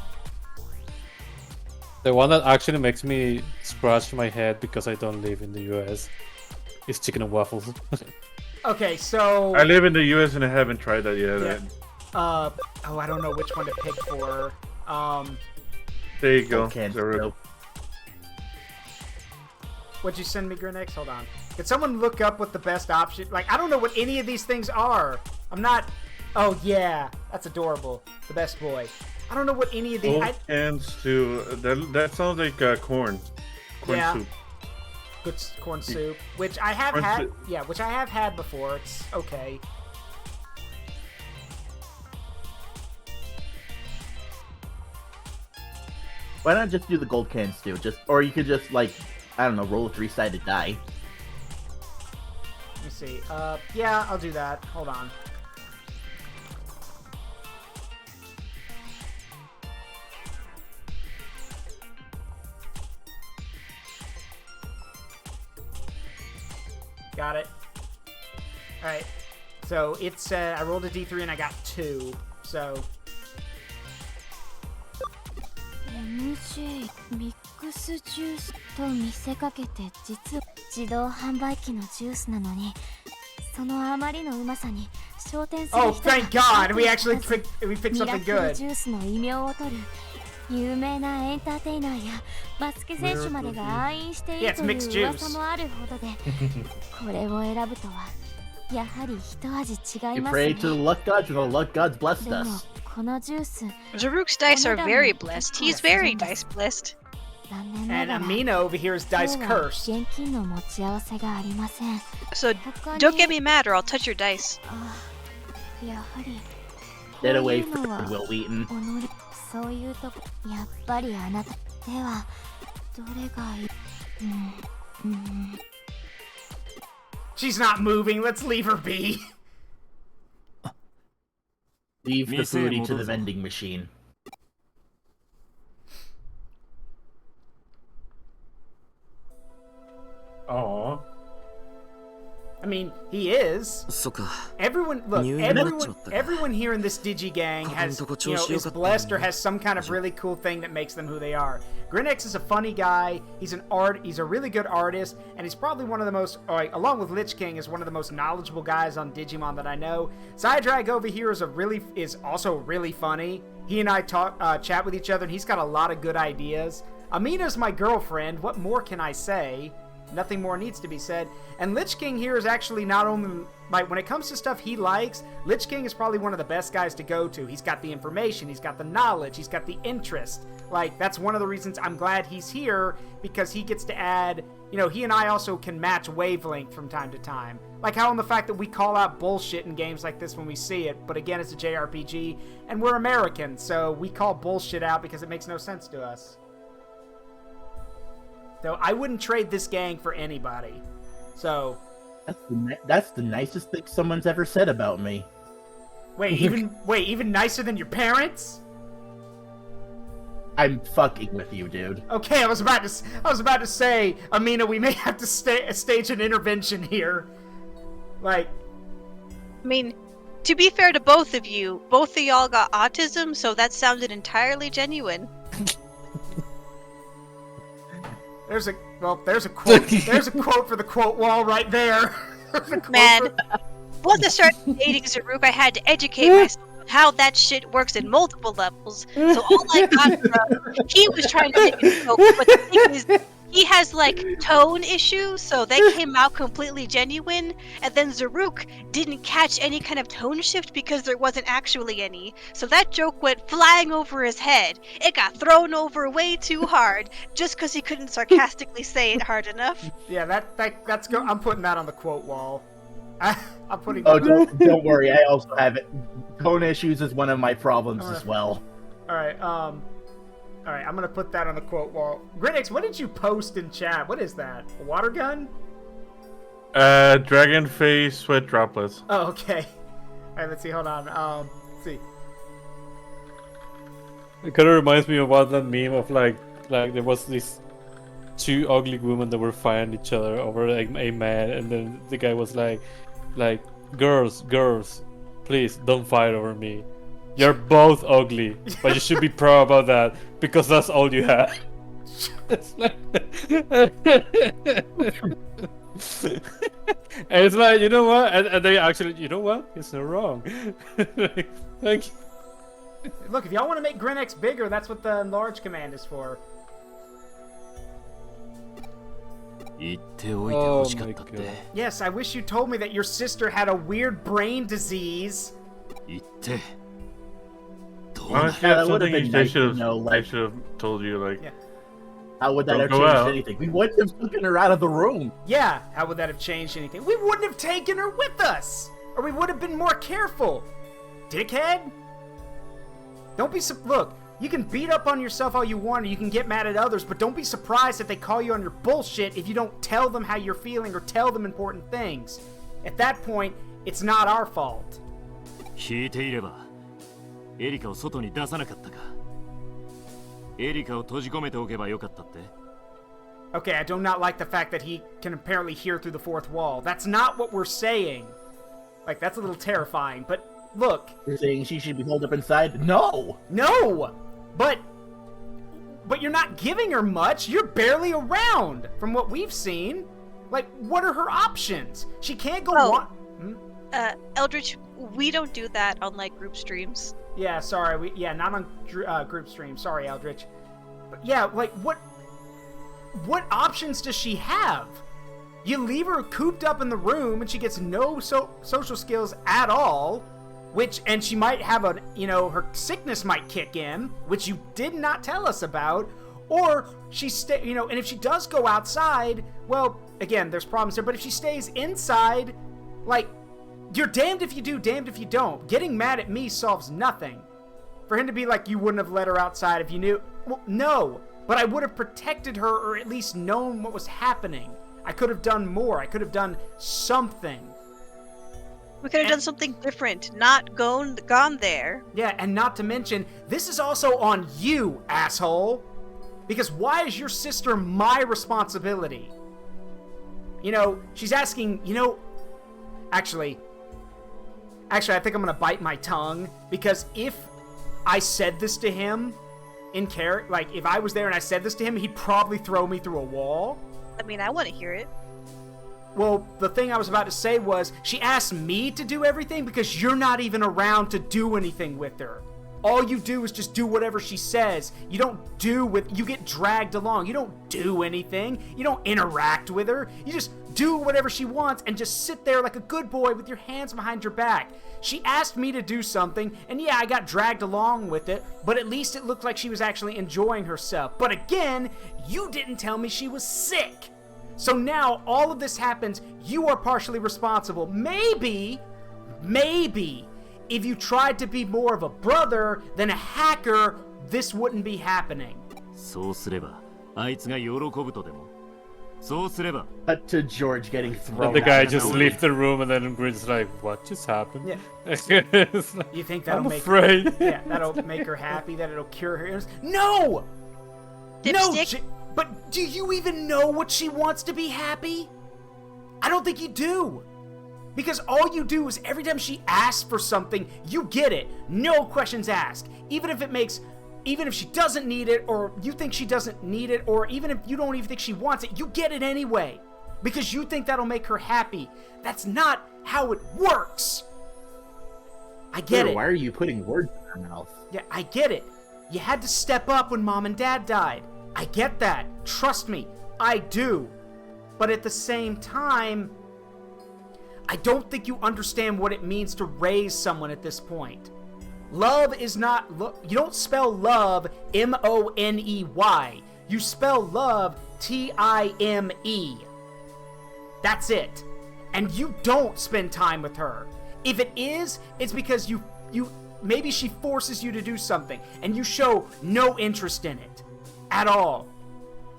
The one that actually makes me scratch my head because I don't live in the US is chicken and waffles. Okay, so... I live in the US and I haven't tried that yet. Yeah. I don't know which one to pick for. There you go. What'd you send me, Grinex? Hold on. Could someone look up what the best option... Like, I don't know what any of these things are. I'm not... Oh, yeah. That's adorable. The best boy. I don't know what any of these... And stew. That sounds like corn. Corn soup. Good corn soup. Which I have had... Soup. Yeah, which I have had before. It's okay. Why not just do the gold can stew? Or you could just, like, I don't know, roll a 3-sided die. Let me see. Yeah, I'll do that. Hold on. Got it. Alright. So it's, I rolled a d3 and I got 2. So. MJ ミックスジュースと見せかけて実は自動販売機のジュースなのにそのあまりのうまさに商店する人が thank God! We picked something good! ジュースの異名を取る有名なエンターテイナーやバスケ選手までが愛飲しているという噂もあるほどでこれを選ぶとはやはり一味違いますね You pray to the luck gods and the luck gods blessed us. Zaruk's dice are very blessed. He's very dice blessed. And Amina over here is dice cursed. So don't get me mad or I'll touch your dice. Get away from me, Will Wheaton. She's not moving. Let's leave her be. Leave the foodie to the vending machine. Aww. I mean, he is. Everyone, look, everyone here in this Digi gang has, you know, is blessed or has some kind of really cool thing that makes them who they are. Grinex is a funny guy. He's a really good artist, and he's probably one of the most, along with LichKing, is one of the most knowledgeable guys on Digimon that I know. PsyDrag over here is also really funny. He and I chat with each other, and he's got a lot of good ideas. Amina's my girlfriend. What more can I say? Nothing more needs to be said. And LichKing here is actually not only, like, when it comes to stuff he likes, LichKing is probably one of the best guys to go to. He's got the information, he's got the knowledge, he's got the interest. Like, that's one of the reasons I'm glad he's here, because he gets to add, you know, he and I also can match wavelength from time to time. Like how in the fact that we call out bullshit in games like this when we see it, but again, it's a JRPG, and we're American, so we call bullshit out because it makes no sense to us. So I wouldn't trade this gang for anybody. So that's the nicest thing someone's ever said about me. Wait, even nicer than your parents? I'm fucking with you, dude. Okay, I was about to say, Amina, we may have to stage an intervention here. Like, I mean, to be fair to both of y'all got autism, so that sounded entirely genuine. There's a quote. There's a quote for the quote wall right there. Man, once I started dating Zaruk, I had to educate myself on how that shit works in multiple levels. So all I got from he was trying to make it joke, but the thing is, he has like tone issues, so they came out completely genuine. And then Zaruk didn't catch any kind of tone shift because there wasn't actually any. So that joke went flying over his head. It got thrown over way too hard just because he couldn't sarcastically say it hard enough. Yeah, that's go. I'm putting that on the quote wall. I'm putting. Oh, don't worry. I also have it. Tone issues is one of my problems as well. All right, I'm gonna put that on the quote wall. Grinix, what did you post in chat? What is that? A water gun? Dragon face sweat droplets. Oh, okay. Alright, let's see, hold on. Let's see. It kind of reminds me of what that meme of like there was these two ugly women that were fighting each other over like a man, and then the guy was like, girls, please don't fight over me. You're both ugly, but you should be proud about that because that's all you have. It's like, and it's like, you know what? And they actually, you know what? It's not wrong. Thank you. Look, if y'all want to make Grinix bigger, that's what the enlarge command is for. Oh my God. Yes, I wish you told me that your sister had a weird brain disease. Honestly, that's something I should have told you, like... Yeah. How would that have changed anything? We wouldn't have taken her out of the room. Yeah, how would that have changed anything? We wouldn't have taken her with us! Or we would have been more careful. Dickhead? Don't be... Look, you can beat up on yourself all you want, or you can get mad at others, but don't be surprised if they call you on your bullshit if you don't tell them how you're feeling or tell them important things. At that point, it's not our fault. 聞いていればエリカを外に出さなかったかエリカを閉じ込めておけばよかったって Okay, I do not like the fact that he can apparently hear through the fourth wall. That's not what we're saying. Like, that's a little terrifying, but look. You're saying she should be holed up inside? No! No! But you're not giving her much. You're barely around from what we've seen. Like, what are her options? She can't go on... Eldritch, we don't do that on, like, group streams. Yeah, sorry. Not on group streams. Sorry, Eldritch. But yeah, like, what options does she have? You leave her cooped up in the room and she gets no social skills at all, and she might have her sickness might kick in, which you did not tell us about, or and if she does go outside, well, again, there's problems there, but if she stays inside, like, you're damned if you do, damned if you don't. Getting mad at me solves nothing. For him to be like, you wouldn't have let her outside if you knew, well, no, but I would have protected her or at least known what was happening. I could have done more. I could have done something. We could have done something different, not gone there. Yeah, and not to mention, this is also on you, asshole. Because why is your sister my responsibility? She's asking, Actually, I think I'm gonna bite my tongue, because if I said this to him in character, like, if I was there and I said this to him, he'd probably throw me through a wall. I mean, I want to hear it. Well, the thing I was about to say was, she asked me to do everything because you're not even around to do anything with her. all you do is just do whatever she says. You get dragged along. You don't do anything. You don't interact with her. You just do whatever she wants and just sit there like a good boy with your hands behind your back. She asked me to do something, and yeah, I got dragged along with it, but at least it looked like she was actually enjoying herself. But again, you didn't tell me she was sick. So now all of this happens, you are partially responsible. Maybe, if you tried to be more of a brother than a hacker, this wouldn't be happening. Cut to George getting thrown. And the guy just leaves the room, and then Grid's like, "What just happened?" Yeah. Like, You think that'll I'm make afraid. her, yeah, that'll make her happy? That it'll cure her illness? No, Dipstick? But do you even know what she wants to be happy? I don't think you do. Because all you do is every time she asks for something, you get it. No questions asked. Even if she doesn't need it, or you think she doesn't need it, or even if you don't even think she wants it, you get it anyway. Because you think that'll make her happy. That's not how it works. I get it. Why are you putting words in her mouth? Yeah, I get it. You had to step up when Mom and Dad died. I get that. Trust me, I do. But at the same time, I don't think you understand what it means to raise someone at this point. Love is not... You don't spell love M-O-N-E-Y. You spell love T-I-M-E. That's it. And you don't spend time with her. If it is, it's because you maybe she forces you to do something, and you show no interest in it. At all.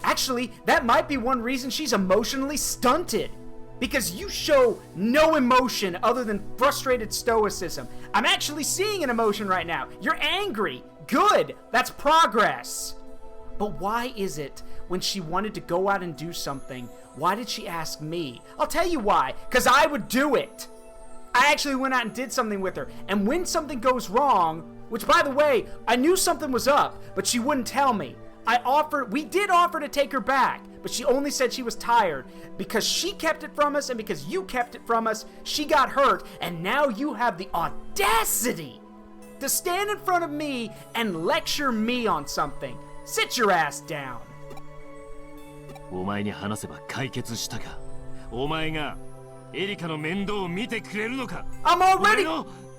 Actually, that might be one reason she's emotionally stunted. Because you show no emotion other than frustrated stoicism. I'm actually seeing an emotion right now. You're angry. Good. That's progress. But why is it when she wanted to go out and do something, why did she ask me? I'll tell you why. Because I would do it. I actually went out and did something with her. And when something goes wrong, which by the way, I knew something was up, but she wouldn't tell me. We did offer to take her back, but she only said she was tired. Because she kept it from us and because you kept it from us, she got hurt, and now you have the audacity to stand in front of me and lecture me on something. Sit your ass down.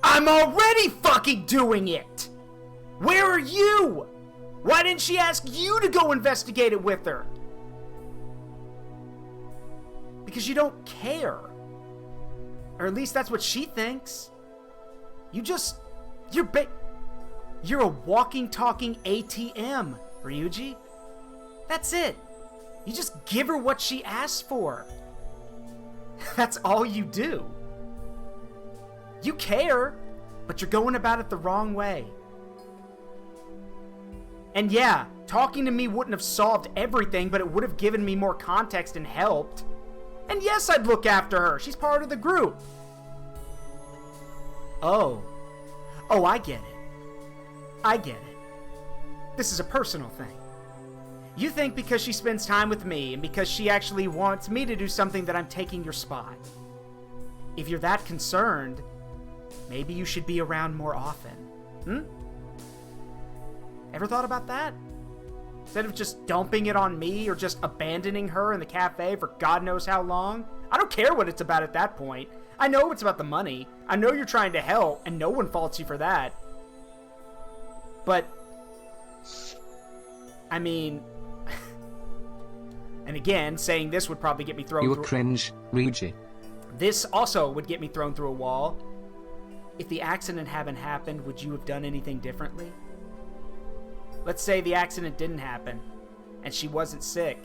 I'm already fucking doing it. Where are you? Why didn't she ask you to go investigate it with her? Because you don't care. Or at least that's what she thinks. You're a walking, talking ATM, Ryuji. That's it. You just give her what she asks for. That's all you do. You care, but you're going about it the wrong way. And yeah, talking to me wouldn't have solved everything, but it would have given me more context and helped. And yes, I'd look after her. She's part of the group. Oh, I get it. This is a personal thing. You think because she spends time with me and because she actually wants me to do something that I'm taking your spot. If you're that concerned, maybe you should be around more often. Ever thought about that? Instead of just dumping it on me or just abandoning her in the cafe for God knows how long? I don't care what it's about at that point. I know it's about the money. I know you're trying to help, and no one faults you for that. But, I mean... and again, saying this would probably get me thrown through... You cringe, Ryuji. This also would get me thrown through a wall. If the accident hadn't happened, would you have done anything differently? Let's say the accident didn't happen, and she wasn't sick.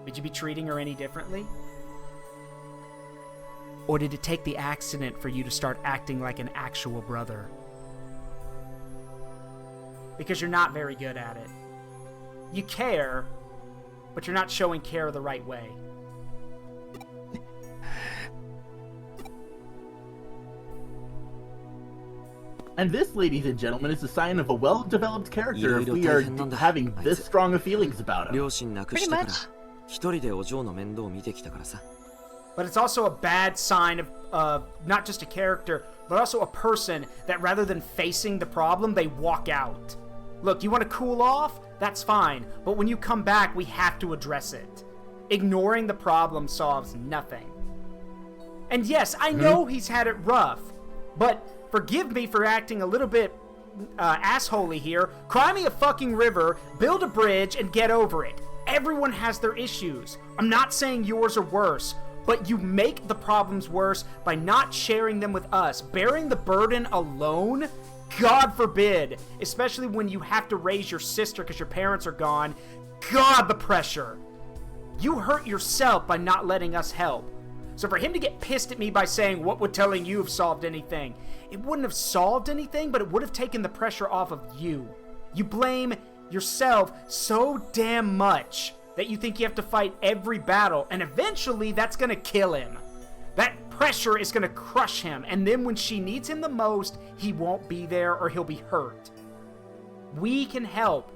Would you be treating her any differently? Or did it take the accident for you to start acting like an actual brother? Because you're not very good at it. You care, but you're not showing care the right way. And this, ladies and gentlemen, is a sign of a well-developed character if we are having this strong of feelings about him. Pretty much. but it's also a bad sign of not just a character, but also a person that rather than facing the problem, they walk out. Look, you want to cool off? That's fine, but when you come back, we have to address it. Ignoring the problem solves nothing. And yes, I know he's had it rough, but forgive me for acting a little bit assholey here. Cry me a fucking river, build a bridge, and get over it. Everyone has their issues. I'm not saying yours are worse, but you make the problems worse by not sharing them with us. Bearing the burden alone? God forbid. Especially when you have to raise your sister because your parents are gone. God, the pressure. You hurt yourself by not letting us help. So for him to get pissed at me by saying, what would telling you have solved anything? It wouldn't have solved anything, but it would have taken the pressure off of you. You blame yourself so damn much that you think you have to fight every battle, and eventually that's gonna kill him. That pressure is gonna crush him, and then when she needs him the most, he won't be there or he'll be hurt. We can help.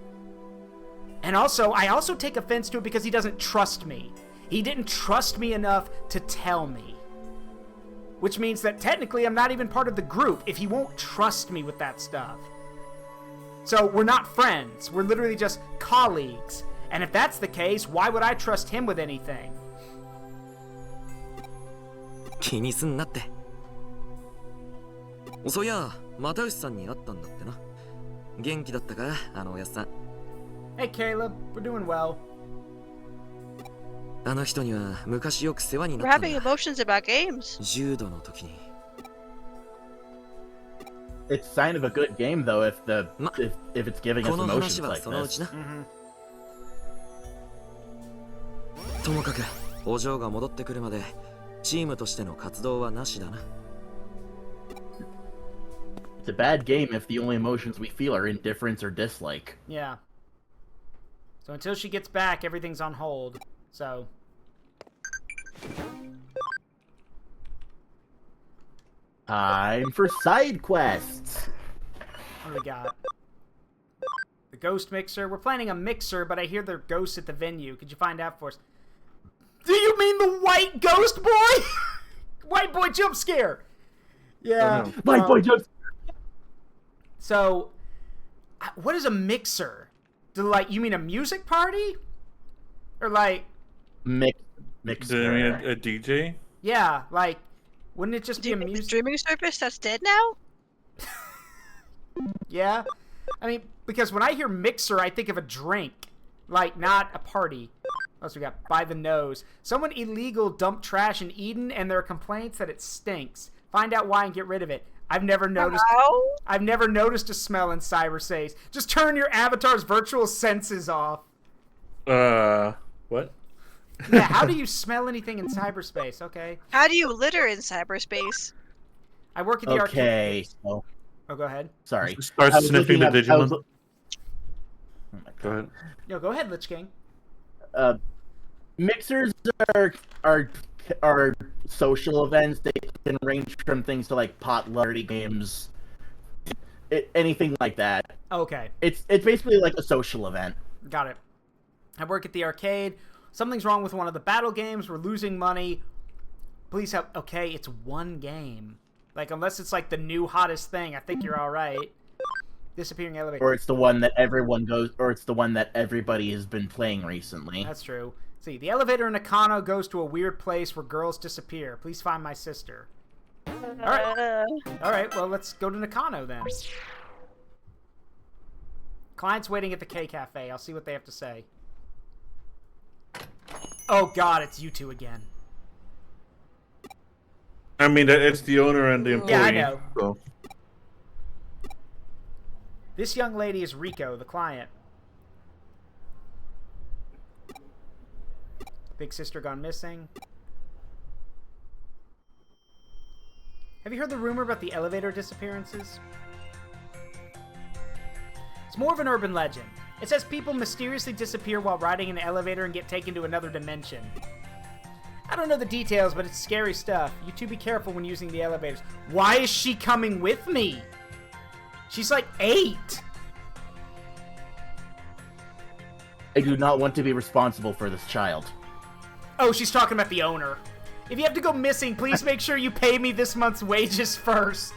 And also, I also take offense to it because he doesn't trust me. He didn't trust me enough to tell me. Which means that technically I'm not even part of the group if he won't trust me with that stuff. So we're not friends. We're literally just colleagues. And if that's the case, why would I trust him with anything? 気にすんなって。そういや、又吉さんに会ったんだってな。元気だったか、あのおやっさん。Hey Caleb, we're doing well. あの人には昔よく世話にな We're ったんだ。 having emotions about games. 重度の時に。It's sign of a good game though if it's giving us この emotions 話は like そのうち this. な。ともかくお嬢が戻ってくるまでチームとしての活動はなしだな。It's a bad game if the only emotions we feel are indifference or dislike. Yeah. So until she gets back, everything's on hold. So. Time for side quests. What do we got? The ghost mixer. We're planning a mixer, but I hear there are ghosts at the venue. Could you find out for us? Do you mean the white ghost boy? White boy jump scare. Yeah. White boy jump scare. So, what is a mixer? You mean a music party? Or like... Mixer. Doing a DJ? Yeah, like, wouldn't it just be a music... streaming service that's dead now? Yeah. I mean, because when I hear mixer, I think of a drink. Like, not a party. What else we got? By the nose. Someone illegal dumped trash in Eden, and there are complaints that it stinks. Find out why and get rid of it. I've never noticed... Hello? I've never noticed a smell in cyberspace. Just turn your avatar's virtual senses off. What? Yeah, how do you smell anything in cyberspace? Okay. How do you litter in cyberspace? I work at the arcade. Okay, so... Oh, go ahead. Sorry. Start sniffing the Digimon. Go ahead. No, go ahead, LichKing. Mixers are social events. They can range from things to like potluck party games, anything like that. Okay. It's basically like a social event. Got it. I work at the arcade. Something's wrong with one of the battle games. We're losing money. Please help. Okay, it's one game. Like, unless it's like the new hottest thing, I think you're all right. Disappearing elevator. Or it's the one that everyone goes, or it's the one that everybody has been playing recently. That's true. See, the elevator in Nakano goes to a weird place where girls disappear. Please find my sister. Alright, well, let's go to Nakano then. Client's waiting at the K Cafe. I'll see what they have to say. Oh god, it's you two again. I mean, it's the owner and the employee. Yeah, I know. So. This young lady is Rico, the client. Big sister gone missing. Have you heard the rumor about the elevator disappearances? It's more of an urban legend. It says people mysteriously disappear while riding an elevator and get taken to another dimension. I don't know the details, but it's scary stuff. You two be careful when using the elevators. Why is she coming with me? She's like 8. I do not want to be responsible for this child. Oh, she's talking about the owner. If you have to go missing, please make sure you pay me this month's wages first.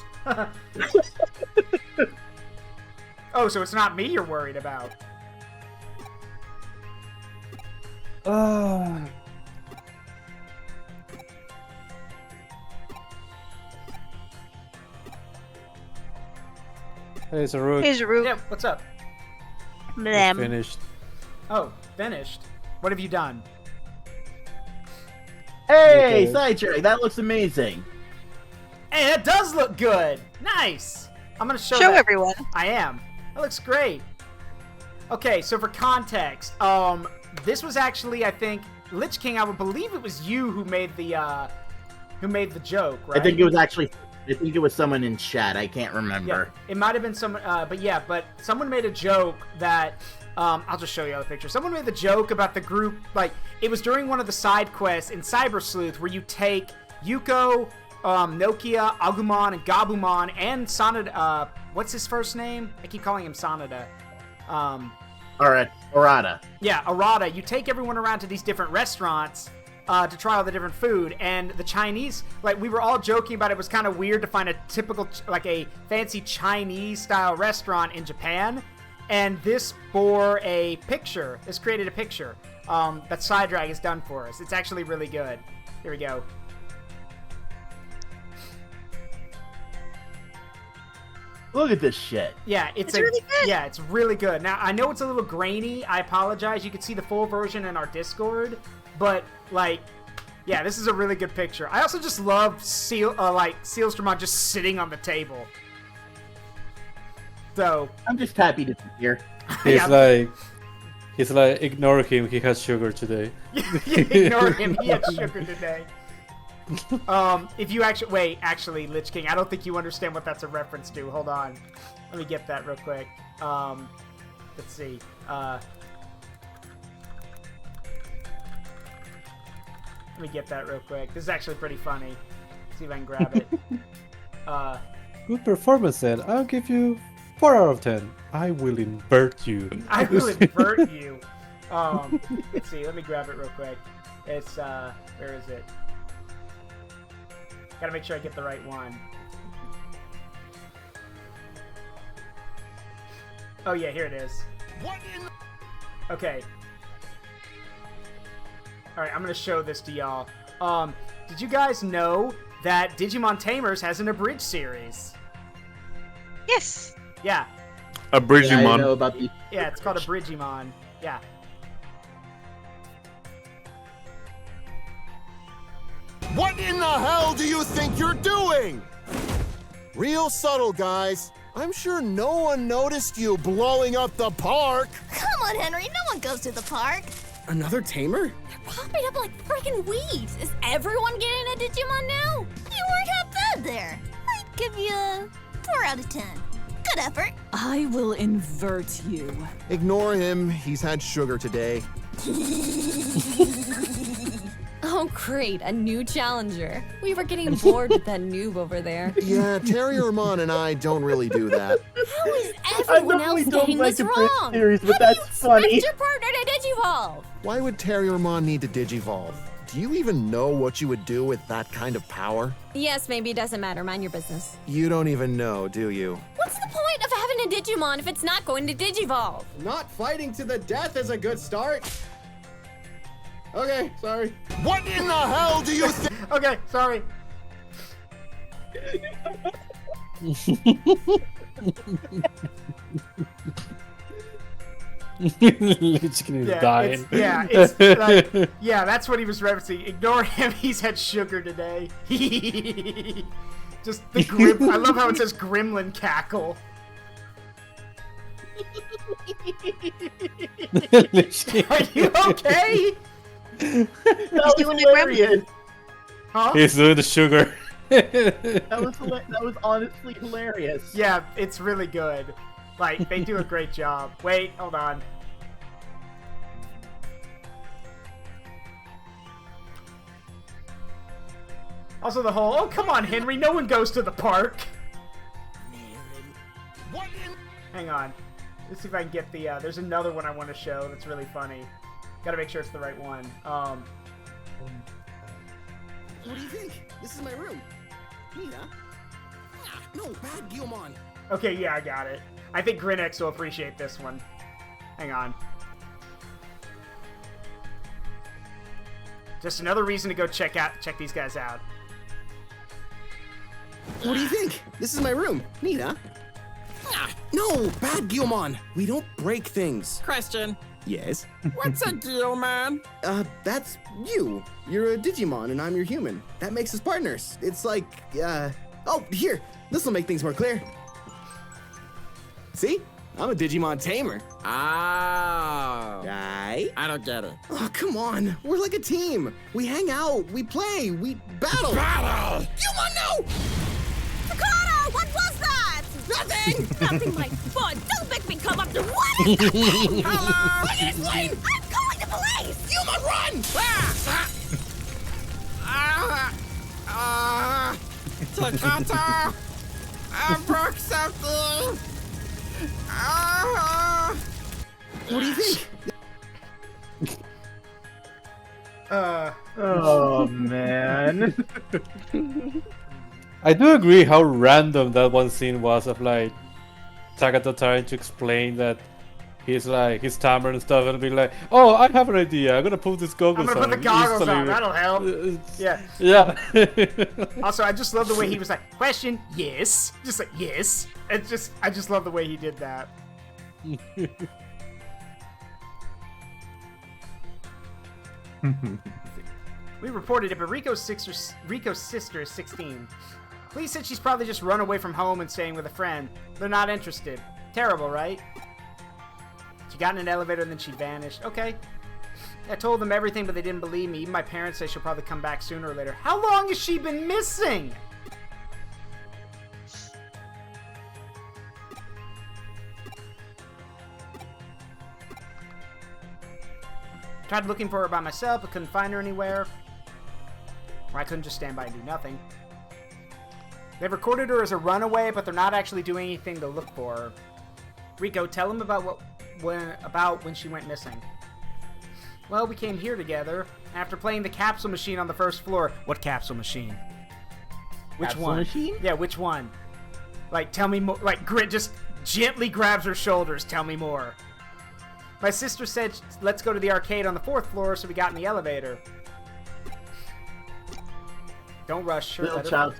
Oh, so it's not me you're worried about. Hey, Zaruk. Hey, Zaruk. Yeah, what's up? Blem. Finished. Oh, finished. What have you done? Hey, Okay. PsyDrag, that looks amazing. Hey, that does look good. Nice. I'm gonna show Show that. everyone. I am. That looks great. Okay, so for context, this was actually, I think, LichKing. I would believe it was you who made the joke, right? I think it was someone in chat. I can't remember. Yeah, it might have been someone, but someone made a joke that, I'll just show you the picture. Someone made the joke about the group, like, it was during one of the side quests in Cyber Sleuth where you take Yuko, Nokia, Agumon, and Gabumon, and Sanada, what's his first name? I keep calling him Sanada. Alright, Arata. Yeah, Arata. You take everyone around to these different restaurants to try all the different food, and the Chinese, like, we were all joking about it was kind of weird to find a typical, like, a fancy Chinese-style restaurant in Japan, and this bore a picture. This created a picture that PsyDrag has done for us. It's actually really good. Here we go. Look at this shit. Yeah, it's really good. Yeah, it's really good. Now, I know it's a little grainy. I apologize. You can see the full version in our Discord, but, like, yeah, this is a really good picture. I also just love Sealstrom just sitting on the table. So I'm just happy to be here. He's like, ignore him. He has sugar today. Ignore him. He had sugar today. If you actually LichKing, I don't think you understand what that's a reference to. Hold on, let me get that real quick. Let's see. Let me get that real quick. This is actually pretty funny. Let's see if I can grab it. Good performance, then. I'll give you 4 out of 10. I will invert you. I will invert you. Let's see. Let me grab it real quick. It's where is it? Gotta make sure I get the right one. Oh yeah, here it is. Okay. Alright, I'm gonna show this to y'all. Did you guys know that Digimon Tamers has an abridged series? Yes. Yeah. Abridgimon. Yeah, I know about the... Yeah, it's called Abridgimon. Yeah. What in the hell do you think you're doing? Real subtle, guys. I'm sure no one noticed you blowing up the park. Come on, Henry. No one goes to the park. Another tamer? They're popping up like freaking weeds. Is everyone getting a Digimon now? You weren't half bad there. I'd give you a 4 out of 10. Good effort. I will invert you. Ignore him. He's had sugar today. Oh, great, a new challenger. We were getting bored with that noob over there. Yeah, Terriermon and I don't really do that. How is everyone else getting this wrong? Series, but that's funny. Switch your partner to Digivolve. Why would Terriermon need to Digivolve? Do you even know what you would do with that kind of power? Yes, maybe it doesn't matter. Mind your business. You don't even know, do you? What's the point of having a Digimon if it's not going to Digivolve? Not fighting to the death is a good start. Okay, sorry. What in the hell do you think? Okay, sorry. LichKing is dying. It's like, yeah, that's what he was referencing. Ignore him. He's had sugar today. Just the grim. I love how it says gremlin cackle. Are you okay? That was hilarious. Huh? He's doing the sugar. That was honestly hilarious. Yeah, it's really good. Like, they do a great job. Wait, hold on. Also the whole, oh come on Henry, no one goes to the park. Hang on. Let's see if I can get the, there's another one I want to show that's really funny. Gotta make sure it's the right one. What do you think? This is my room. Neat, huh? Ah, no, bad Gilmon. Okay, yeah, I got it. I think Grinx will appreciate this one. Hang on. Just another reason to go check these guys out. What do you think? This is my room. Neat, huh? Ah, no, bad Gilmon. We don't break things. Question. Yes? What's a Gilmon? That's you. You're a Digimon and I'm your human. That makes us partners. It's like, oh, here. This'll make things more clear. See? I'm a Digimon tamer. Oh. Right? I don't get it. Oh, come on. We're like a team. We hang out, we play, we battle. Battle! Gilmon, no! Dakota, what was that? Nothing! Nothing like fun. Don't make me come up to what is happening? Hello! I can explain! I'm calling the police! Gilmon, run! Takata! I broke something! What do you think? Oh, man. I do agree how random that one scene was of like Takata trying to explain that he's like his timer and stuff and be like, oh, I have an idea. I'm gonna put this goggles on. I'm gonna put the goggles instantly. on. That'll help. Yeah. Yeah. Also, I just love the way he was like, question, yes. Just like, yes. I just love the way he did that. We reported it, but Rico's sister is 16. Police said she's probably just run away from home and staying with a friend. They're not interested. Terrible, right? She got in an elevator and then she vanished. Okay. I told them everything, but they didn't believe me. Even my parents say she'll probably come back sooner or later. How long has she been missing? Tried looking for her by myself, but couldn't find her anywhere. Or I couldn't just stand by and do nothing. They've recorded her as a runaway, but they're not actually doing anything to look for her. Rico, tell them about when she went missing. Well, we came here together after playing the capsule machine on the first floor. What capsule machine? Which Capsule one? machine? Yeah, which one? Like, tell me more. Like, Grit just gently grabs her shoulders. Tell me more. My sister said, let's go to the arcade on the 4th floor, so we got in the elevator. Don't rush. Sure, Little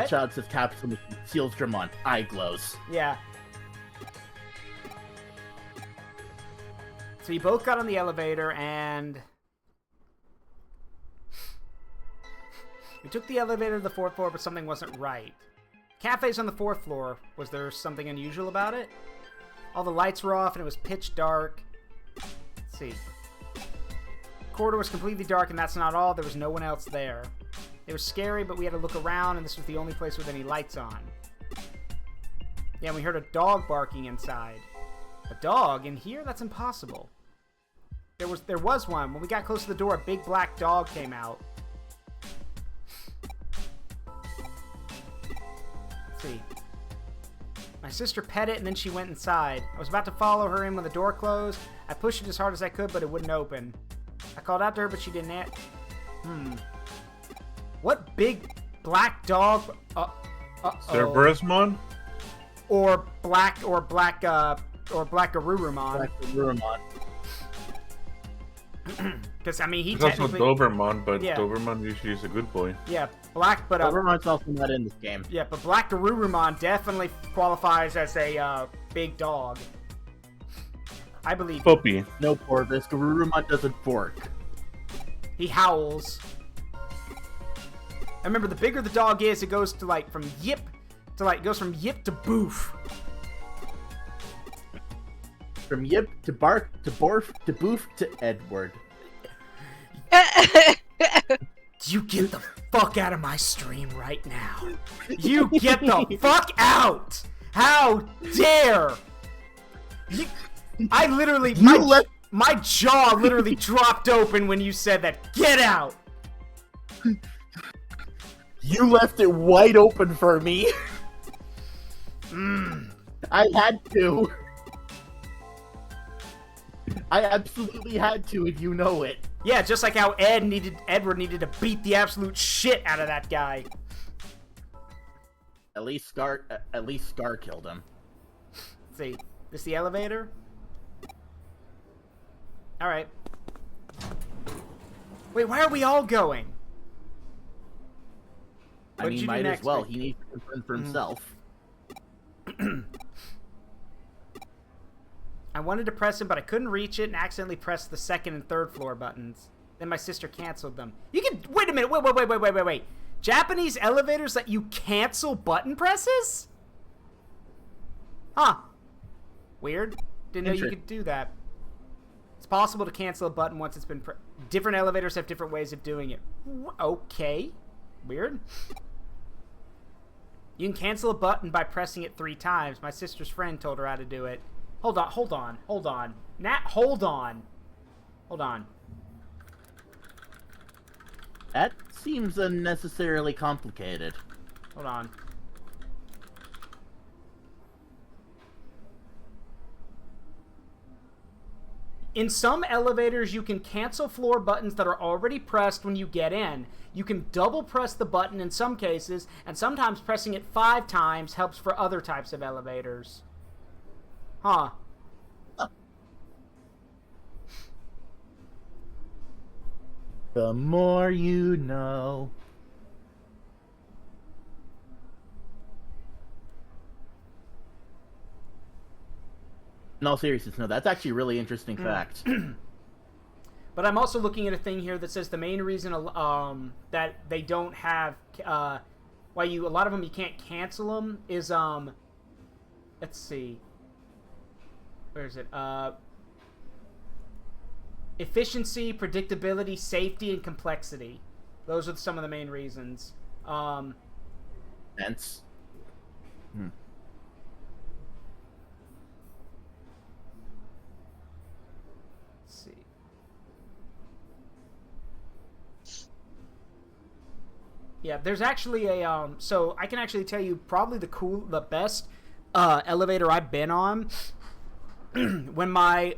child says capsule machine seals Dramon. Eye glows. Yeah. So you both got on the elevator, and we took the elevator to the 4th floor, but something wasn't right. Cafe's on the 4th floor. Was there something unusual about it? All the lights were off, and it was pitch dark. Let's see. The corridor was completely dark, and that's not all. There was no one else there. It was scary, but we had to look around, and this was the only place with any lights on. Yeah, and we heard a dog barking inside. A dog in here? That's impossible. There was one. When we got close to the door, a big black dog came out. Let's see. My sister pet it, and then she went inside. I was about to follow her in when the door closed. I pushed it as hard as I could, but it wouldn't open. I called out to her, but she didn't answer. What big black dog? Cerberusmon? Or black Garurumon. Black Garurumon. Because I mean, he There's also technically Doberman, but yeah. Doberman usually is a good boy. Yeah, black, but Doberman's also not in this game. Yeah, but Black Garurumon definitely qualifies as a big dog. I believe. Puppy. No, Corvus. Garurumon doesn't fork. He howls. I remember the bigger the dog is, it goes to like from yip to like goes from yip to boof. From yip to bark to borf to boof to Edward. You get the fuck out of my stream right now. You get the fuck out! How dare! I literally my jaw literally dropped open when you said that. Get out! You left it wide open for me. I had to. I absolutely had to, and you know it. Yeah, just like how Edward needed to beat the absolute shit out of that guy. At least Scar killed him. Let's see. This the elevator? Alright. Wait, why are we all going? I mean, might as well. He needs to confirm for himself. I wanted to press him, but I couldn't reach it and accidentally pressed the second and third floor buttons. Then my sister canceled them. You can... Wait a minute. Wait. Japanese elevators let you cancel button presses? Huh. Weird. Didn't know you could do that. It's possible to cancel a button once it's been... Different elevators have different ways of doing it. Okay. Weird. You can cancel a button by pressing it 3 times. My sister's friend told her how to do it. Hold on. Nat, hold on. That seems unnecessarily complicated. Hold on. In some elevators, you can cancel floor buttons that are already pressed when you get in. You can double press the button in some cases, and sometimes pressing it 5 times helps for other types of elevators. Huh. The more you know. In all seriousness, no, that's actually a really interesting fact. But I'm also looking at a thing here that says the main reason that they don't have why a lot of them you can't cancel them is let's see, where is it, efficiency, predictability, safety, and complexity. Those are some of the main reasons. Sense. Let's see. Yeah, there's actually a so I can actually tell you probably the best elevator I've been on. when my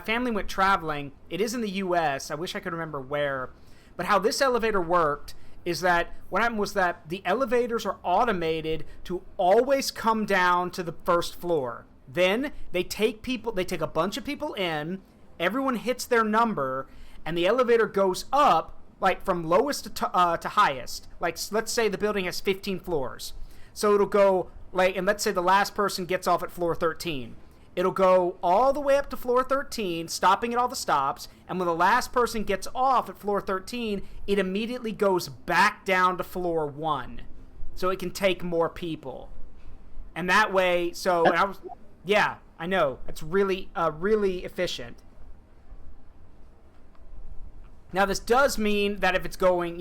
family went traveling, it is in the U.S. I wish I could remember where, but how this elevator worked is that what happened was that the elevators are automated to always come down to the first floor. Then they take a bunch of people in, everyone hits their number, and the elevator goes up like from lowest to highest. Like, let's say the building has 15 floors. So it'll go, like, and let's say the last person gets off at floor 13. It'll go all the way up to floor 13, stopping at all the stops, and when the last person gets off at floor 13, it immediately goes back down to floor 1. So it can take more people. And that way, yeah, I know. It's really, really efficient. Now, this does mean that if it's going,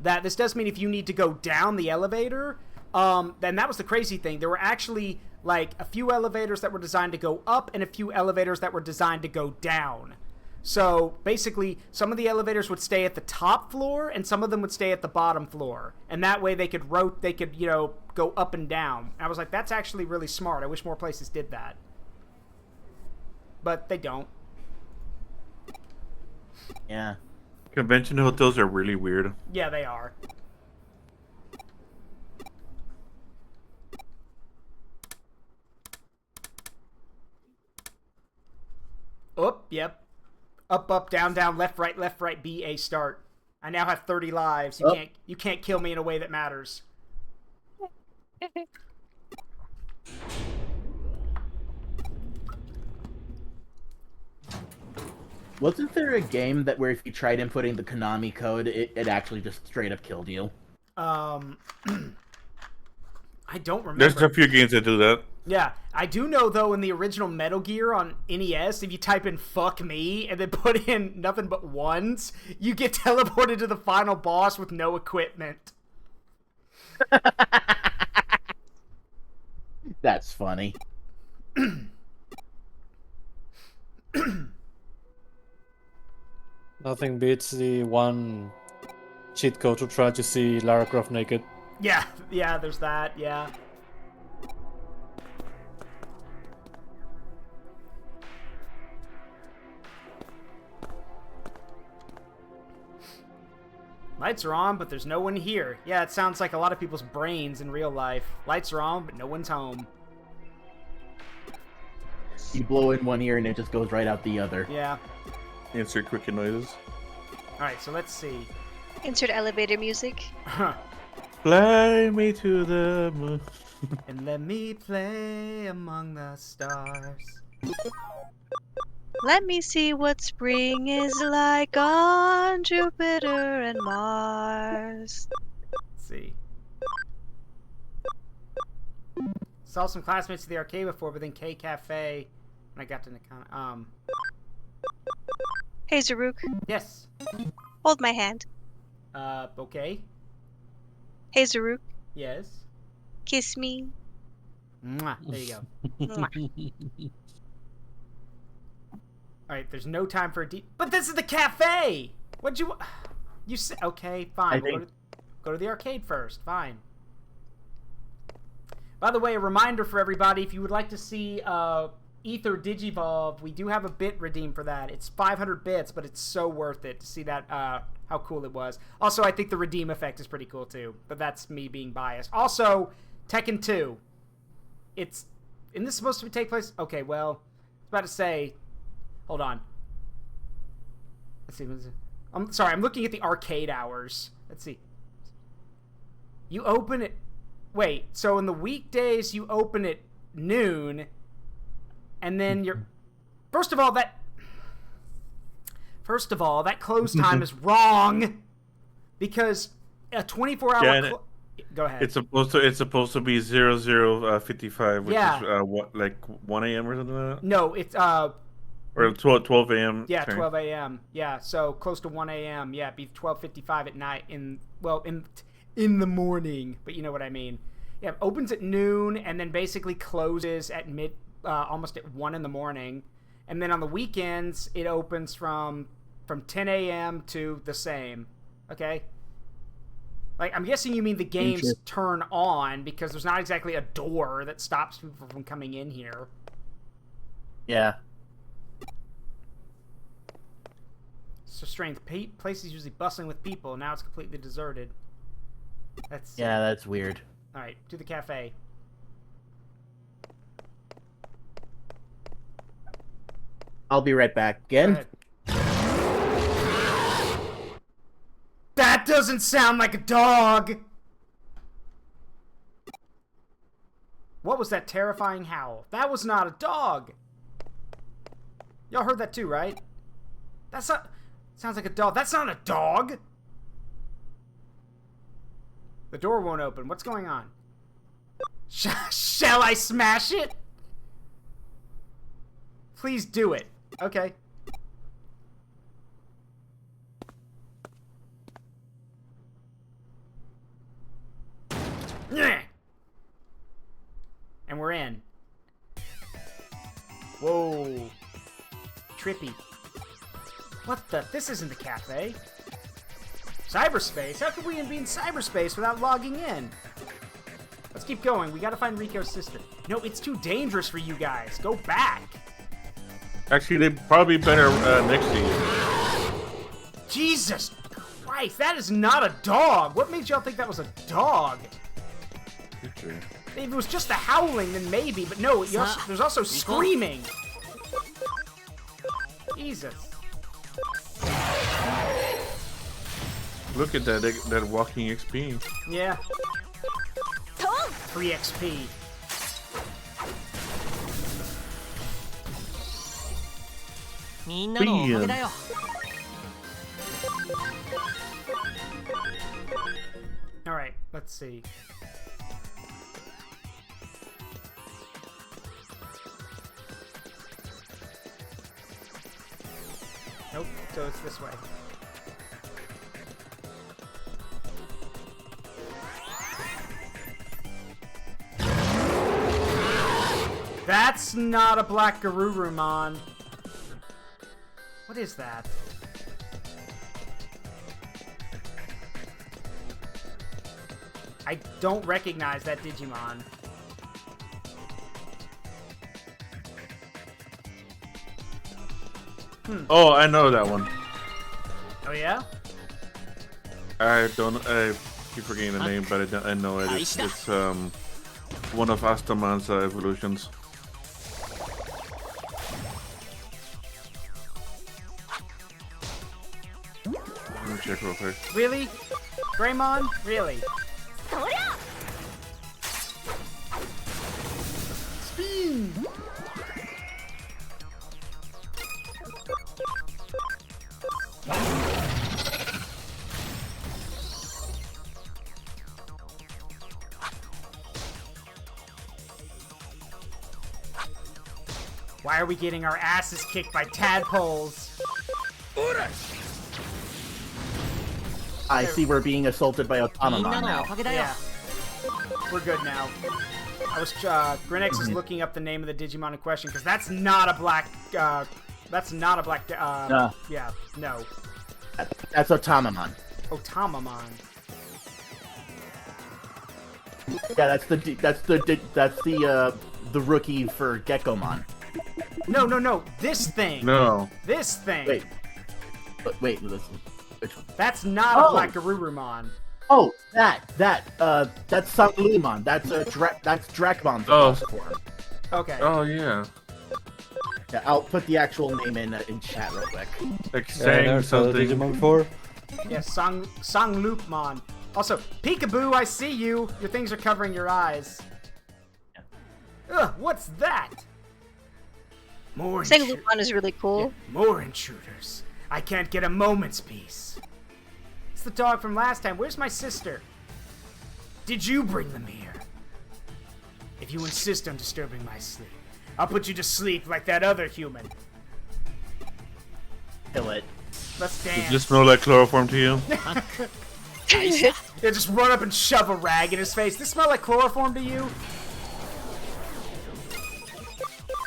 this does mean if you need to go down the elevator, then that was the crazy thing. There were actually, like, a few elevators that were designed to go up and a few elevators that were designed to go down. So, basically, some of the elevators would stay at the top floor and some of them would stay at the bottom floor. And that way they could go up and down. And I was like, that's actually really smart. I wish more places did that. But they don't. Yeah. Convention hotels are really weird. Yeah, they are. Oh, yep. Up, down, left, right, B, A, start. I now have 30 lives. You can't kill me in a way that matters. Wasn't there a game that where if you tried inputting the Konami code, it actually just straight up killed you? I don't remember. There's a few games that do that. Yeah, I do know, though, in the original Metal Gear on NES, if you type in "fuck me" and then put in nothing but ones, you get teleported to the final boss with no equipment. That's funny. Nothing beats the one cheat code to try to see Lara Croft naked. Yeah, there's that, yeah. Lights are on, but there's no one here. Yeah, it sounds like a lot of people's brains in real life. Lights are on, but no one's home. You blow in one ear and it just goes right out the other. Yeah. Insert cricket noises. Alright, so let's see. Insert elevator music. Fly me to the moon. And let me play among the stars. Let me see what spring is like on Jupiter and Mars. Let's see. Saw some classmates at the arcade before, but then K Cafe, and I got to Nakana. Hey, Zaruk. Yes. Hold my hand. Okay. Hey, Zaruk. Yes. Kiss me. Mwah. There you go. Mwah. Alright, there's no time for a deep... But this is the cafe! What'd you... You said... Okay, fine. We'll go to the arcade first. Fine. By the way, a reminder for everybody, if you would like to see Ether Digivolve, we do have a bit redeemed for that. It's 500 bits, but it's so worth it to see that, how cool it was. Also, I think the redeem effect is pretty cool, too. But that's me being biased. Also, Tekken 2. It's... Isn't this supposed to take place... Okay, well, I was about to say... Hold on. Let's see. I'm sorry, I'm looking at the arcade hours. Let's see. You open it... Wait, so in the weekdays you open at noon, and then you're... First of all, that close time is wrong, because a 24-hour... Go ahead. It's supposed to be 00:55, which is what, like 1 a.m. or something like that? No, it's or 12 a.m. Yeah, 12 a.m. Yeah, so close to 1 a.m. Yeah, it'd be 12:55 at night in the morning, but you know what I mean. Yeah, it opens at noon and then basically closes at almost at 1 in the morning. And then on the weekends, it opens from 10 a.m. to the same. Okay? Like, I'm guessing you mean the games turn on because there's not exactly a door that stops people from coming in here. Yeah. So strange. Place is usually bustling with people. Now it's completely deserted. Yeah, that's weird. All right, to the cafe. I'll be right back again. That doesn't sound like a dog. What was that terrifying howl? That was not a dog. Y'all heard that too, right? That's not... Sounds like a dog. That's not a dog! The door won't open. What's going on? Shall I smash it? Please do it. Okay. And we're in. Whoa. Trippy. What the? This isn't the cafe. Cyberspace? How could we be in cyberspace without logging in? Let's keep going. We gotta find Rico's sister. No, it's too dangerous for you guys. Go back. Actually, they'd probably be better next to you. Jesus Christ, that is not a dog. What made y'all think that was a dog? Picture. If it was just the howling, then maybe, but no, there's also screaming. Jesus. Look at that walking XP. Yeah. 3 XP. Alright, let's see. Nope, so it's this way. That's not a black Garurumon. What is that? I don't recognize that Digimon. Oh, I know that one. Oh yeah? I don't. I keep forgetting the name, but I know it. It's one of Astaman's evolutions. Let me check real quick. Really? Greymon? Really? Spin! Why are we getting our asses kicked by tadpoles? I see we're being assaulted by Automamon now. Yeah. We're good now. I was, Grinix is looking up the name of the Digimon in question, because that's not a black, No. Yeah, no. That's Automamon. Automamon. Yeah, that's the rookie for Gekkomon. No, this thing! No. This thing! Wait, listen. Which one? That's not a Black Garurumon. Oh, that's Sanglumon. That's Dracmon's form. Okay. Oh yeah. Yeah, I'll put the actual name in chat real quick. Like saying something. Digimon before. Yeah, Sanglupmon. Also, Peekaboo, I see you. Your things are covering your eyes. Ugh, what's that? More Sanglupmon is really cool. Yeah, more intruders. I can't get a moment's peace. It's the dog from last time. Where's my sister? Did you bring them here? If you insist on disturbing my sleep, I'll put you to sleep like that other human. Kill it. Let's Does dance. it just smell like chloroform to you? Yeah, just run up and shove a rag in his face. This smell like chloroform to you?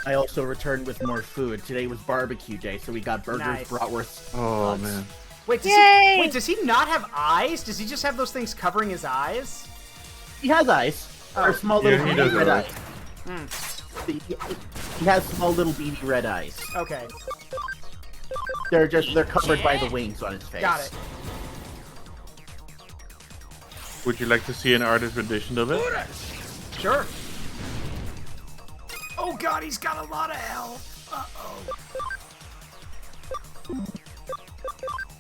I also returned with more food. Today was barbecue day, so we got burgers, Nice. bratwurst. Oh man. Wait, does he not have eyes? Does he just have those things covering his eyes? He has eyes. Or small little he beady does red have eyes. He has small little beady red eyes. Okay. They're covered by the wings on his face. Got it. Would you like to see an artist rendition of it? Sure. Oh god, he's got a lot of health. Uh-oh.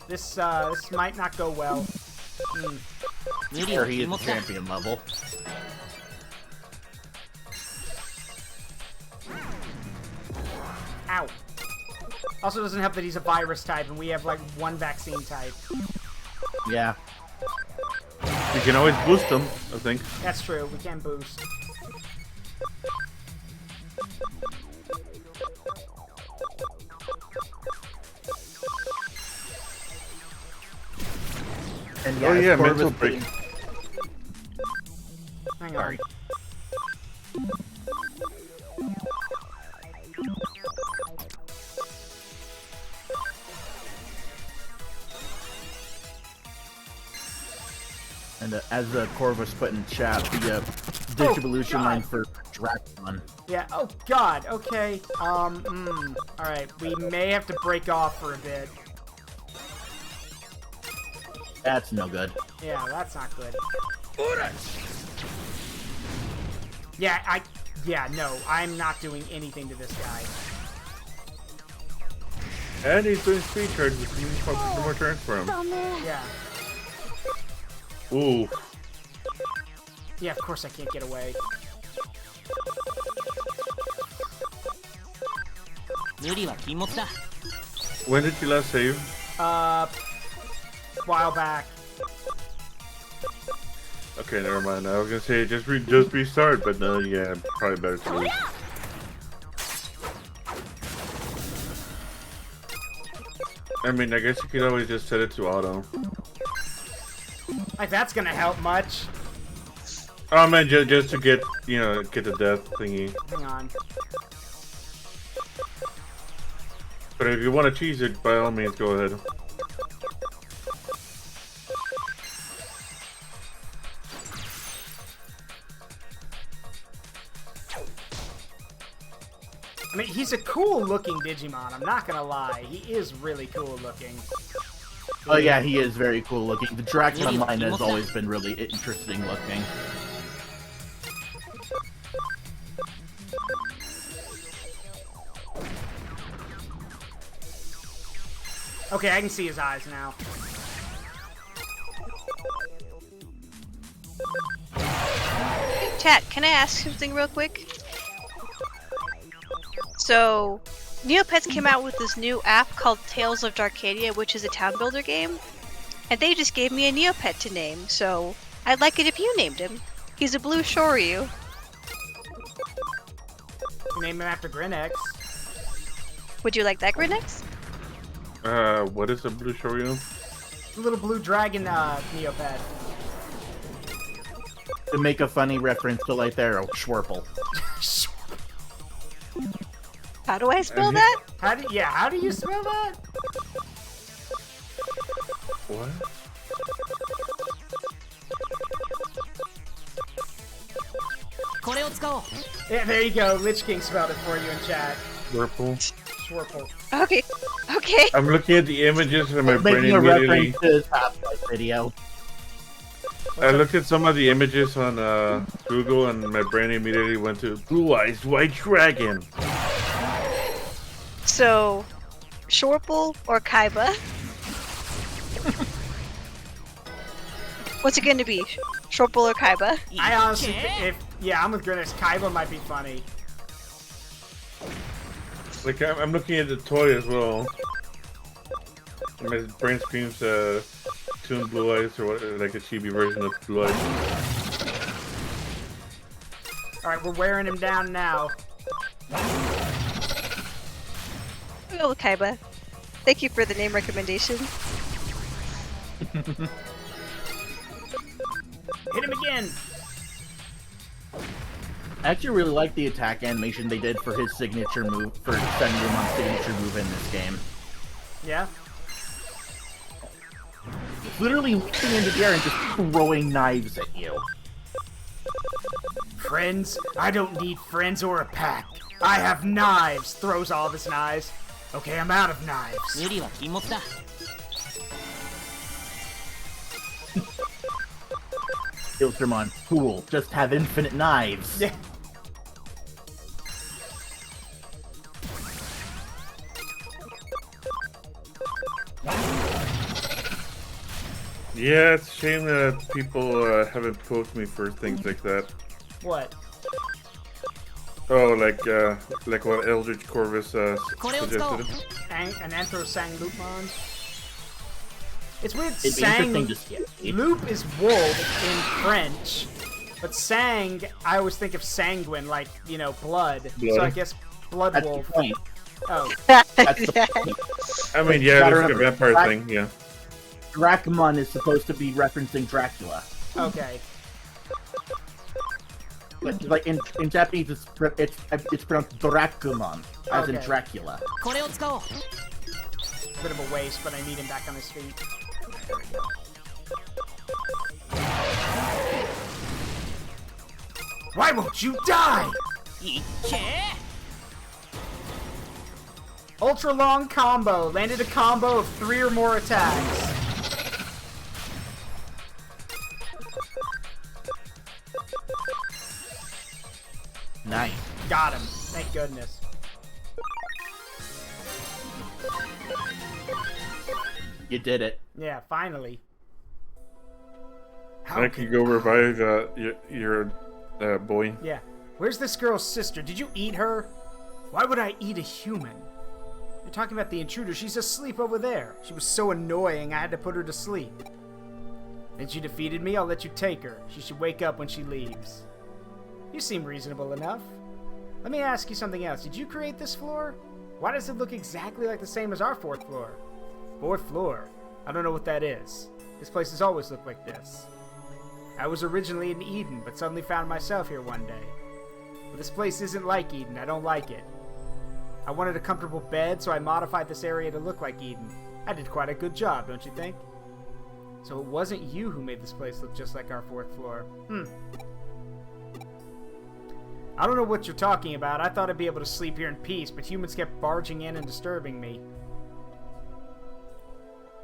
This might not go well. Sure, he is champion level. Ow. Also doesn't help that he's a virus type and we have like one vaccine type. Yeah. You can always boost them, I think. That's true, we can boost. And Oh yeah, Corvus mental break. Hang on. Sorry. And as Corvus put in chat, the distribution line for Dracmon. Yeah, oh god, okay. Alright, we may have to break off for a bit. That's no good. Yeah, that's not good. Yeah, no, I'm not doing anything to this guy. And he's doing speed charges, which means probably more turns for him. Yeah. Ooh. Yeah, of course I can't get away. When did you last save? While back. Okay, never mind. I was gonna say just restart, but no, yeah, probably better to leave. I mean, I guess you could always just set it to auto. Like, that's gonna help much. Oh man, just to get, get the death thingy. Hang on. But if you want to cheese it, by all means, go ahead. I mean, he's a cool looking Digimon, I'm not gonna lie. He is really cool looking. actually. Oh yeah, he is very cool looking. The Dracula line has always been really interesting looking. Okay, I can see his eyes now. Chat, can I ask something real quick? So, Neopets came out with this new app called Tales of Darkadia, which is a town builder game. And they just gave me a Neopet to name, so I'd like it if you named him. He's a blue Shoryu. Name him after Grinex. Would you like that, Grinex? What is a blue Shoryu? The little blue dragon Neopet. To make a funny reference to like there, Schwerple. How do I spell that? How do you spell that? What? Yeah, there you go. LichKing spelled it for you in chat. Schwerple. Schwerple. Okay. Okay. I'm looking at the images and my brain Making a immediately... reference to his Half-Life video. I looked at some of the images on Google and my brain immediately went to Blue Eyes White Dragon. So, Shorple or Kaiba? What's it going to be? Shorple or Kaiba? I honestly, I'm with Grinex. Kaiba might be funny. Like, I'm looking at the toy as well. And my brain screams Toon Blue Eyes, or what, like a chibi version of Blue Eyes. Alright, we're wearing him down now. Oh, Kaiba. Thank you for the name recommendation. Hit him again! I actually really like the attack animation they did for his signature move, for Sengumon's signature move in this game. Yeah? It's literally leaping into the air and just throwing knives at you. Friends? I don't need friends or a pack. I have knives! Throws all of his knives. Okay, I'm out of knives. Iltramon, cool, just have infinite knives. Yeah. Yeah, it's a shame that people haven't poked me for things like that. What? Oh, like what Eldritch Corvus suggested. An Anthro Sang Loopmon. It's weird. It'd be interesting to see. Loop is wolf in French, but Sang, I always think of sanguine, like, you know, blood. So I guess blood That's wolf. the point. Oh. That's the point. I mean, yeah, there's like a vampire thing, yeah. Dracumon is supposed to be referencing Dracula. Okay. Like in Japanese, it's pronounced Dracumon, as in Dracula. Bit of a waste, but I need him back on his feet. Why won't you die? Ultra long combo. Landed a combo of 3 or more attacks. Nice. Got him. Thank goodness. You did it. Yeah, finally. I can go revive your boy. Yeah. Where's this girl's sister? Did you eat her? Why would I eat a human? You're talking about the intruder. She's asleep over there. She was so annoying, I had to put her to sleep. Since you defeated me, I'll let you take her. She should wake up when she leaves. You seem reasonable enough. Let me ask you something else. Did you create this floor? Why does it look exactly like the same as our 4th floor? 4th floor? I don't know what that is. This place has always looked like this. I was originally in Eden, but suddenly found myself here one day. But this place isn't like Eden. I don't like it. I wanted a comfortable bed, so I modified this area to look like Eden. I did quite a good job, don't you think? So it wasn't you who made this place look just like our 4th floor. I don't know what you're talking about. I thought I'd be able to sleep here in peace, but humans kept barging in and disturbing me.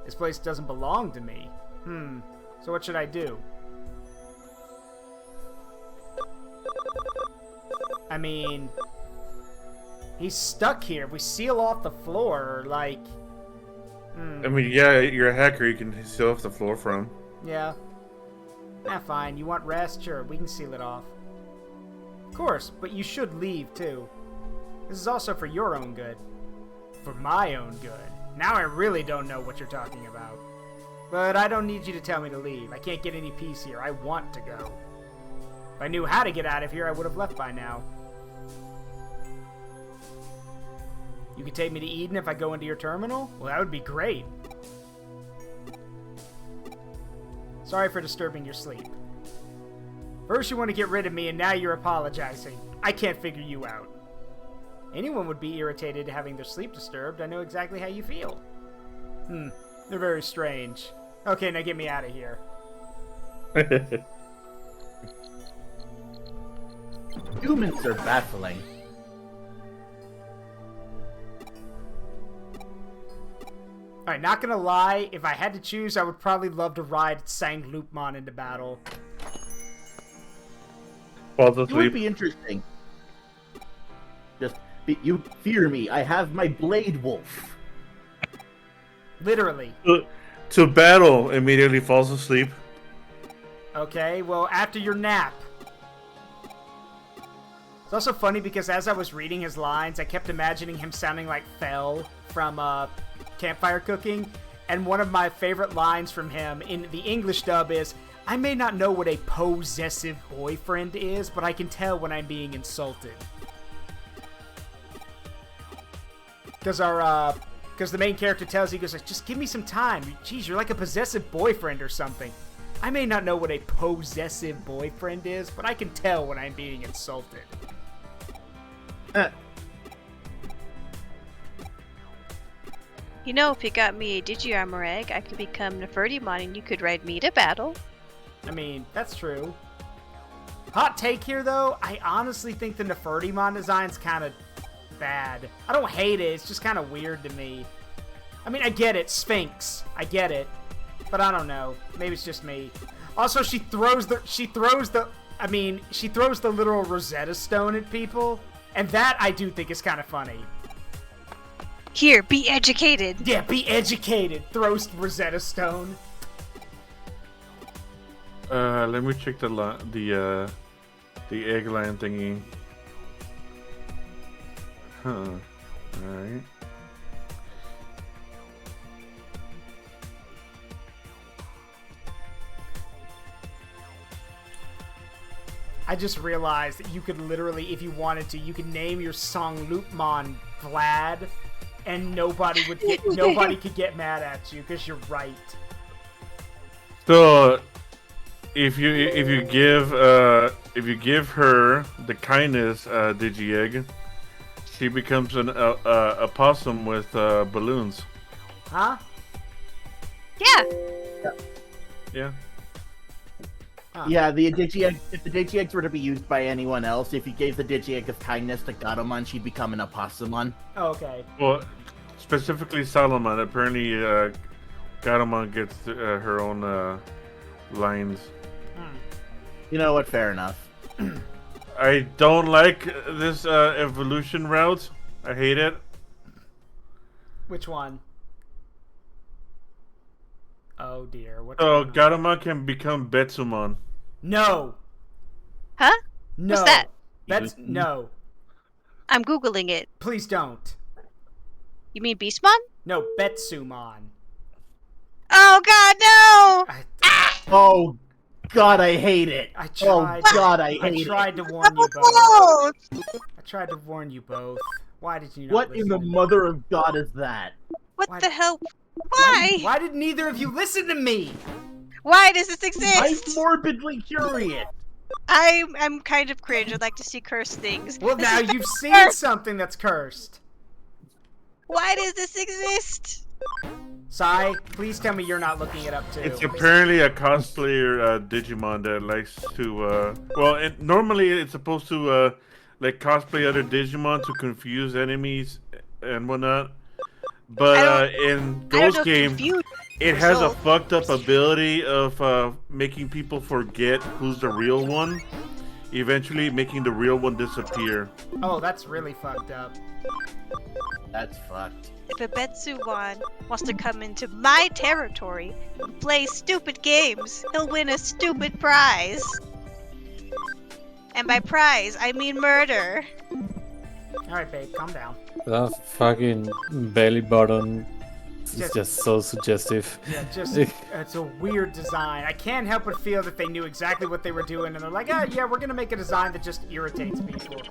This place doesn't belong to me. So what should I do? I mean, he's stuck here. If we seal off the floor, like... I mean, yeah, you're a hacker. You can seal off the floor from. Yeah. Fine. You want rest? Sure, we can seal it off. Of course, but you should leave, too. This is also for your own good. For my own good. Now I really don't know what you're talking about. But I don't need you to tell me to leave. I can't get any peace here. I want to go. If I knew how to get out of here, I would have left by now. You could take me to Eden if I go into your terminal? Well, that would be great. Sorry for disturbing your sleep. First you want to get rid of me, and now you're apologizing. I can't figure you out. Anyone would be irritated having their sleep disturbed. I know exactly how you feel. They're very strange. Okay, now get me out of here. Humans are baffling. Alright, not gonna lie, if I had to choose, I would probably love to ride Sang Loopmon into battle. It would be interesting. You fear me. I have my Blade Wolf. Literally. To battle, immediately falls asleep. Okay, well, after your nap. It's also funny because as I was reading his lines, I kept imagining him sounding like Fel from Campfire Cooking. And one of my favorite lines from him in the English dub is, I may not know what a possessive boyfriend is, but I can tell when I'm being insulted. Because the main character tells you, he goes like, just give me some time. Jeez, you're like a possessive boyfriend or something. I may not know what a possessive boyfriend is, but I can tell when I'm being insulted. You know, if you got me a Digi-Armor egg, I could become Nefertimon and you could ride me to battle. I mean, that's true. Hot take here, though, I honestly think the Nefertimon design's kind of bad. I don't hate it, it's just kind of weird to me. I mean, I get it, Sphinx. I get it. But I don't know. Maybe it's just me. Also, she throws the literal Rosetta Stone at people. And that I do think is kind of funny. Here, be educated. Yeah, be educated. Throws Rosetta Stone. Let me check the egg line thingy. Alright. I just realized that you could literally, if you wanted to, you could name your song Loopmon Vlad, and nobody could get mad at you because you're right. So, if you give her the kindness Digi-Egg, she becomes a possum with balloons. Huh? Yeah. Yeah. Huh. Yeah, the Digi-Egg, if the Digi-Eggs were to be used by anyone else, if you gave the Digi-Egg of kindness to Gatomon, she'd become an Opossumon. Oh, okay. Well, specifically Solomon. Apparently, Gatomon gets her own lines. You know what? Fair enough. I don't like this evolution route. I hate it. Which one? Oh dear. So Gatomon can become Betsumon. No. Huh? No. What's that? That's no. I'm Googling it. Please don't. You mean Beastmon? No, Betsumon. Oh god, no! Oh God, I hate it. I tried. Oh God, I hate it. I tried to warn you both. I tried to warn you both. Why did you not What listen in the to me? mother of God is that? What the hell? Why? Why did neither of you listen to me? Why does this exist? I'm morbidly curious. I'm kind of cringe. I'd like to see cursed things. Well, This now is you've seen cursed. something that's cursed. Why does this exist? Sai, please tell me you're not looking it up too. It's apparently a cosplayer Digimon that likes to. Normally it's supposed to like cosplay other Digimon to confuse enemies and whatnot. But in Ghost Game, It has a fucked up ability of making people forget who's the real one, eventually making the real one disappear. Oh, that's really fucked up. That's fucked. If a Betsuwan wants to come into my territory and play stupid games, he'll win a stupid prize. And by prize, I mean murder. Alright, babe, calm down. That fucking belly button is just so suggestive. Yeah, it's a weird design. I can't help but feel that they knew exactly what they were doing, and they're like, yeah, we're gonna make a design that just irritates people.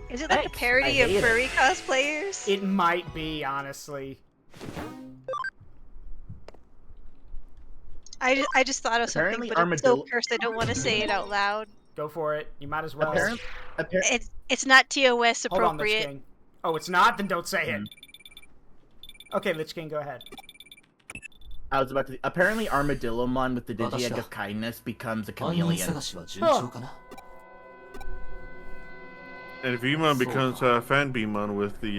Is it like a parody of furry cosplayers? It might be, honestly. I just thought of something, but it's so cursed I don't want to say it out loud. Go for it. You might as well. It's not TOS appropriate. Hold on, LichKing. Oh, it's not? Then don't say it. Okay, LichKing, go ahead. I was about to. Apparently, Armadillomon with the Digi-Egg of Kindness becomes a chameleon. And Vmon becomes Fan Beamon with the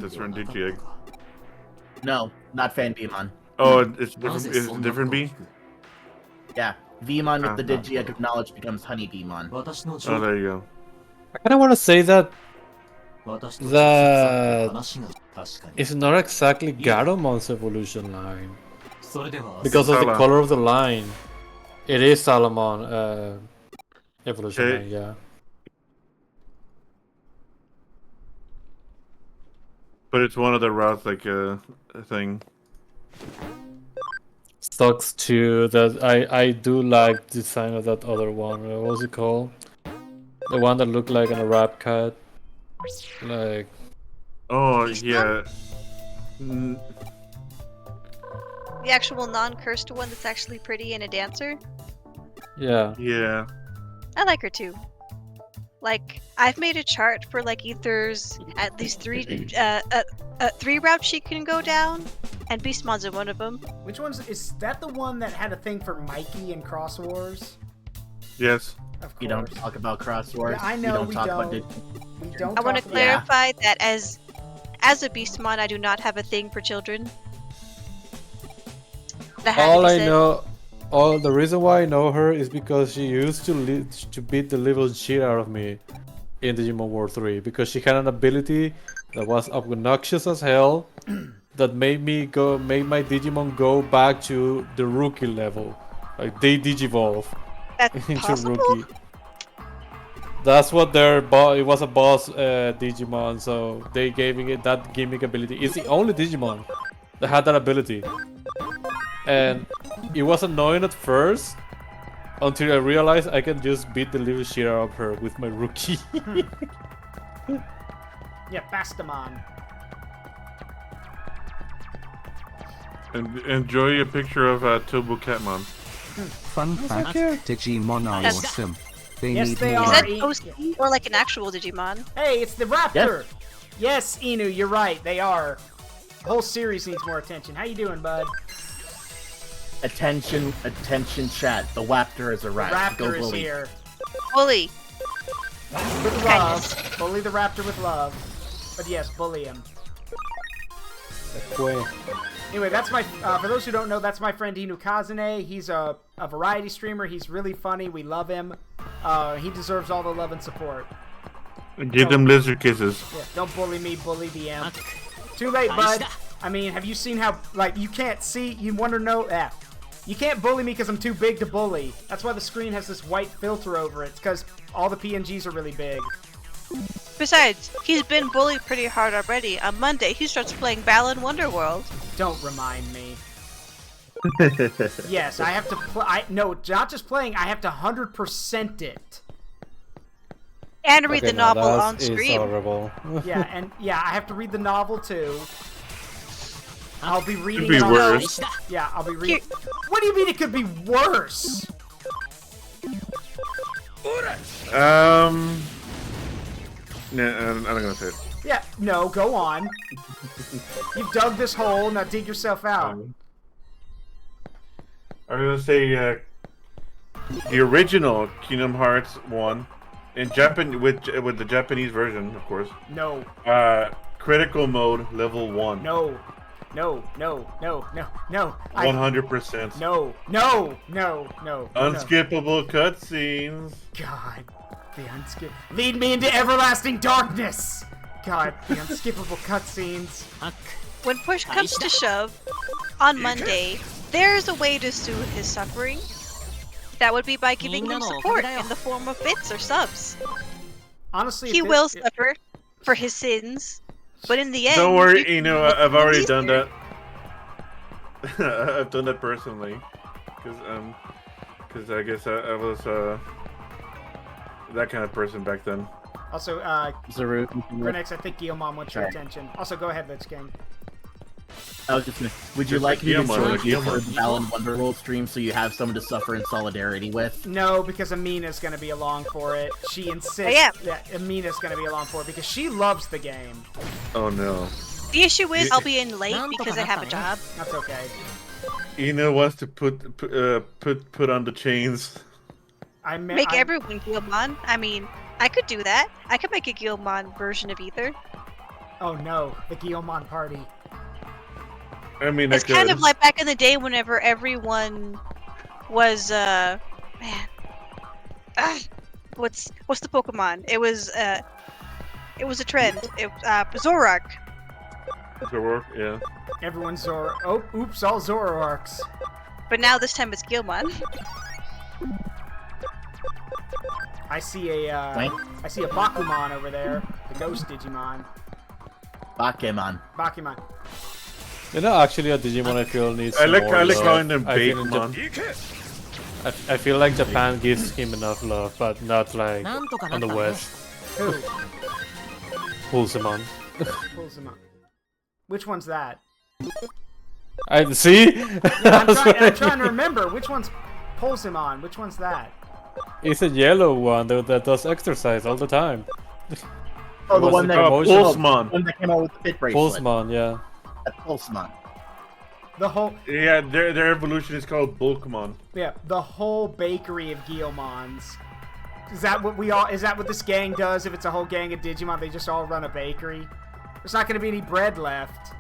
certain Digi-Egg. No, not Fan Beamon. Oh, it's different. It's a different bee. Yeah, Vmon with the Digi-Egg of Knowledge becomes Honey Beamon. Oh, there you go. I kind of want to say that it's not exactly Garomon's evolution line because of the color of the line. It is Salomon evolution line, yeah. But it's one of the routes, like a thing. Sucks too that I do like the design of that other one. What was it called? The one that looked like a rap cat. Like. Oh yeah. The actual non-cursed one that's actually pretty and a dancer. Yeah. Yeah. I like her too. Like, I've made a chart for like Ether's at least three routes she can go down, and Beastmon's in one of them. Which one's is that? The one that had a thing for Mikey and Cross Wars? Yes. Of course. You don't talk about Cross Wars. Yeah, I know we don't. We don't. I want to clarify that as a Beastmon, I do not have a thing for children. The reason why I know her is because she used to beat the living shit out of me in Digimon World 3 because she had an ability that was obnoxious as hell that made my Digimon go back to the rookie level. Like they digivolve into rookie. That's what it was a boss Digimon, so they gave it that gimmick ability. It's the only Digimon that had that ability. And it was annoying at first until I realized I can just beat the living shit out of her with my rookie. Yeah, Bastamon. And enjoy a picture of Tobu Catmon. Fun fact, Digimon are awesome. They need more. Is that OC or like an actual Digimon? Hey, it's the Raptor! Yes, Inu, you're right, they are. The whole series needs more attention. How you doing, bud? Attention, chat. The Raptor is a rat. Raptor is here. Bully. With love. Bully the Raptor with love. But yes, bully him. Anyway, that's my. For those who don't know, that's my friend Inu Kazune. He's a variety streamer. He's really funny. We love him. He deserves all the love and support. Give them lizard kisses. Yeah, don't bully me, bully the imp. Too late, bud. I mean, have you seen how, like, you can't see, you want to know, you can't bully me because I'm too big to bully. That's why the screen has this white filter over it. It's because all the PNGs are really big. Besides, he's been bullied pretty hard already. On Monday, he starts playing Balan Wonderworld. Don't remind me. Yes, I have to play, no, not just playing, I have to 100% it. And read the novel on screen. Yeah, I have to read the novel too. I'll be reading it. Could be worse. Yeah, I'll be reading. What do you mean it could be worse? No, I'm not gonna say it. Yeah, no, go on. You've dug this hole, now dig yourself out. I'm gonna say the original Kingdom Hearts 1 in Japan with the Japanese version, of course. No. Critical mode level 1. No. No. 100%. No. Unskippable cutscenes. God, the lead me into everlasting darkness. God, the unskippable cutscenes. When push comes to shove, on Monday, there's a way to soothe his suffering. That would be by giving him support in the form of bits or subs. Honestly, he will suffer for his sins, but in the end, don't worry, I've already done that. I've done that personally, because I guess I was that kind of person back then. Also, Grenix, I think Guillemon wants your attention. Also, go ahead, LichKing. I was just gonna. Would you like me to join you for the Balan Wonderworld stream so you have someone to suffer in solidarity with? No, because Amina's gonna be along for it. She insists that Amina's gonna be along for it because she loves the game. Oh no. The issue is I'll be in late because I have a job. That's okay. Ina wants to put on the chains. Make everyone Guillemon. I mean, I could do that. I could make a Guillemon version of Ether. Oh no, the Guillemon party. I mean, it's kind of like back in the day whenever everyone was what's the Pokemon? It was a trend. It Zoroark. Zoroark, yeah. Everyone's oh, oops, all Zoroarks. But now this time it's Guillemon. I see a Bakumon over there, the ghost Digimon. Bakemon. You know, actually, a Digimon I feel needs. I like more love. calling them Bakemon. I feel like Japan gives him enough love, but not like on the West. Who? Pulsamon. Pulsamon. Which one's that? I see. Yeah, I'm trying to remember which one's Pulsamon. Which one's that? It's a yellow one that does exercise all the time. Oh, the one that Pulsamon. One that came out with the fit bracelet. Pulsamon, yeah. Pulsamon. The whole their evolution is called Bulkamon. Yeah, the whole bakery of Guillemons. Is that what this gang does? If it's a whole gang of Digimon, they just all run a bakery. There's not going to be any bread left.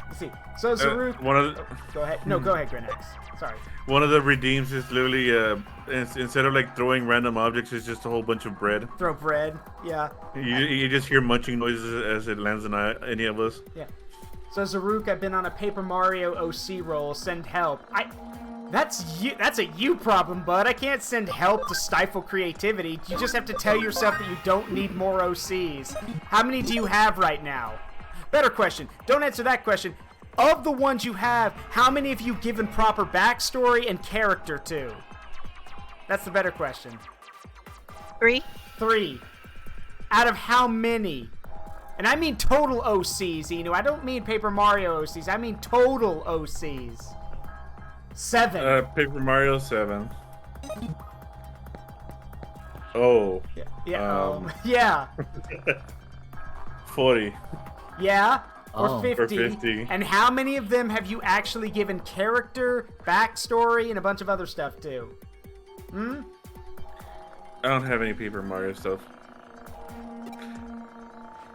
Let's see. So Zaruk. Go ahead. No, go ahead, Grenex. Sorry. One of the redeems is literally instead of like throwing random objects, it's just a whole bunch of bread. Throw bread. Yeah. You just hear munching noises as it lands on any of us. Yeah. So Zaruk, I've been on a Paper Mario OC roll. Send help. That's a you problem, bud. I can't send help to stifle creativity. You just have to tell yourself that you don't need more OCs. How many do you have right now? Better question. Don't answer that question. Of the ones you have, how many have you given proper backstory and character to? That's the better question. 3. 3. Out of how many? And I mean total OCs, I don't mean Paper Mario OCs. I mean total OCs. 7. Paper Mario 7. Oh. Yeah. Yeah. 40. Yeah. Or 50. Or 50. And how many of them have you actually given character, backstory, and a bunch of other stuff to? I don't have any Paper Mario stuff.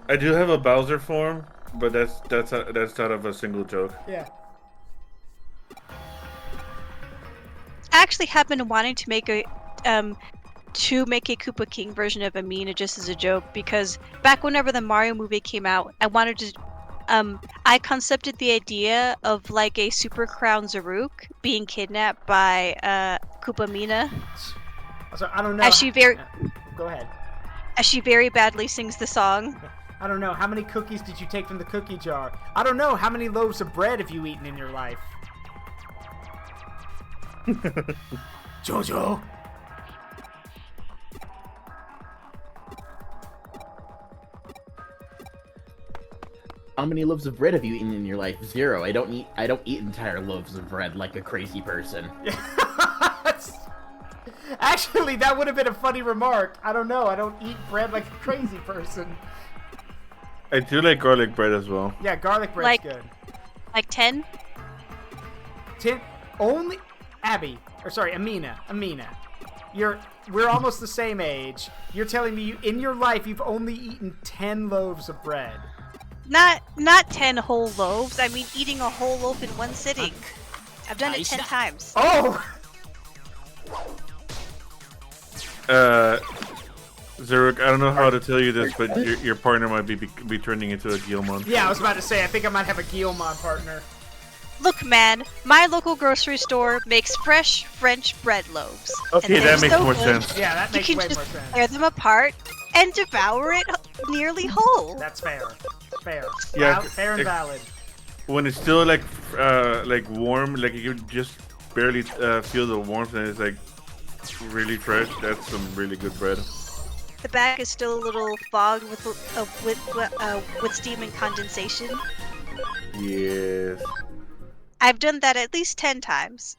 I do have a Bowser form, but that's out of a single joke. Yeah. I actually have been wanting to make a Koopa King version of Amina just as a joke, because back whenever the Mario movie came out, I wanted to I concepted the idea of like a Super Crown Zaruk being kidnapped by Koopa Mina. So I don't know. Go ahead. As she very badly sings the song. I don't know. How many cookies did you take from the cookie jar? I don't know. How many loaves of bread have you eaten in your life? Jojo. How many loaves of bread have you eaten in your life? 0. I don't eat entire loaves of bread like a crazy person. Actually, that would have been a funny remark. I don't know. I don't eat bread like a crazy person. I do like garlic bread as well. Yeah, garlic bread's good. Like 10? 10? Only Amina. We're almost the same age. You're telling me in your life you've only eaten 10 loaves of bread. Not 10 whole loaves. I mean, eating a whole loaf in one sitting. I've done it 10 times. Oh! Zaruk, I don't know how to tell you this, but your partner might be turning into a Guilmon. Yeah, I was about to say, I think I might have a Guilmon partner. Look, man, my local grocery store makes fresh French bread loaves. Okay, that makes more sense. Yeah, that makes way more sense. You sense. can just tear them apart and devour it nearly whole. That's fair. Fair. Yeah, fair and valid. When it's still like warm, like you can just barely feel the warmth, and it's like really fresh. That's some really good bread. The bag is still a little fogged with steam and condensation. Yes. I've done that at least 10 times.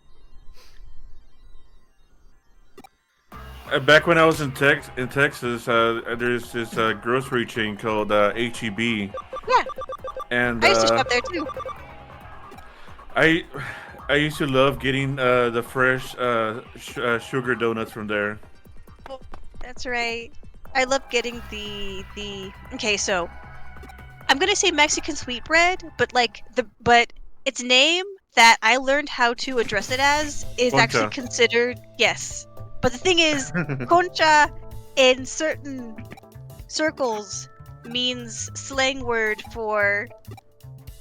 Back when I was in Texas, there's this grocery chain called HEB. Yeah. And I used to shop there too. I used to love getting the fresh sugar donuts from there. That's right. I love getting the okay, so I'm gonna say Mexican sweetbread, but but its name that I learned how to address it as is Concha. actually considered yes. But the thing is, concha in certain circles means slang word for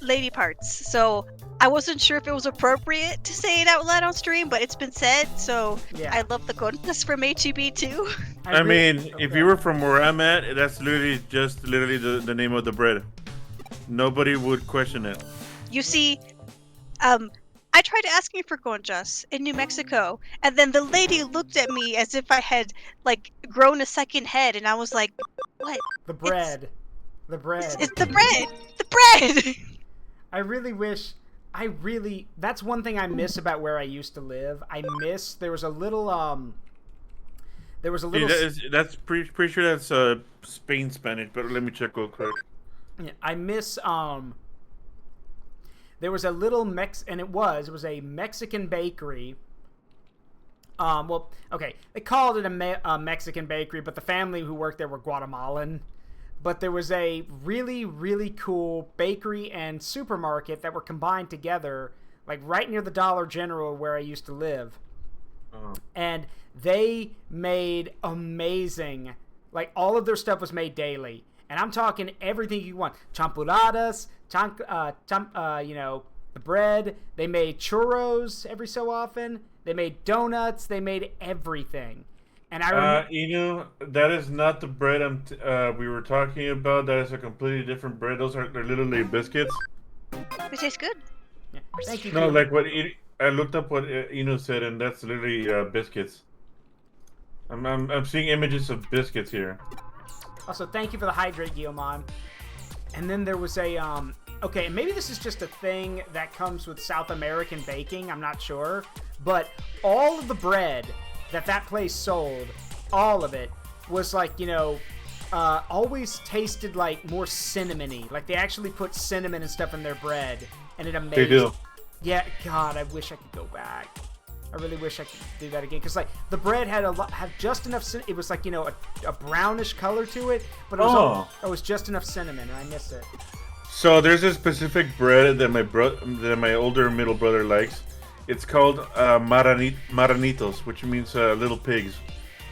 lady parts. So I wasn't sure if it was appropriate to say it out loud on stream, but it's been said, so yeah. I love the conchas from HEB too. I mean, if you were from where I'm at, that's literally just the name of the bread. Nobody would question it. You see, I tried asking for conchas in New Mexico, and then the lady looked at me as if I had, like, grown a second head, and I was like, what? The bread. The bread. It's the bread! The bread! I really wish... That's one thing I miss about where I used to live. There was a little, Yeah, that's pretty sure that's Spain Spanish, but let me check real quick. Yeah, I miss, there was a little it was a Mexican bakery. Well, okay, they called it a Mexican bakery, but the family who worked there were Guatemalan. But there was a really, really cool bakery and supermarket that were combined together, like right near the Dollar General where I used to live. Oh. And they made amazing, like all of their stuff was made daily. And I'm talking everything you want. Champuradas, the bread. They made churros every so often. They made donuts. They made everything. And I remember, that is not the bread we were talking about. That is a completely different bread. They're literally biscuits. It tastes good. Yeah. Thank you. No, like I looked up what Inu said, and that's literally biscuits. I'm seeing images of biscuits here. Also, thank you for the hydrate, Guilmon. And then there was a okay, maybe this is just a thing that comes with South American baking. I'm not sure, but all of the bread that place sold, all of it was like, always tasted like more cinnamony. Like they actually put cinnamon and stuff in their bread, and it amazed. They do. Yeah, God, I wish I could go back. I really wish I could do that again, because like the bread had just enough. It was like a brownish color to it, but it was just enough cinnamon, and I miss it. So there's a specific bread that my older middle brother likes. It's called marranitos, which means little pigs,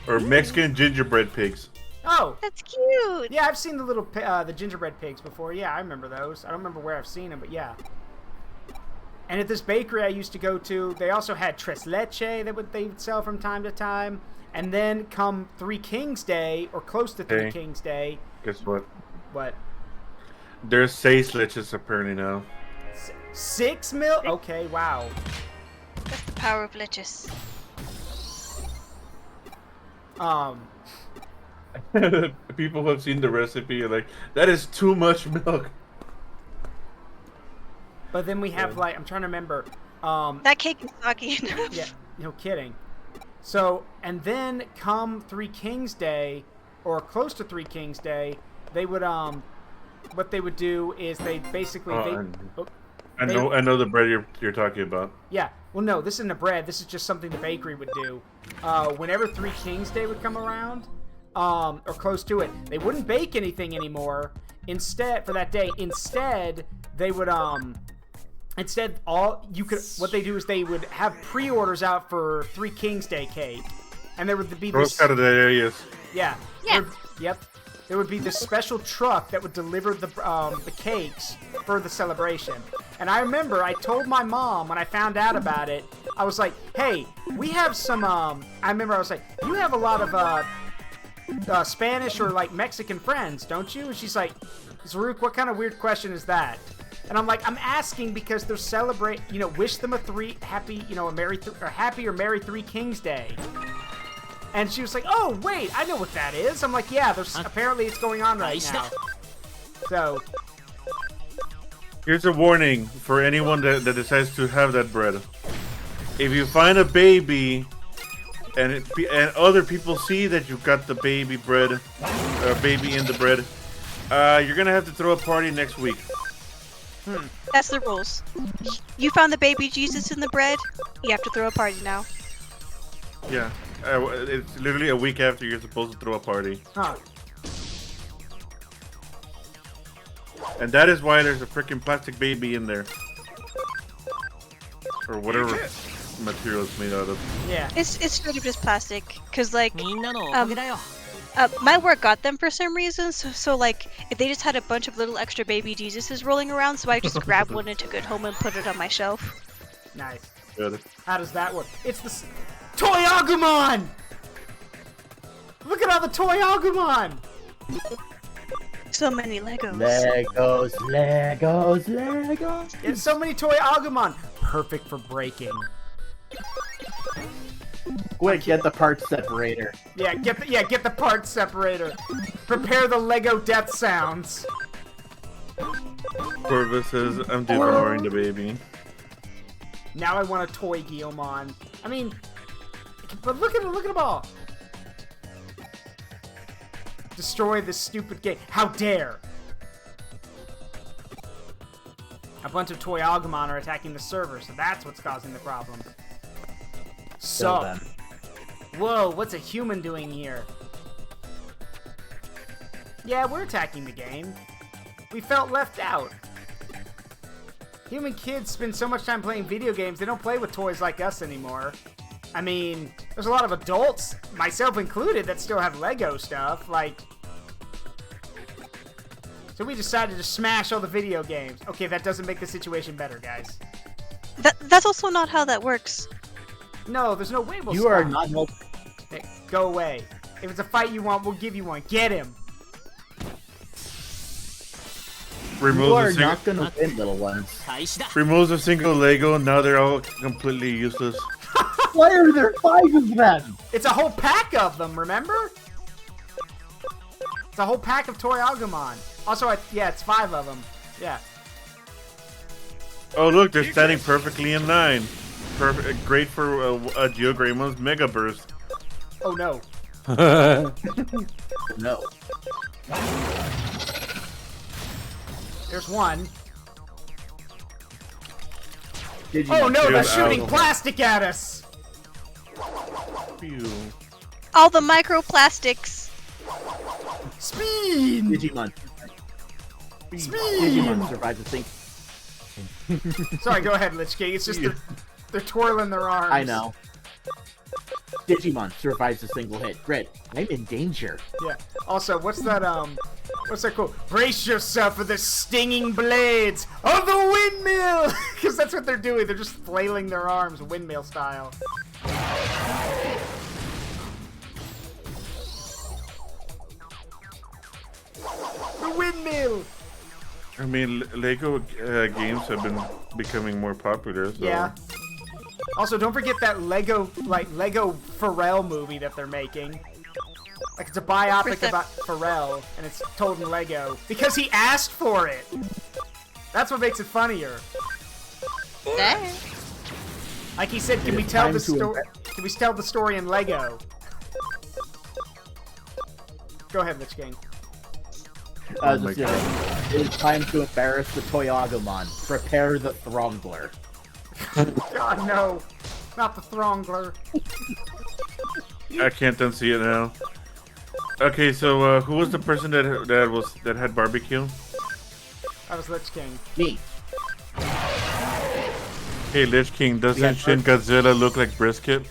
or Mexican gingerbread pigs. Oh, that's cute. Yeah, I've seen the gingerbread pigs before. Yeah, I remember those. I don't remember where I've seen them, but yeah. And at this bakery I used to go to, they also had tres leche that they would sell from time to time. And then come Three Kings Day, or close to Three Kings Day. Guess what? What? There's 6 leches apparently now. 6 mil? Okay, wow. That's the power of leches. People who have seen the recipe are like, that is too much milk. But then we have I'm trying to remember. That cake is soggy enough. Yeah, no kidding. So, and then come Three Kings Day, or close to Three Kings Day, they would what they would do is they basically I know the bread you're talking about. Yeah. Well, no, this isn't a bread. This is just something the bakery would do. Whenever Three Kings Day would come around, or close to it. They wouldn't bake anything anymore. Instead, for that day, they would what they do is they would have pre-orders out for Three Kings Day cake, and there would be this. Out of the areas. Yeah. Yeah. Yep. There would be this special truck that would deliver the cakes for the celebration. And I remember I told my mom when I found out about it, I was like, hey, we have some, I remember I was like, you have a lot of Spanish or like Mexican friends, don't you? And she's like, Zaruk, what kind of weird question is that? And I'm like, I'm asking because they're wish them a happy or merry Three Kings Day. And she was like, oh, wait, I know what that is. I'm like, yeah, apparently it's going on right now. So. Here's a warning for anyone that decides to have that bread. If you find a baby and other people see that you got the baby bread, baby in the bread, you're going to have to throw a party next week. That's the rules. You found the baby Jesus in the bread, you have to throw a party now. Yeah. It's literally a week after you're supposed to throw a party. Huh. And that is why there's a freaking plastic baby in there. Or whatever material it's made out of. Yeah. It's straight up just plastic. Cause like, my work got them for some reason, so like, if they just had a bunch of little extra baby Jesuses rolling around, so I just grabbed one and took it home and put it on my shelf. Nice. Good. How does that work? It's the Toy Agumon! Look at all the Toy Agumon! So many Legos. Legos. There's so many Toy Agumon. Perfect for breaking. Quick, get the parts separator. Yeah, get the parts separator. Prepare the Lego death sounds. Corvus says, I'm devouring the baby. Now I want a toy Guilmon. I mean, but look at them all. Destroy this stupid game. How dare! A bunch of Toy Agumon are attacking the server, so that's what's causing the problem. So, whoa, what's a human doing here? Yeah, we're attacking the game. We felt left out. Human kids spend so much time playing video games, they don't play with toys like us anymore. I mean, there's a lot of adults, myself included, that still have Lego stuff, like... So we decided to smash all the video games. Okay, that doesn't make the situation better, guys. That's also not how that works. No, there's no way we'll You stop. are not helping. Hey, go away. If it's a fight you want, we'll give you one. Get him! You are not gonna win, little ones. Removes a single Lego, now they're all completely useless. Why are there 5 of them? It's a whole pack of them, remember? It's a whole pack of Toy Agumon. Also, yeah, it's 5 of them. Yeah. Oh look, they're standing perfectly in line. Perfect, great for GeoGreymon's Mega Burst. Oh no. No. There's one. Oh no, they're shooting plastic at us! Phew. All the microplastics. Speed! Digimon. Speed! Digimon survives the thing. Sorry, go ahead, LichKing. It's just they're twirling their arms. I know. Digimon survives a single hit. Red, I'm in danger. Yeah. Also, what's that quote? Brace yourself for the stinging blades of the windmill! Because that's what they're doing. They're just flailing their arms, windmill style. The windmill! I mean, Lego games have been becoming more popular, so... Yeah. Also, don't forget that Lego Pharrell movie that they're making. Like, it's a biopic about Pharrell, and it's told in Lego. Because he asked for it! That's what makes it funnier. Like he said, can we tell the story? Can we tell the story in Lego? Go ahead, LichKing. It is time to embarrass the Toy Agumon. Prepare the Throngler. God, no. Not the Throngler. I can't unsee it now. Okay, so who was the person that had barbecue? That was LichKing. Me. Hey, LichKing, doesn't Shin Godzilla look like brisket?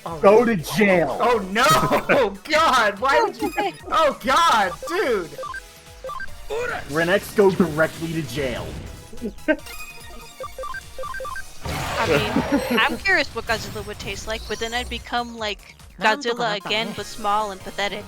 Oh, Go to jail. Oh no! Oh God! Why would you? Oh God, dude! Renex go directly to jail. I mean, I'm curious what Godzilla would taste like, but then I'd become like Godzilla again, but small and pathetic.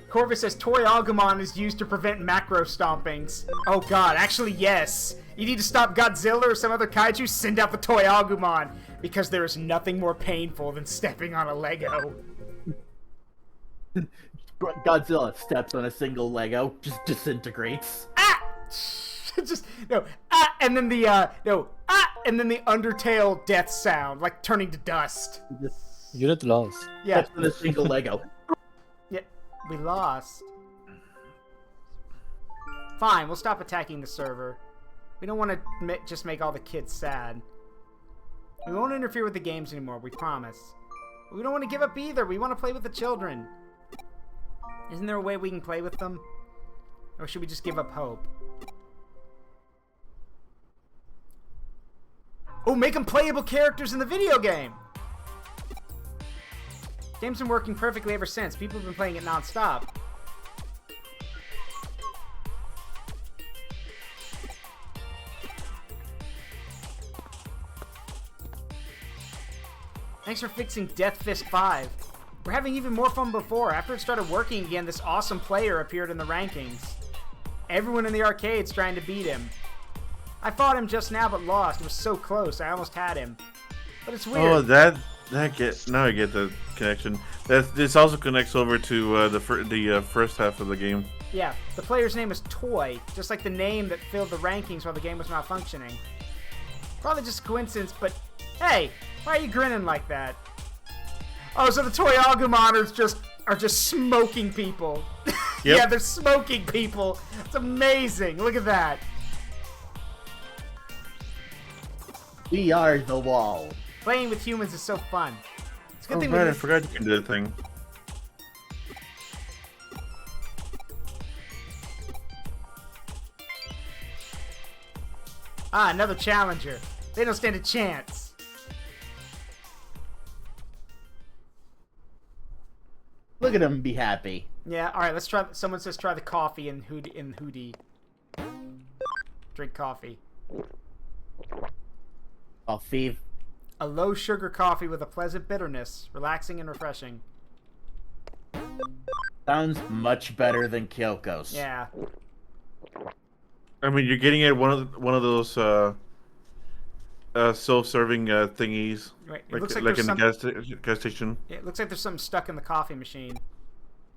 Corvus says Toy Agumon is used to prevent macro stompings. Oh God, actually yes. You need to stop Godzilla or some other kaiju, send out the Toy Agumon, because there is nothing more painful than stepping on a Lego. Godzilla steps on a single Lego, just disintegrates. Just and then the and then the Undertale death sound, like turning to dust. Unit lost. Yeah. Steps on a single Lego. Yeah, we lost. Fine, we'll stop attacking the server. We don't want to just make all the kids sad. We won't interfere with the games anymore, we promise. But we don't want to give up either. We want to play with the children. Isn't there a way we can play with them? Or should we just give up hope? Oh, make them playable characters in the video game! Game's been working perfectly ever since. People have been playing it non-stop. Thanks for fixing Death Fist 5. We're having even more fun before. After it started working again, this awesome player appeared in the rankings. Everyone in the arcade's trying to beat him. I fought him just now but lost. It was so close. I almost had him. But it's weird. Oh, now I get the connection. This also connects over to the first half of the game. Yeah, the player's name is Toy, just like the name that filled the rankings while the game was malfunctioning. Probably just a coincidence, but hey, why are you grinning like that? Oh, so the Toy Agumon are just smoking people. Yep. Yeah, they're smoking people. It's amazing. Look at that. We are the wall. Playing with humans is so fun. It's a good Oh, thing right, we I forgot you can do that thing. Ah, another challenger. They don't stand a chance. Look at him be happy. Yeah, alright, let's try. Someone says try the coffee in Hootie. Drink coffee. Coffee. A low sugar coffee with a pleasant bitterness, relaxing and refreshing. Sounds much better than Kyoko's. Yeah. I mean, you're getting at one of those self-serving thingies, Right. It like looks like in there's the gas station. Yeah, it looks like there's something stuck in the coffee machine.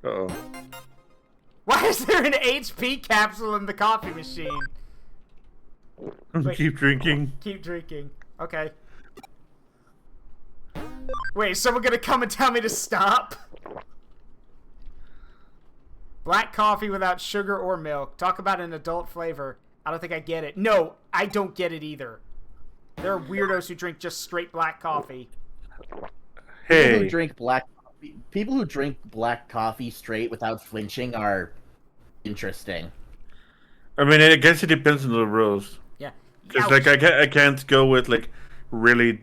Uh-oh. Why is there an HP capsule in the coffee machine? Wait, Keep drinking. Keep drinking. Okay. Wait, is someone gonna come and tell me to stop? Black coffee without sugar or milk. Talk about an adult flavor. I don't think I get it. No, I don't get it either. There are weirdos who drink just straight black coffee. Hey. People who drink black coffee straight without flinching are interesting. I mean, I guess it depends on the roast. Yeah. Because like I can't go with like really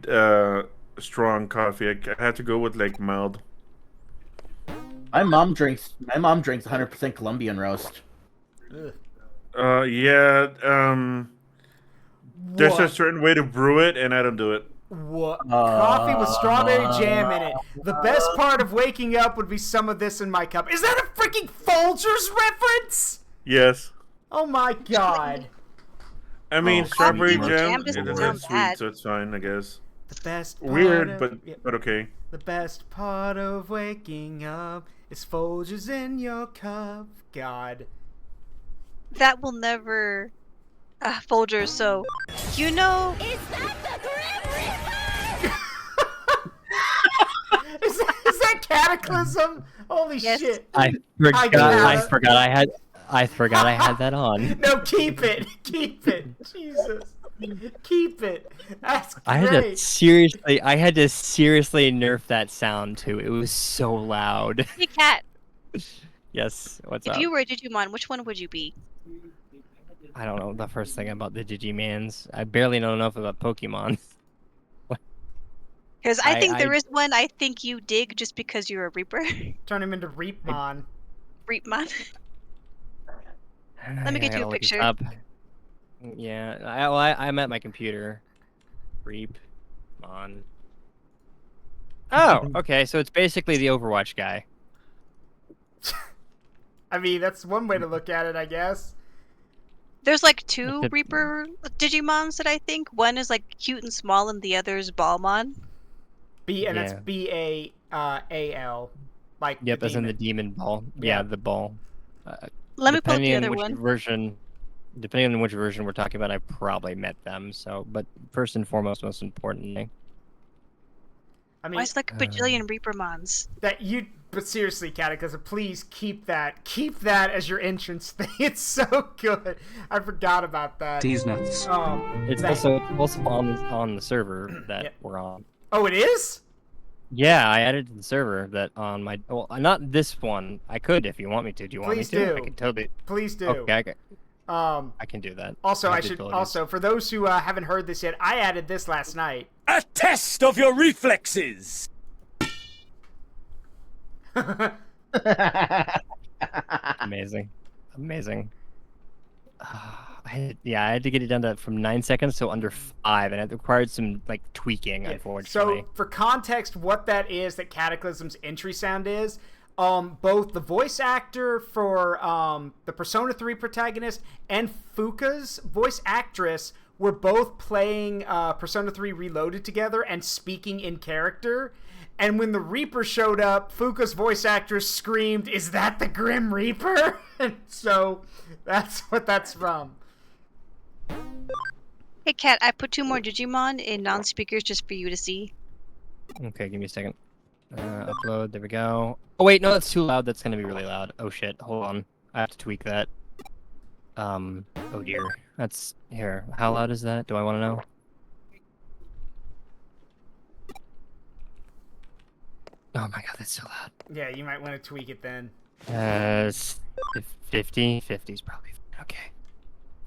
strong coffee. I have to go with like mild. My mom drinks 100% Colombian roast. Ugh. Yeah. There's a certain way to brew it, and I don't do it. What? Coffee with strawberry jam in it. The best part of waking up would be some of this in my cup. Is that a freaking Folgers reference? Yes. Oh my god. I mean, strawberry Coffee jam doesn't isn't sound that bad. sweet, so it's fine, I guess. The best part Weird, of, but okay. The best part of waking up is Folgers in your cup. God. That will never Folgers, so you know. Is that Cataclysm? Holy shit. I forgot I had that on. No, keep it. Keep it. Jesus. Keep it. That's great. I had to seriously nerf that sound too. It was so loud. Hey, Cat. Yes, what's If up? you were a Digimon, which one would you be? I don't know the first thing about the Digimans. I barely know enough about Pokemon. Because I think there is one I think you dig just because you're a Reaper. Turn him into Reapmon. Reapmon. Let me get you a picture. Yeah, I'm at my computer. Reapmon. Oh, okay, so it's basically the Overwatch guy. I mean, that's one way to look at it, I guess. There's like two Reaper Digimons that I think. One is like cute and small, and the other is Ballmon. That's B-A-A-L. Like yep, as in the demon ball. Yeah, the ball. Let me pull up the other one. Depending on which version we're talking about, I probably met them. So, but first and foremost, most importantly, I mean, why is like a bajillion Reapermons? But seriously, Cataclysm, please keep that as your entrance thing. It's so good. I forgot about that. These nuts. It's also on the server that we're on. Oh, it is? Yeah, I added to the server that on my. Well, not this one. I could if you want me to. Do you want me to? I can totally. Please do. Okay. I can do that. Also, for those who haven't heard this yet, I added this last night. A test of your reflexes. Amazing. I had to get it down to from 9 seconds to under 5, and it required some tweaking, unfortunately. So, for context, what that is, that Cataclysm's entry sound is, both the voice actor for the Persona 3 protagonist and Fuka's voice actress were both playing Persona 3 Reloaded together and speaking in character. And when the Reaper showed up, Fuka's voice actress screamed, "Is that the Grim Reaper?" And so that's what that's from. Hey, Kat, I put 2 more Digimon in non-speakers just for you to see. Okay, give me a second. Upload, there we go. Oh wait, no, that's too loud. That's gonna be really loud. Oh shit, hold on. I have to tweak that. Oh dear. That's, here. How loud is that? Do I want to know? Oh my god, that's so loud. Yeah, you might want to tweak it then. 50? 50's probably fine. Okay.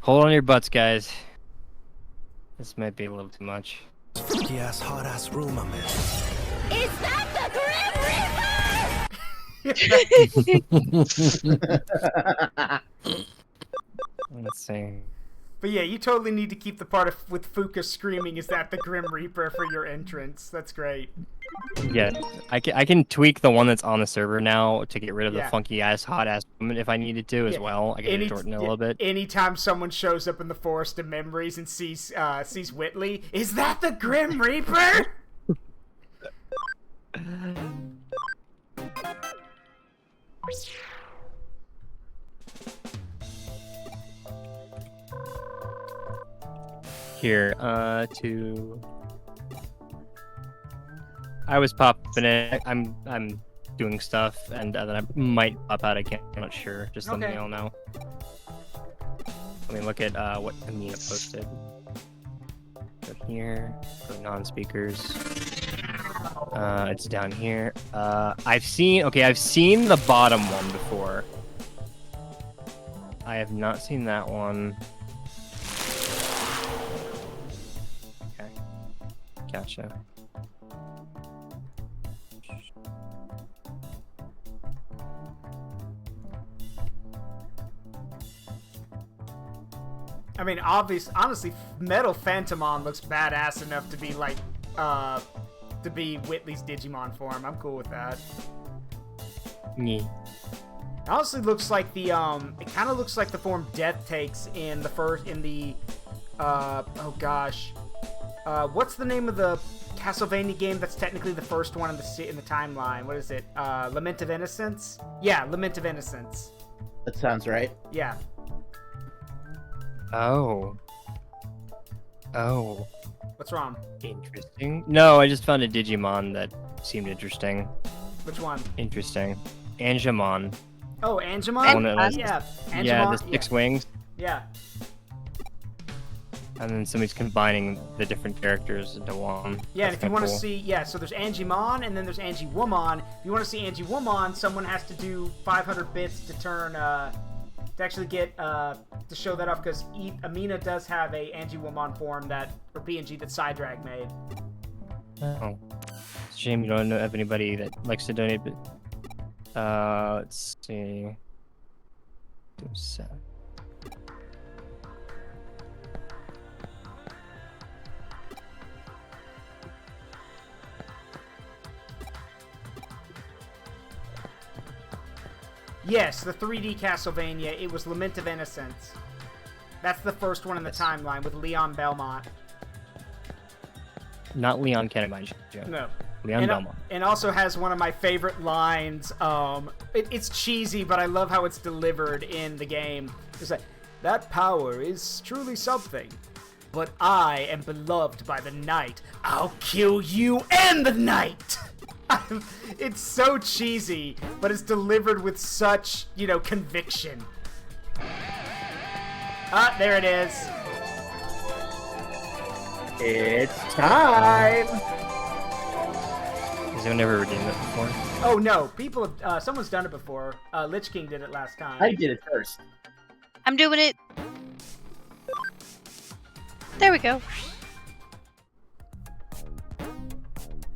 Hold on your butts, guys. This might be a little too much. Yes, hot-ass room I'm in. Is that the Grim Reaper? Let's see. But yeah, you totally need to keep the part with Fuka screaming, "Is that the Grim Reaper?" for your entrance. That's great. Yeah, I can tweak the one that's on the server now to get rid of the funky ass, hot ass woman if I needed to as well. I can shorten it a little bit. Anytime someone shows up in the Forest of Memories and sees Whitley, "Is that the Grim Reaper?" Here, I was popping it. I'm doing stuff, and then I might pop out again. I'm not sure. Just let me all know. Let me look at what Amina posted. Go here. Go non-speakers. It's down here. I've seen the bottom one before. I have not seen that one. Okay. Gotcha. I mean, honestly, Metal Phantomon looks badass enough to be to be Whitley's Digimon form. I'm cool with that. Yeah. It honestly looks like it kind of looks like the form Death takes in the what's the name of the Castlevania game that's technically the first one in the timeline? What is it? Lament of Innocence? Yeah, Lament of Innocence. That sounds right. Yeah. Oh. What's wrong? Interesting. No, I just found a Digimon that seemed interesting. Which one? Interesting. Angemon. Oh, Angemon? Yeah. Angemon, Yeah, the 6 wings. Yeah. And then somebody's combining the different characters into one. Yeah, and That's if you want to cool. see, so there's Angimon, and then there's Angiwoman. If you want to see Angiwoman, someone has to do 500 bits to turn, to actually get, to show that off, because Amina does have a Angiwoman form or PNG that PsyDrag made. Oh. It's a shame you don't have anybody that likes to donate, but... let's see... Do 7. Yes, the 3D Castlevania. It was Lament of Innocence. That's the first one in the timeline with Leon Belmont. Not Leon Cannonbine Joe. No. Leon Belmont. And also has one of my favorite lines. It's cheesy, but I love how it's delivered in the game. It's like, that power is truly something. But I am beloved by the night. I'll kill you and the night! It's so cheesy, but it's delivered with such, conviction. Ah, there it is. It's time! Has anyone ever redeemed it before? Oh no, people have, someone's done it before. LichKing did it last time. I did it first. I'm doing it. There we go.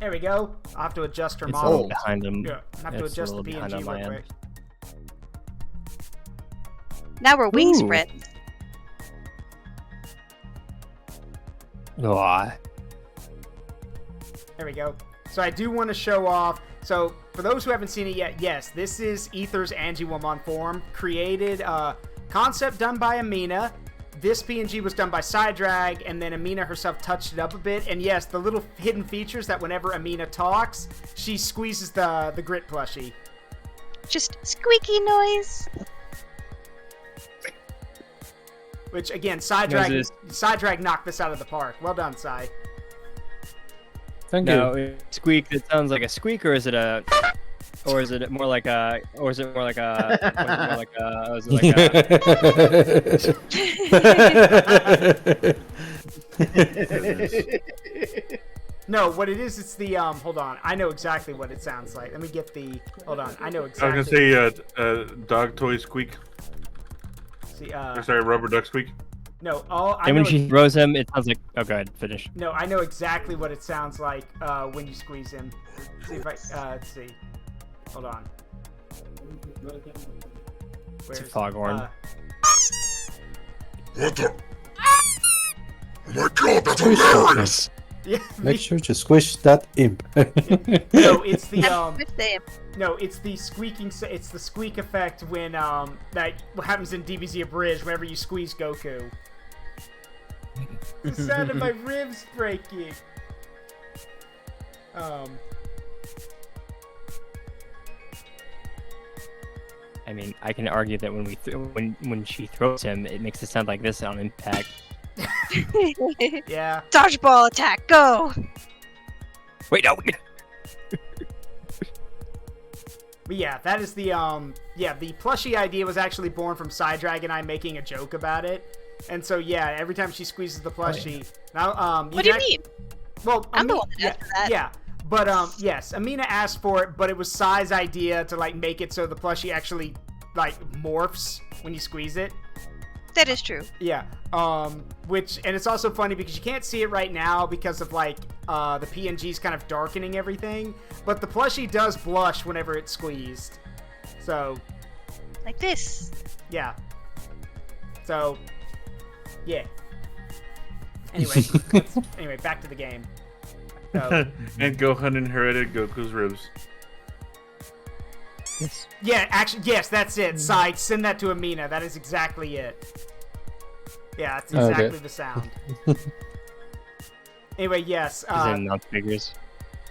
There we go. I'll have to adjust her It's model. behind them. Yeah, I have to It's adjust a the little behind on PNG my real end. quick. Now we're wing spreads. Oh, There we go. So I do want to show off. So for those who haven't seen it yet, yes, this is Aether's Angiwoman form. Created, concept done by Amina. This PNG was done by PsyDrag, and then Amina herself touched it up a bit. And yes, the little hidden features that whenever Amina talks, she squeezes the grit plushie. Just squeaky noise. Which again, PsyDrag knocked this out of the park. Well done, Psy. Thank no, you. Squeak. It sounds like a squeak, or is it a? Or is it more like a? Or is it more like a? Or is it like a? No, what it is, it's the hold on. I know exactly what it sounds like. Let me get the. Hold on, I know exactly. I was gonna say dog toy squeak. See, sorry, rubber duck squeak. No, and when she throws him, it sounds like. Oh, go ahead, finish. No, I know exactly what it sounds like when you squeeze him. See if I let's see. Hold on. It's a foghorn. What the? Oh my god, that's hilarious! Yeah, Make sure to squish that imp. No, it's the No, it's the squeaking. It's the squeak effect when that what happens in DBZ Abridged whenever you squeeze Goku. The sound of my ribs breaking. I mean, I can argue that when when she throws him, it makes it sound like this on impact. Yeah. Dodgeball attack, go! Wait, no. But yeah, that is the the plushie idea was actually born from PsyDrag and I making a joke about it. And so yeah, every time she squeezes the plushie, now what do you mean? Well, I'm the one that asked for that. Yeah, but yes, Amina asked for it, but it was Psy's idea to like make it so the plushie actually like morphs when you squeeze it. That is true. Yeah. And it's also funny because you can't see it right now because of like the PNG's kind of darkening everything, but the plushie does blush whenever it's squeezed. So. Like this. Yeah. So. Yeah. Anyway, anyway, back to the game. So, And Gohan inherited Goku's ribs. Yes. Yeah, actually, yes, that's it. Psych, send that to Amina. That is exactly it. Yeah, that's exactly the sound. Anyway, yes. Is it in non-speakers?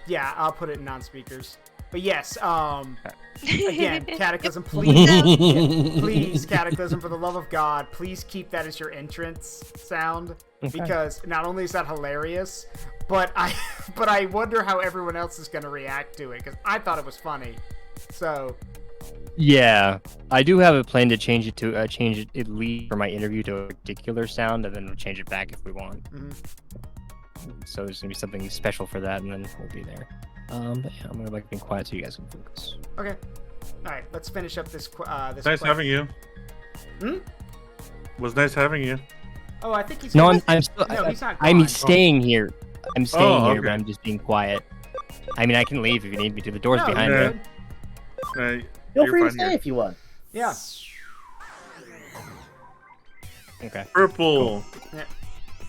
Yeah, I'll put it in non-speakers. But yes, again, Cataclysm, please, please, Cataclysm, for the love of God, please keep that as your entrance sound, because not only is that hilarious, but I wonder how everyone else is going to react to it, because I thought it was funny. So. Yeah, I do have a plan to change it at least for my interview to a particular sound, and then we'll change it back if we want. So there's gonna be something special for that, and then we'll be there. But yeah, I'm gonna like being quiet so you guys can focus. Okay. All right, let's finish up this. This Nice having you. Was nice having you. Oh, I think he's. No, I'm still. No, he's not. I'm gone. staying here. I'm staying here, okay. but I'm just being quiet. I mean, I can leave if you need me to. The door's No, behind you're me. good. Feel free to stay if you want. Yeah. Okay. Purple. Yeah.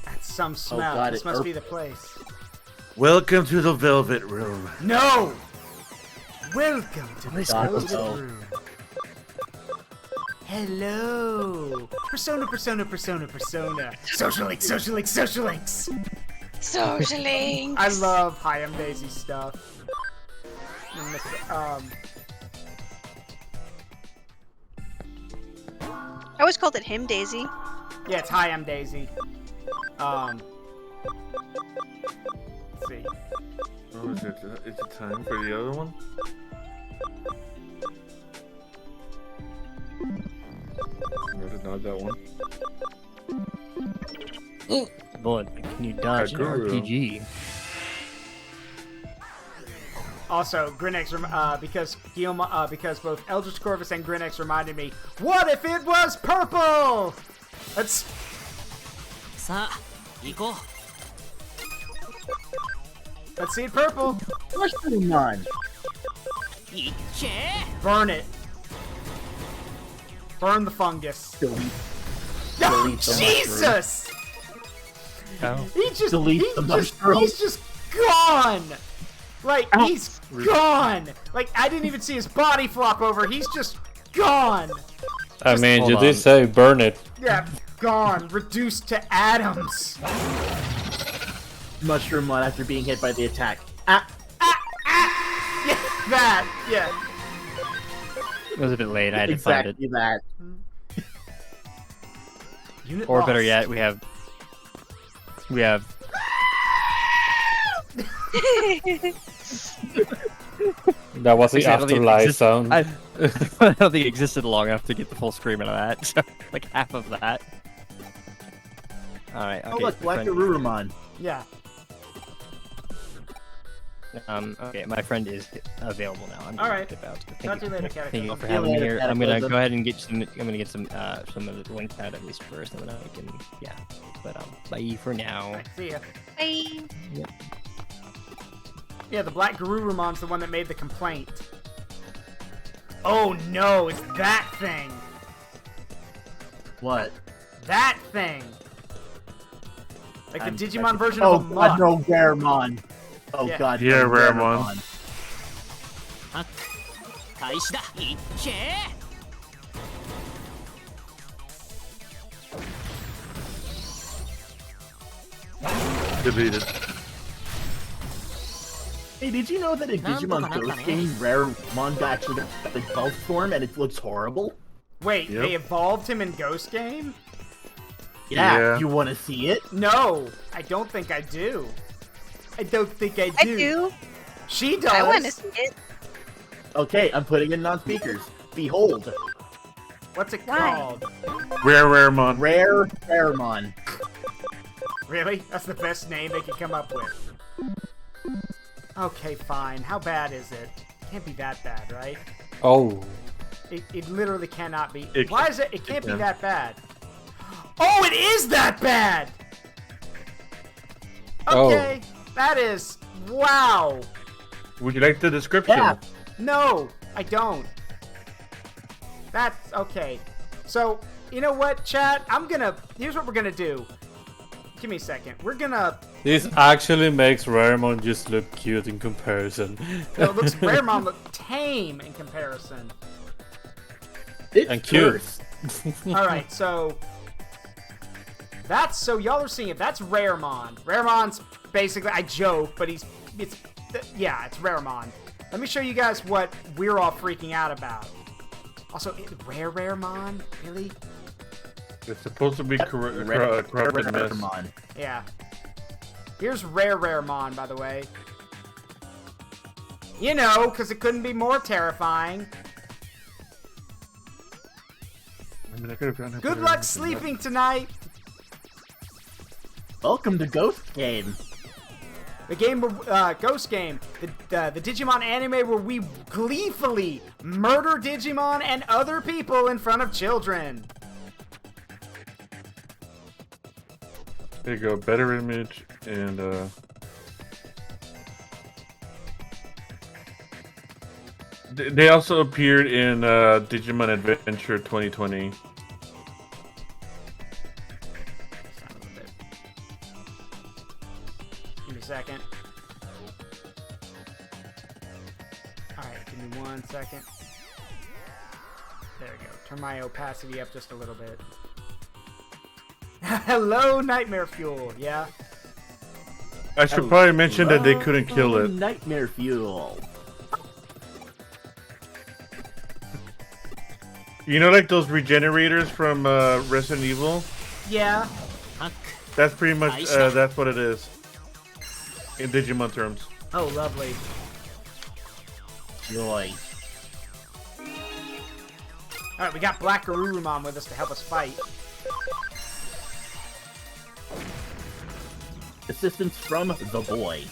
That's some smell. God, This must be the place. Welcome to the Velvet Room. No. Welcome to the God, Velvet no. Room. Hello. Persona, persona, persona, persona. Social links, social links, social links. Social links. I love Hi, I'm Daisy stuff. I always called it him Daisy. Yeah, it's Hi, I'm Daisy. Let's see. Oh, is it time for the other one? No, not that one. Boy, can you dodge an RPG? Also, Grinx, because Guillaume, because both Eldritch Corvus and Grinx reminded me, what if it was purple? Let's see it purple. What's going on? Burn it. Burn the fungus. Delete. Oh, Delete the Jesus! Oh. He's just gone. Like he's gone. Like I didn't even see his body flop over. He's just gone. I mean, you did say burn it. Yeah, gone. Reduced to atoms. Mushroom one after being hit by the attack. Yeah, that. Yeah. It was a bit late. I had to find it. Exactly that. Unit Or lost. better yet, we have. That was the afterlife sound. I don't think it existed long enough to get the full scream out of that. So, like half of that. Alright, okay. Oh look, Black Garurumon. Yeah. Okay, my friend is available now. I'm Alright. about to. Talk to you later, Thank you all for Cataclysm. having me here. I'm gonna Cataclysm. go ahead and get some. I'm gonna get some of the links out at least first, and then I can. Yeah. But bye for now. Right, see ya. Bye. Yep. Yeah, the Black Garurumon's the one that made the complaint. Oh no, it's that thing. What? That thing. Like the Digimon version Oh of a god, muck. no, Raremon. Oh Yeah. god, Yeah, no, Raremon. Deleted. Hey, did you know that in Digimon Ghost game, Raremon actually got the Gulf form and it looks horrible? Wait, Yep. they evolved him in Ghost Game? Yeah, Yeah. you want to see it? No, I don't think I do. I don't think I do. I do. She does. I want to see it. Okay, I'm putting it on speakers. Behold, What's it Why? called? Raremon. Rare Raremon. Really? That's the best name they could come up with. Okay, fine. How bad is it? Can't be that bad, right? Oh. It literally cannot be. It Why can- is it? It can't be can. that bad. Oh, it is that bad! Okay, that is... Wow. Would you like the description? Yeah. No, I don't. That's... Okay. So, you know what, chat? Here's what we're gonna do. Give me a second. We're gonna... This actually makes Raremon just look cute in comparison. No, it looks... Raremon look tame in comparison. It's And cute. Alright, so... So y'all are seeing it. That's Raremon. Raremon's basically... I joke, but it's Raremon. Let me show you guys what we're all freaking out about. Also, Raremon? Really? It's supposed to be corrupted mess. Raremon. Yeah. Here's Raremon, by the way. You know, because it couldn't be more terrifying. Good luck sleeping tonight. Welcome to Ghost Game. The game, Ghost Game, the Digimon anime where we gleefully murder Digimon and other people in front of children. There you go, better image, and they also appeared in Digimon Adventure 2020. Give me a second. Alright, give me 1 second. There we go. Turn my opacity up just a little bit. Hello, Nightmare Fuel. Yeah. I should probably mention that they couldn't kill it. Nightmare Fuel. You know, like those regenerators from Resident Evil? Yeah. That's pretty much, that's what it is. In Digimon terms. Oh, lovely. Joy. Alright, we got Black Garurumon with us to help us fight. Assistance from the boy.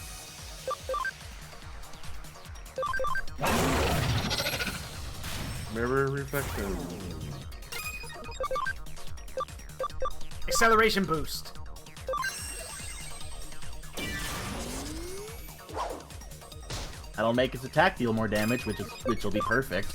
Mirror reflection. Acceleration boost. That'll make his attack deal more damage, which will be perfect.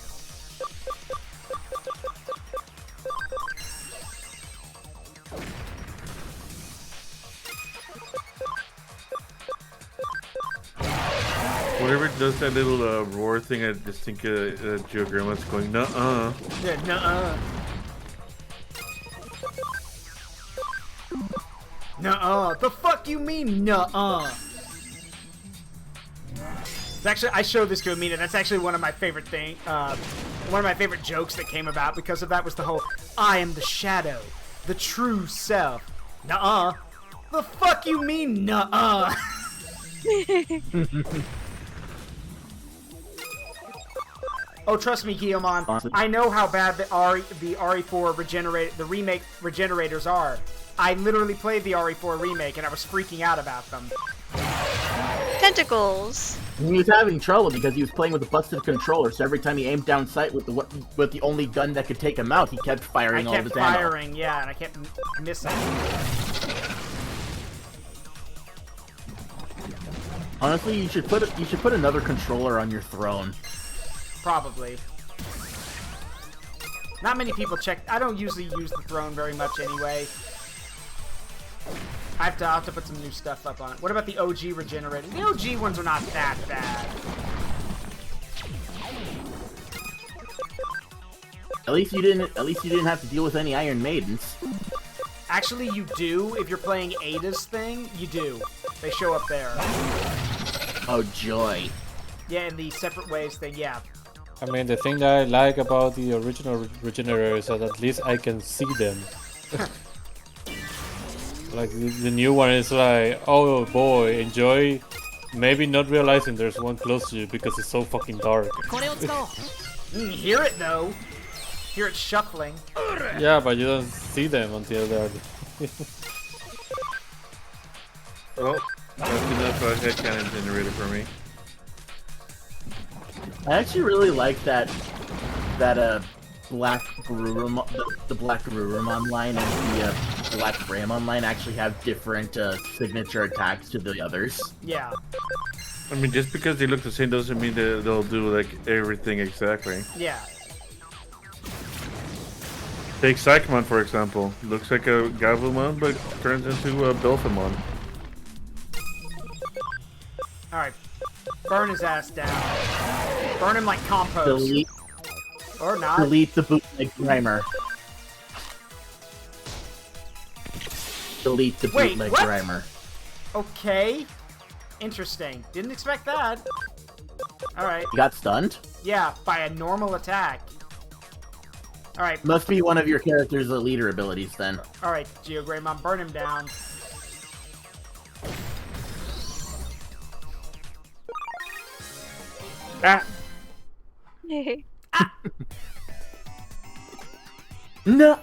Whenever it does that little roar thing, I just think Geogramma's going, nuh-uh. Yeah, nuh-uh. Nuh-uh. The fuck you mean, nuh-uh? Actually, I showed this to Amina. That's actually one of my favorite one of my favorite jokes that came about because of that was the whole, I am the shadow, the true self. Nuh-uh. The fuck you mean, nuh-uh? Oh, trust me, Guillemon. I know how bad the RE4 the remake regenerators are. I literally played the RE4 remake and I was freaking out about them. Tentacles. He was having trouble because he was playing with a busted controller, so every time he aimed down sight with the only gun that could take him out, he kept firing all of his ammo. I kept firing, yeah, and I kept missing. Honestly, you should put another controller on your throne. Probably. Not many people check. I don't usually use the throne very much anyway. I have to put some new stuff up on it. What about the OG regenerator? The OG ones are not that bad. At least you didn't have to deal with any Iron Maidens. Actually, you do. If you're playing Ada's thing, you do. They show up there. Oh, joy. Yeah, in the separate ways thing, yeah. I mean, the thing that I like about the original regenerators is that at least I can see them. Like, the new one is like, oh boy, enjoy maybe not realizing there's one close to you because it's so fucking dark. Hear it, though. Hear it shuffling. Yeah, but you don't see them until they're... Well, that's enough headcanon generator for me. I actually really like that Black Garurumon, the Black Garurumon line and the Black Greymon line actually have different signature attacks to the others. Yeah. I mean, just because they look the same doesn't mean that they'll do like everything exactly. Yeah. Take Psychomon for example. Looks like a Gabumon, but turns into a Belphamon. Alright. Burn his ass down. Burn him like compost. Delete. Or not. Delete the bootleg Grimer. Delete the bootleg Grimer. Okay. Interesting. Didn't expect that. Alright. You got stunned? Yeah, by a normal attack. Alright. Must be one of your character's leader abilities then. Alright, Geogramon, burn him down. Ah! No.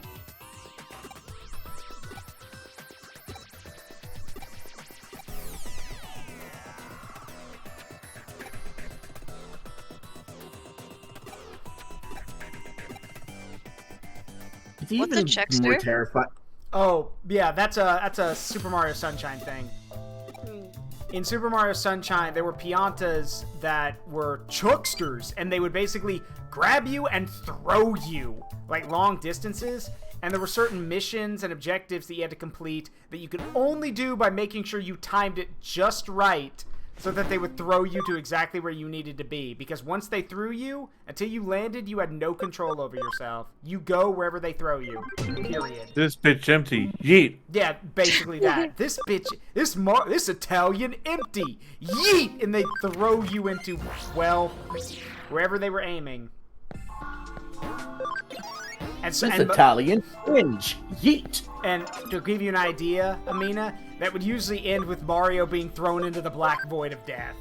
It's What's a even checkster? more terrifying. Oh, yeah, that's a Super Mario Sunshine thing. In Super Mario Sunshine, there were Piantas that were chucksters, and they would basically grab you and throw you, like, long distances. And there were certain missions and objectives that you had to complete that you could only do by making sure you timed it just right so that they would throw you to exactly where you needed to be. Because once they threw you, until you landed, you had no control over yourself. You go wherever they throw you, period. This bitch empty. Yeet. Yeah, basically that. This bitch, this Italian empty. Yeet! And they throw you into, well, wherever they were aiming. And so, This Italian cringe. Yeet. And to give you an idea, Amina, that would usually end with Mario being thrown into the black void of death.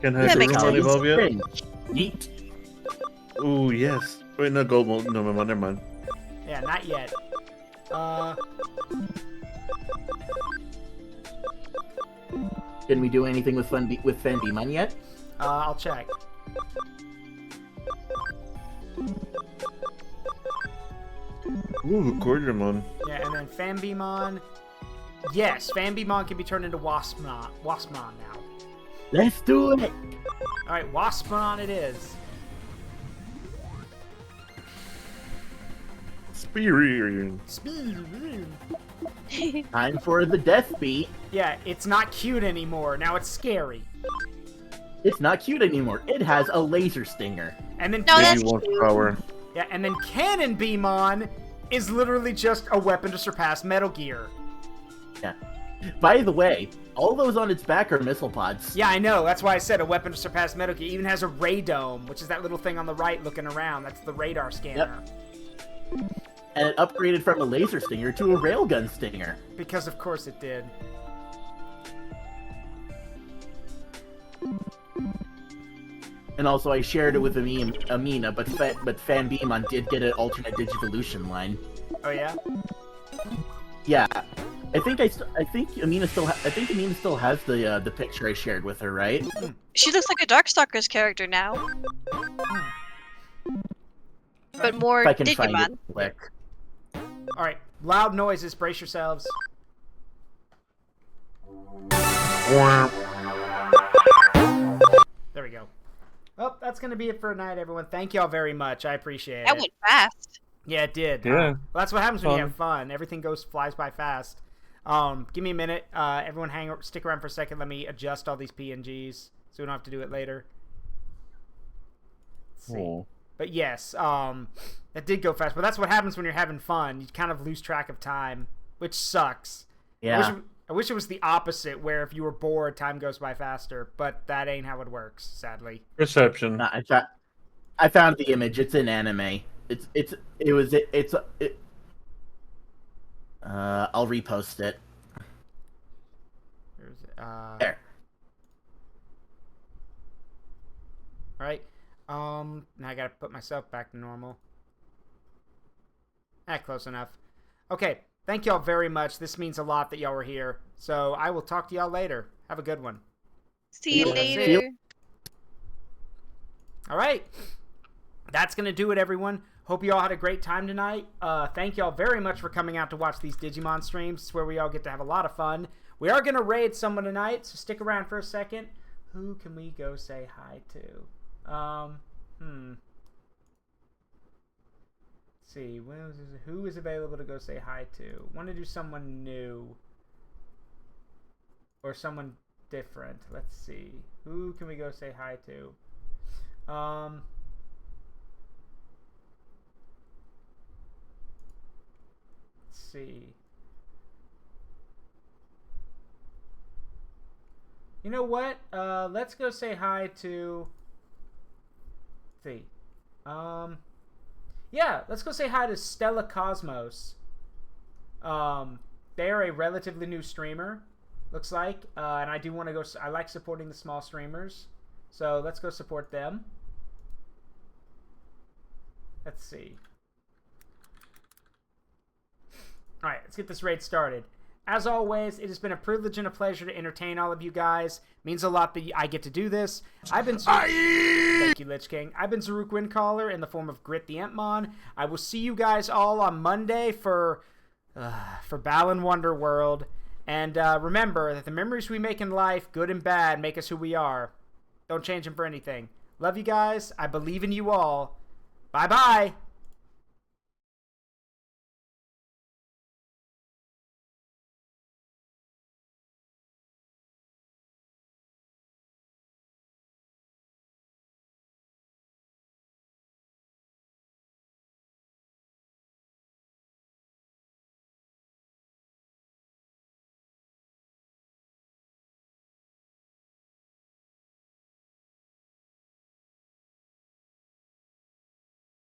Can That I makes Digimon sense. evolve yet? Cringe. Yeet. Ooh, yes. Wait, no, gold mode. No, never mind. Yeah, not yet. Can we do anything with Fendimon yet? I'll check. Ooh, Gordramon. Yeah, and then Fambimon. Yes, Fambimon can be turned into Waspmon now. Let's do it. Alright, Waspmon it is. Spearing. Time for the death beat. Yeah, it's not cute anymore. Now it's scary. It's not cute anymore. It has a laser stinger. And then No, that's Baby wants cute. power. yeah, and then Cannon Beamon is literally just a weapon to surpass Metal Gear. Yeah. By the way, all those on its back are missile pods. Yeah, I know. That's why I said a weapon to surpass Metal Gear. It even has a ray dome, which is that little thing on the right looking around. That's the radar scanner. Yep. And it upgraded from a laser stinger to a railgun stinger. Because of course it did. And also, I shared it with Amina, but Fanbeamon did get an alternate Digivolution line. Oh yeah. Yeah, I think Amina still has the picture I shared with her, right? She looks like a Darkstalkers character now. But more If I can find Digimon. it quick. All right, loud noises. Brace yourselves. There we go. Well, that's going to be it for tonight, everyone. Thank y'all very much. I appreciate That it. went fast. Yeah, it did. Yeah. Well, that's what happens when you Fun. have fun. Everything flies by fast. Give me a minute. Everyone stick around for a second. Let me adjust all these PNGs so we don't have to do it later. Let's see. Oh. But yes, that did go fast. But that's what happens when you're having fun. You kind of lose track of time, which sucks. Yeah. I wish it was the opposite, where if you were bored, time goes by faster. But that ain't how it works, sadly. Perception. No, I found the image. It's in anime. I'll repost it. There. All right. Now I gotta put myself back to normal. Close enough. Okay. Thank y'all very much. This means a lot that y'all were here. So I will talk to y'all later. Have a good one. See you later. All right. That's going to do it, everyone. Hope you all had a great time tonight. Thank y'all very much for coming out to watch these Digimon streams. It's where we all get to have a lot of fun. We are going to raid someone tonight, so stick around for a second. Who can we go say hi to? Let's see. Who is available to go say hi to? Want to do someone new. Or someone different. Let's see. Who can we go say hi to? Let's see. You know what? Let's go say hi to... Let's see. Yeah, let's go say hi to Stella Cosmos. They're a relatively new streamer, looks like. And I do want to go... I like supporting the small streamers. So let's go support them. Let's see. Alright, let's get this raid started. As always, it has been a privilege and a pleasure to entertain all of you guys. Means a lot that I get to do this. I've been Thank you, LichKing. I've been Zaruk Windcaller in the form of Grit the Impmon. I will see you guys all on Monday for Balan Wonder World. And remember that the memories we make in life, good and bad, make us who we are. Don't change them for anything. Love you guys. I believe in you all. Bye-bye.